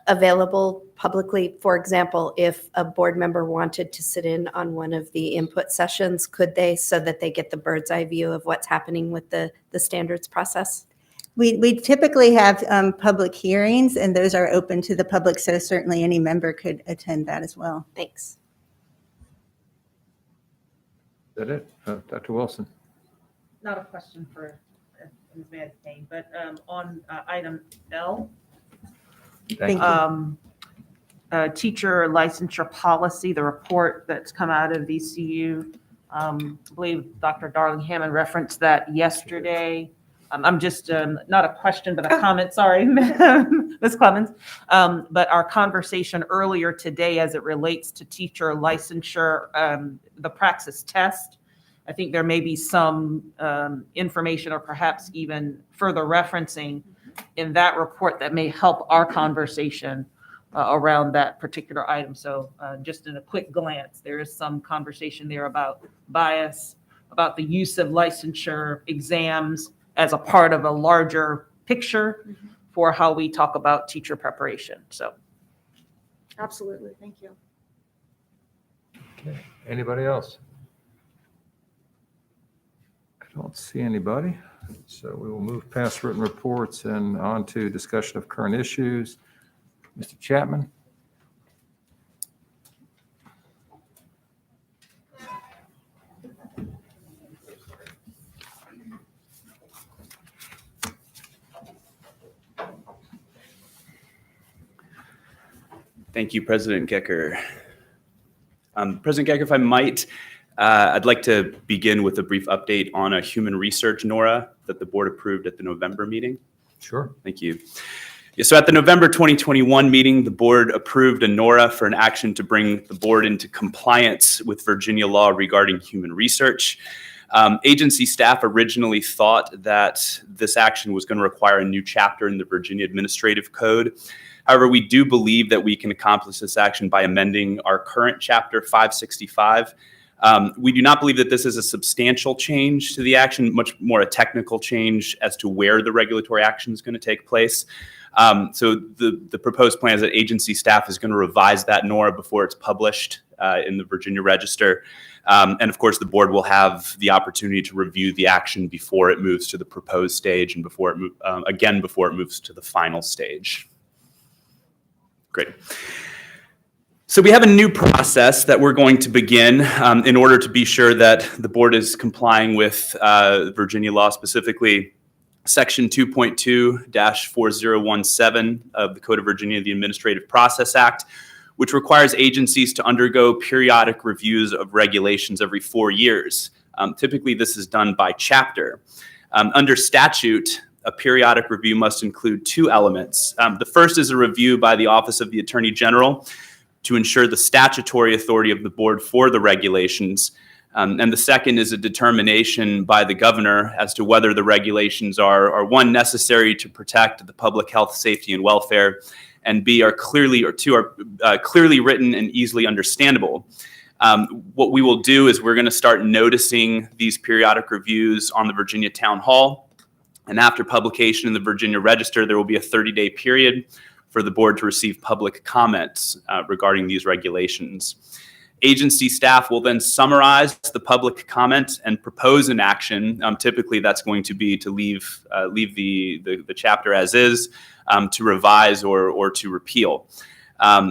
available publicly? For example, if a board member wanted to sit in on one of the input sessions, could they, so that they get the bird's eye view of what's happening with the standards process? We typically have public hearings, and those are open to the public, so certainly any member could attend that as well. Thanks. Is that it? Dr. Wilson? Not a question for Ms. Mazikane, but on item L, Thank you. teacher licensure policy, the report that's come out of VCU. I believe Dr. Darling Hammond referenced that yesterday. I'm just, not a question, but a comment, sorry, Ms. Clemens. But our conversation earlier today as it relates to teacher licensure, the Praxis test, I think there may be some information or perhaps even further referencing in that report that may help our conversation around that particular item. So just in a quick glance, there is some conversation there about bias, about the use of licensure exams as a part of a larger picture for how we talk about teacher preparation. So. Absolutely, thank you. Okay. Anybody else? I don't see anybody. So we will move past written reports and on to discussion of current issues. Mr. Chapman? Thank you, President Gecker. President Gecker, if I might, I'd like to begin with a brief update on a human research NORA that the board approved at the November meeting. Sure. Thank you. Yeah, so at the November 2021 meeting, the board approved a NORA for an action to bring the board into compliance with Virginia law regarding human research. Agency staff originally thought that this action was going to require a new chapter in the Virginia Administrative Code. However, we do believe that we can accomplish this action by amending our current chapter 565. We do not believe that this is a substantial change to the action, much more a technical change as to where the regulatory action is going to take place. So the proposed plan is that agency staff is going to revise that NORA before it's published in the Virginia Register. And of course, the board will have the opportunity to review the action before it moves to the proposed stage and before it moves to the final stage. Great. So we have a new process that we're going to begin in order to be sure that the board is complying with Virginia law, specifically Section 2.2-4017 of the Code of Virginia, the Administrative Process Act, which requires agencies to undergo periodic reviews of regulations every 4 years. Typically, this is done by chapter. Under statute, a periodic review must include two elements. The first is a review by the Office of the Attorney General to ensure the statutory authority of the board for the regulations. And the second is a determination by the governor as to whether the regulations are one, necessary to protect the public health, safety, and welfare, and B, are clearly written and easily understandable. What we will do is we're going to start noticing these periodic reviews on the Virginia Town Hall. And after publication in the Virginia Register, there will be a 30-day period for the board to receive public comments regarding these regulations. Agency staff will then summarize the public comment and propose an action. Typically, that's going to be to leave the chapter as is, to revise or to repeal.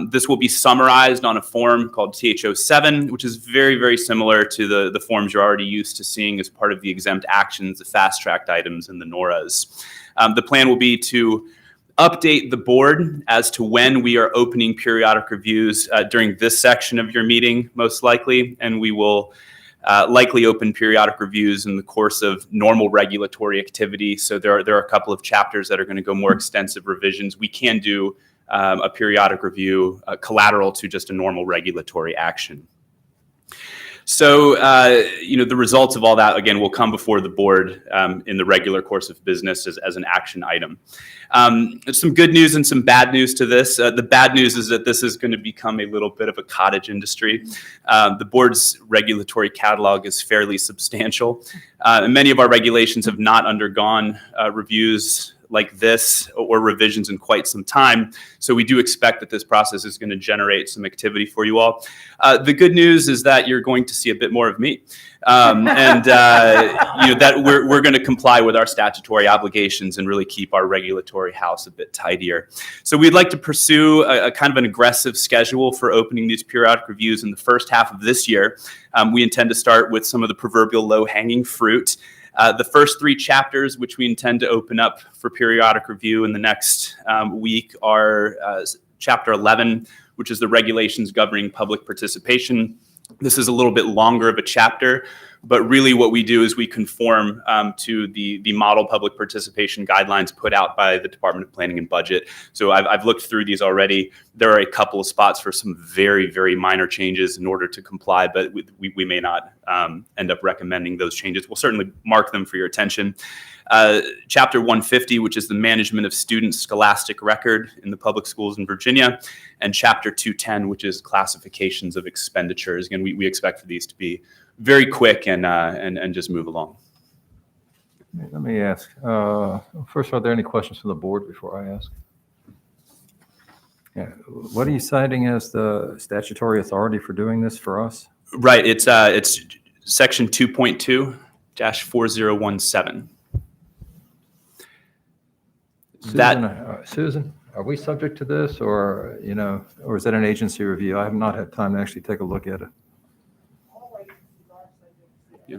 This will be summarized on a form called TH07, which is very, very similar to the forms you're already used to seeing as part of the exempt actions, the fast-tracked items, and the NORAs. The plan will be to update the board as to when we are opening periodic reviews during this section of your meeting, most likely, and we will likely open periodic reviews in the course of normal regulatory activity. So there are a couple of chapters that are going to go more extensive revisions. We can do a periodic review collateral to just a normal regulatory action. So, the results of all that, again, will come before the board in the regular course of business as an action item. There's some good news and some bad news to this. The bad news is that this is going to become a little bit of a cottage industry. The board's regulatory catalog is fairly substantial. And many of our regulations have not undergone reviews like this or revisions in quite some time. So we do expect that this process is going to generate some activity for you all. The good news is that you're going to see a bit more of me. That we're going to comply with our statutory obligations and really keep our regulatory house a bit tidier. So we'd like to pursue a kind of an aggressive schedule for opening these periodic reviews in the first half of this year. We intend to start with some of the proverbial low-hanging fruit. The first three chapters, which we intend to open up for periodic review in the next week, are Chapter 11, which is the regulations governing public participation. This is a little bit longer of a chapter, but really what we do is we conform to the model public participation guidelines put out by the Department of Planning and Budget. So I've looked through these already. There are a couple of spots for some very, very minor changes in order to comply, but we may not end up recommending those changes. We'll certainly mark them for your attention. Chapter 150, which is the management of students' scholastic record in the public schools in Virginia, and Chapter 210, which is classifications of expenditures. Again, we expect for these to be very quick and just move along. Let me ask, first, are there any questions from the board before I ask? Yeah. What are you citing as the statutory authority for doing this for us? Right, it's section 2.2-4017. Susan, are we subject to this, or is that an agency review? I have not had time to actually take a look at it. Yeah.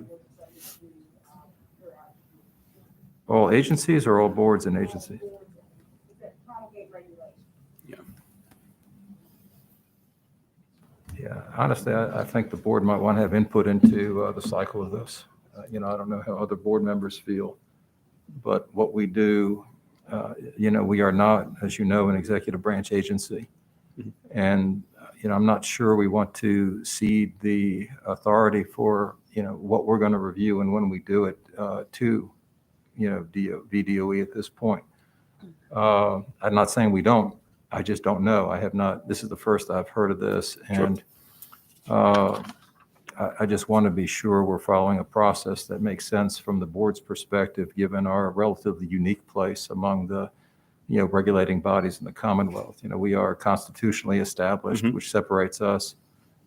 All agencies or all boards and agencies? Yeah, honestly, I think the board might want to have input into the cycle of this. I don't know how other board members feel, but what we do, we are not, as you know, an executive branch agency. Mm-hmm. And, I'm not sure we want to cede the authority for, what we're going to review and when we do it to, VDOE at this point. I'm not saying we don't. I just don't know. I have not, this is the first I've heard of this. And I just want to be sure we're following a process that makes sense from the board's perspective, given our relatively unique place among the, regulating bodies in the Commonwealth. We are constitutionally established, Mm-hmm. which separates us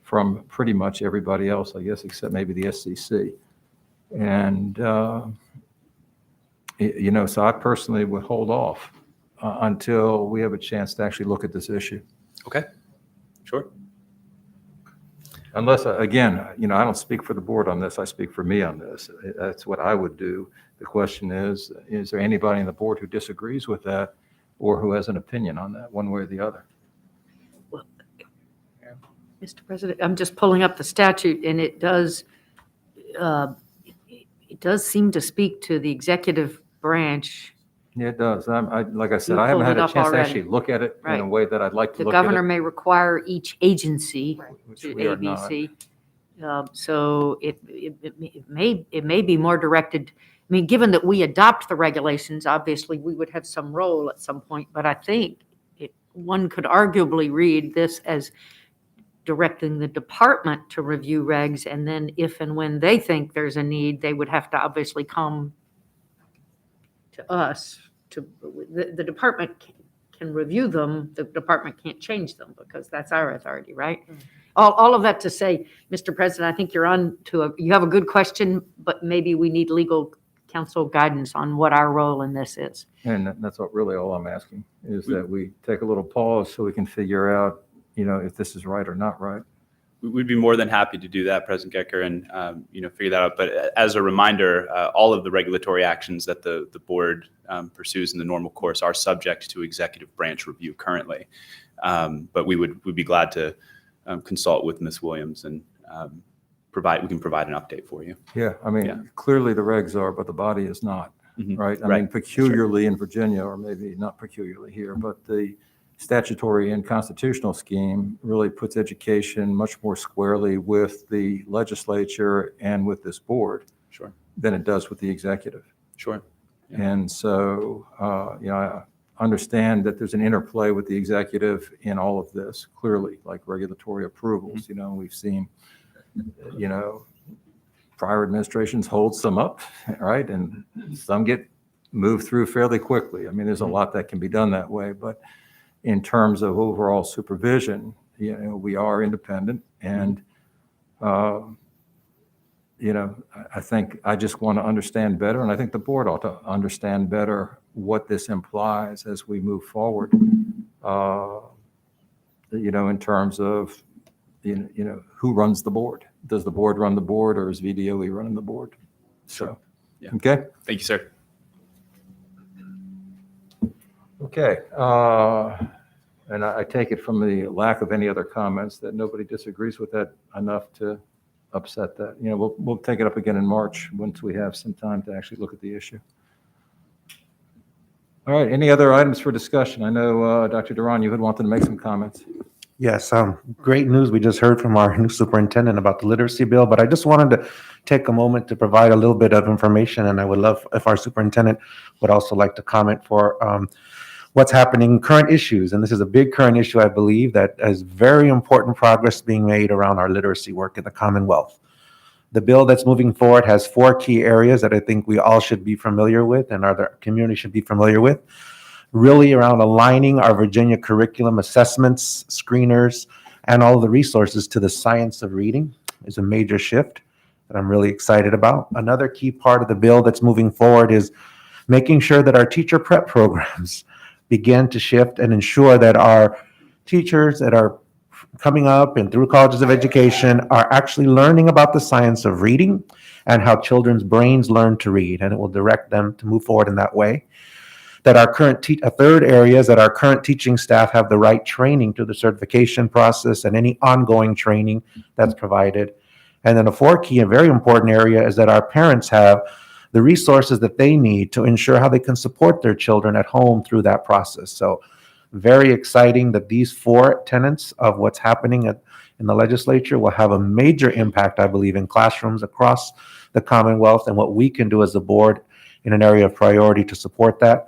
from pretty much everybody else, I guess, except maybe the SEC. And, so I personally would hold off until we have a chance to actually look at this issue. Okay, sure. Unless, again, I don't speak for the board on this, I speak for me on this. That's what I would do. The question is there anybody on the board who disagrees with that or who has an opinion on that, one way or the other? Well, Mr. President, I'm just pulling up the statute, and it does seem to speak to the executive branch. Yeah, it does. Like I said, You I haven't pulled had it a up chance to already. actually look at it in a Right. way that I'd like to The look at governor it. may require each agency Which to we are not. ABC. So it may be more directed. I mean, given that we adopt the regulations, obviously we would have some role at some point, but I think one could arguably read this as directing the department to review regs, and then if and when they think there's a need, they would have to obviously come to us. The department can review them, the department can't change them because that's our authority, right? Mm-hmm. All of that to say, Mr. President, I think you're on to you have a good question, but maybe we need legal counsel guidance on what our role in this is. And that's what really all I'm asking, is that we take a little pause so we can figure out, if this is right or not right. We'd be more than happy to do that, President Gecker, and figure that out. But as a reminder, all of the regulatory actions that the board pursues in the normal course are subject to executive branch review currently. But we'd be glad to consult with Ms. Williams and we can provide an update for you. Yeah, clearly the regs are, but the body is not, Mhm. right? I Right. mean, peculiarly in Virginia, or maybe not peculiarly here, but the statutory and constitutional scheme really puts education much more squarely with the legislature and with this board Sure. than it does with the executive. Sure. Yeah. And so, I understand that there's an interplay with the executive in all of this, clearly, like regulatory approvals. We've seen, prior administrations hold some up, right? And some get moved through fairly quickly. I mean, there's a lot that can be done that way, but in terms of overall supervision, we are independent, and I think I just want to understand better, and I think the board ought to understand better what this implies as we move forward. In terms of who runs the board? Does the board run the board, or is VDOE running the board? So, Yeah. okay. Thank you, sir. And I take it from the lack of any other comments that nobody disagrees with that enough to upset that. We'll take it up again in March once we have some time to actually look at the issue. All right, any other items for discussion? I know, Dr. Duran, you had wanted to make some comments. Yes, great news. We just heard from our new superintendent about the literacy bill, but I just wanted to take a moment to provide a little bit of information, and I would love if our superintendent would also like to comment for what's happening, current issues. And this is a big current issue, I believe, that is very important progress being made around our literacy work in the Commonwealth. The bill that's moving forward has 4 key areas that I think we all should be familiar with and our community should be familiar with. Really around aligning our Virginia curriculum assessments, screeners, and all of the resources to the science of reading is a major shift that I'm really excited about. Another key part of the bill that's moving forward is making sure that our teacher prep programs begin to shift and ensure that our teachers that are coming up and through colleges of education are actually learning about the science of reading and how children's brains learn to read, and it will direct them to move forward in that way. That our current a third area is that our current teaching staff have the right training through the certification process and any ongoing training that's provided. And then a 4th key and very important area is that our parents have the resources that they need to ensure how they can support their children at home through that process. So very exciting that these 4 tenets of what's happening in the legislature will have a major impact, I believe, in classrooms across the Commonwealth and what we can do as a board in an area of priority to support that.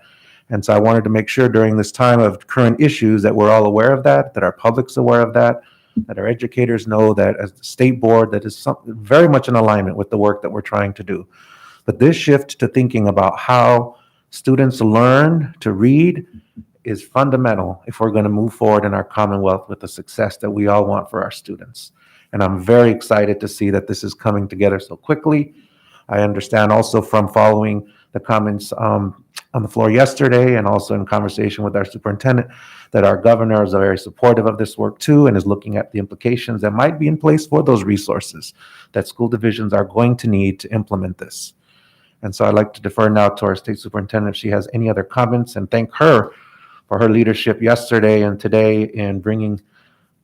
And so I wanted to make sure during this time of current issues that we're all aware of that our public's aware of that our educators know that as the state board, that is very much in alignment with the work that we're trying to do. But this shift to thinking about how students learn to read is fundamental if we're going to move forward in our Commonwealth with the success that we all want for our students. And I'm very excited to see that this is coming together so quickly. I understand also from following the comments on the floor yesterday and also in conversation with our superintendent that our governor is very supportive of this work too and is looking at the implications that might be in place for those resources that school divisions are going to need to implement this. And so I'd like to defer now to our state superintendent if she has any other comments, and thank her for her leadership yesterday and today in bringing,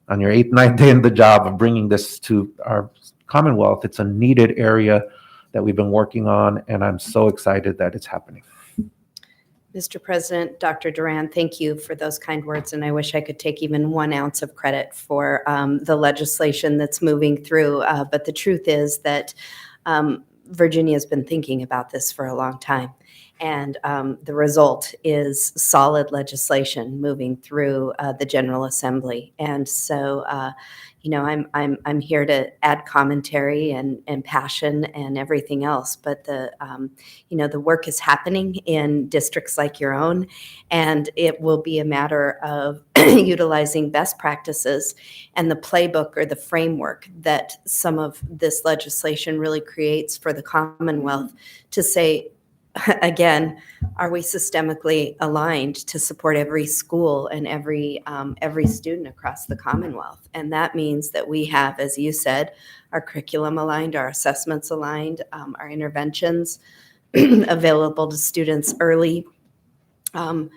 on your 8th, 9th day in the job, of bringing this to our Commonwealth. It's a needed area that we've been working on, and I'm so excited that it's happening. Mr. President, Dr. Duran, thank you for those kind words, and I wish I could take even 1 ounce of credit for the legislation that's moving through. But the truth is that Virginia has been thinking about this for a long time, and the result is solid legislation moving through the General Assembly. And so, I'm here to add commentary and passion and everything else. But the work is happening in districts like your own, and it will be a matter of utilizing best practices and the playbook or the framework that some of this legislation really creates for the Commonwealth to say, again, are we systemically aligned to support every school and every student across the Commonwealth? And that means that we have, as you said, our curriculum aligned, our assessments aligned, our interventions available to students early, and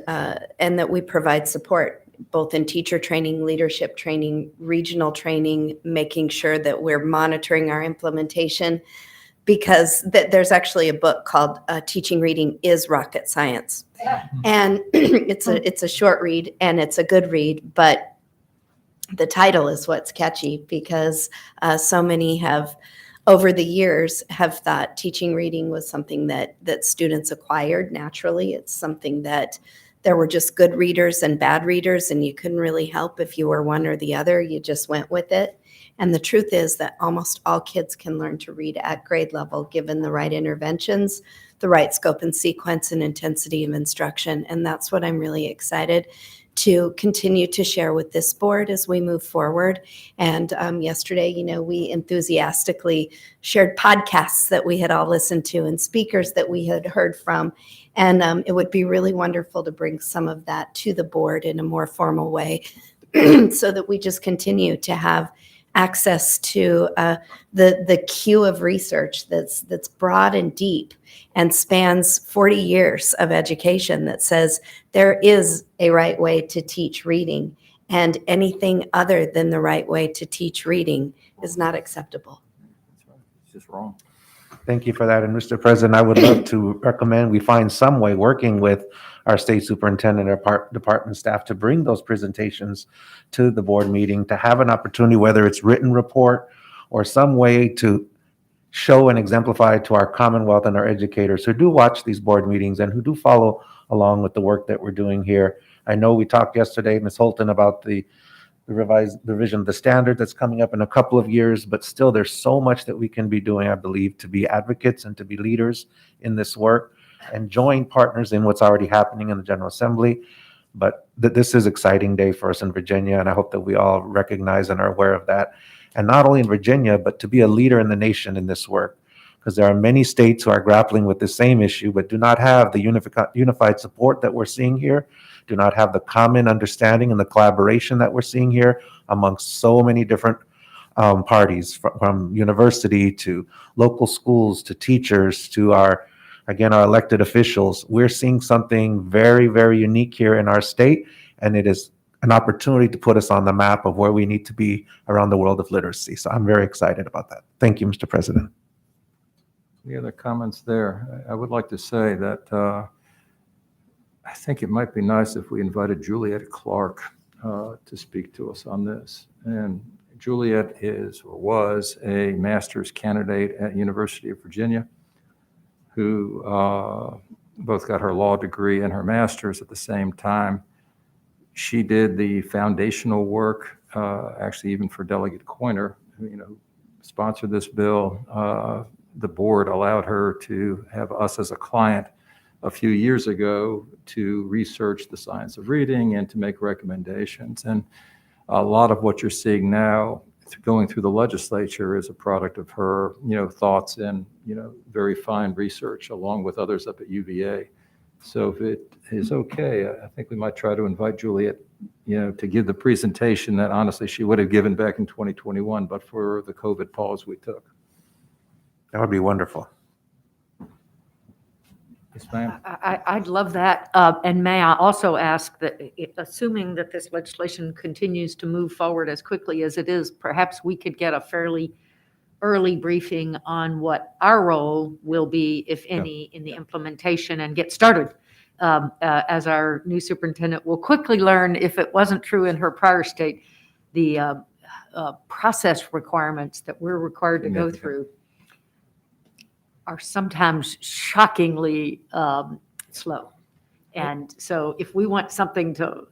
that we provide support both in teacher training, leadership training, regional training, making sure that we're monitoring our implementation. Because there's actually a book called Teaching Reading is Rocket Science. And it's a short read and it's a good read, but the title is what's catchy because so many have, over the years, have thought teaching reading was something that students acquired naturally. It's something that there were just good readers and bad readers, and you couldn't really help if you were one or the other. You just went with it. And the truth is that almost all kids can learn to read at grade level, given the right interventions, the right scope and sequence and intensity of instruction. And that's what I'm really excited to continue to share with this board as we move forward. And yesterday, we enthusiastically shared podcasts that we had all listened to and speakers that we had heard from. And it would be really wonderful to bring some of that to the board in a more formal way so that we just continue to have access to the queue of research that's broad and deep and spans 40 years of education that says there is a right way to teach reading, and anything other than the right way to teach reading is not acceptable. It's just wrong. Thank you for that. And Mr. President, I would love to recommend we find some way, working with our state superintendent or department staff, to bring those presentations to the board meeting, to have an opportunity, whether it's written report or some way to show and exemplify to our Commonwealth and our educators who do watch these board meetings and who do follow along with the work that we're doing here. I know we talked yesterday, Ms. Holton, about the revision of the standard that's coming up in a couple of years, but still there's so much that we can be doing, I believe, to be advocates and to be leaders in this work and join partners in what's already happening in the General Assembly. But this is an exciting day for us in Virginia, and I hope that we all recognize and are aware of that. And not only in Virginia, but to be a leader in the nation in this work, because there are many states who are grappling with the same issue, but do not have the unified support that we're seeing here, do not have the common understanding and the collaboration that we're seeing here amongst so many different parties, from university to local schools to teachers to our elected officials. We're seeing something very, very unique here in our state, and it is an opportunity to put us on the map of where we need to be around the world of literacy. So I'm very excited about that. Thank you, Mr. President. Any other comments there? I would like to say that I think it might be nice if we invited Juliet Clark to speak to us on this. And Juliet is or was a master's candidate at University of Virginia, who both got her law degree and her master's at the same time. She did the foundational work, actually even for Delegate Coiner, who sponsored this bill. The board allowed her to have us as a client a few years ago to research the science of reading and to make recommendations. And a lot of what you're seeing now going through the legislature is a product of her, thoughts and, very fine research, along with others up at UVA. So if it is okay, I think we might try to invite Juliet, to give the presentation that honestly she would have given back in 2021, but for the COVID pause we took. That would be wonderful. Yes, ma'am. I'd love that. And may I also ask that, assuming that this legislation continues to move forward as quickly as it is, perhaps we could get a fairly early briefing on what our role will be, if any, in the implementation, and get started. As our new superintendent will quickly learn, if it wasn't true in her prior state, the process requirements that we're required to go through are sometimes shockingly slow. And so if we want something to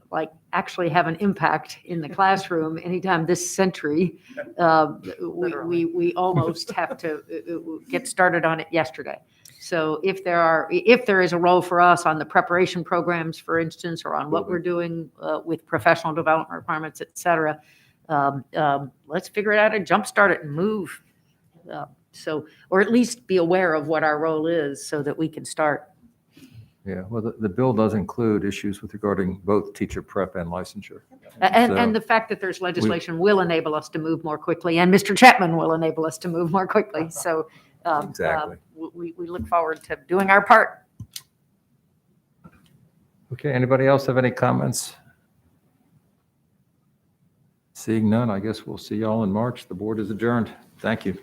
actually have an impact in the classroom anytime this century, we almost have to get started on it yesterday. So if there is a role for us on the preparation programs, for instance, or on what we're doing with professional development requirements, et cetera, let's figure it out and jumpstart it and move. Or at least be aware of what our role is so that we can start. Yeah, well, the bill does include issues with regarding both teacher prep and licensure. And the fact that there's legislation will enable us to move more quickly, and Mr. Chapman will enable us to move more quickly. So Exactly. We look forward to doing our part. Okay, anybody else have any comments? Seeing none, I guess we'll see y'all in March. The board is adjourned. Thank you.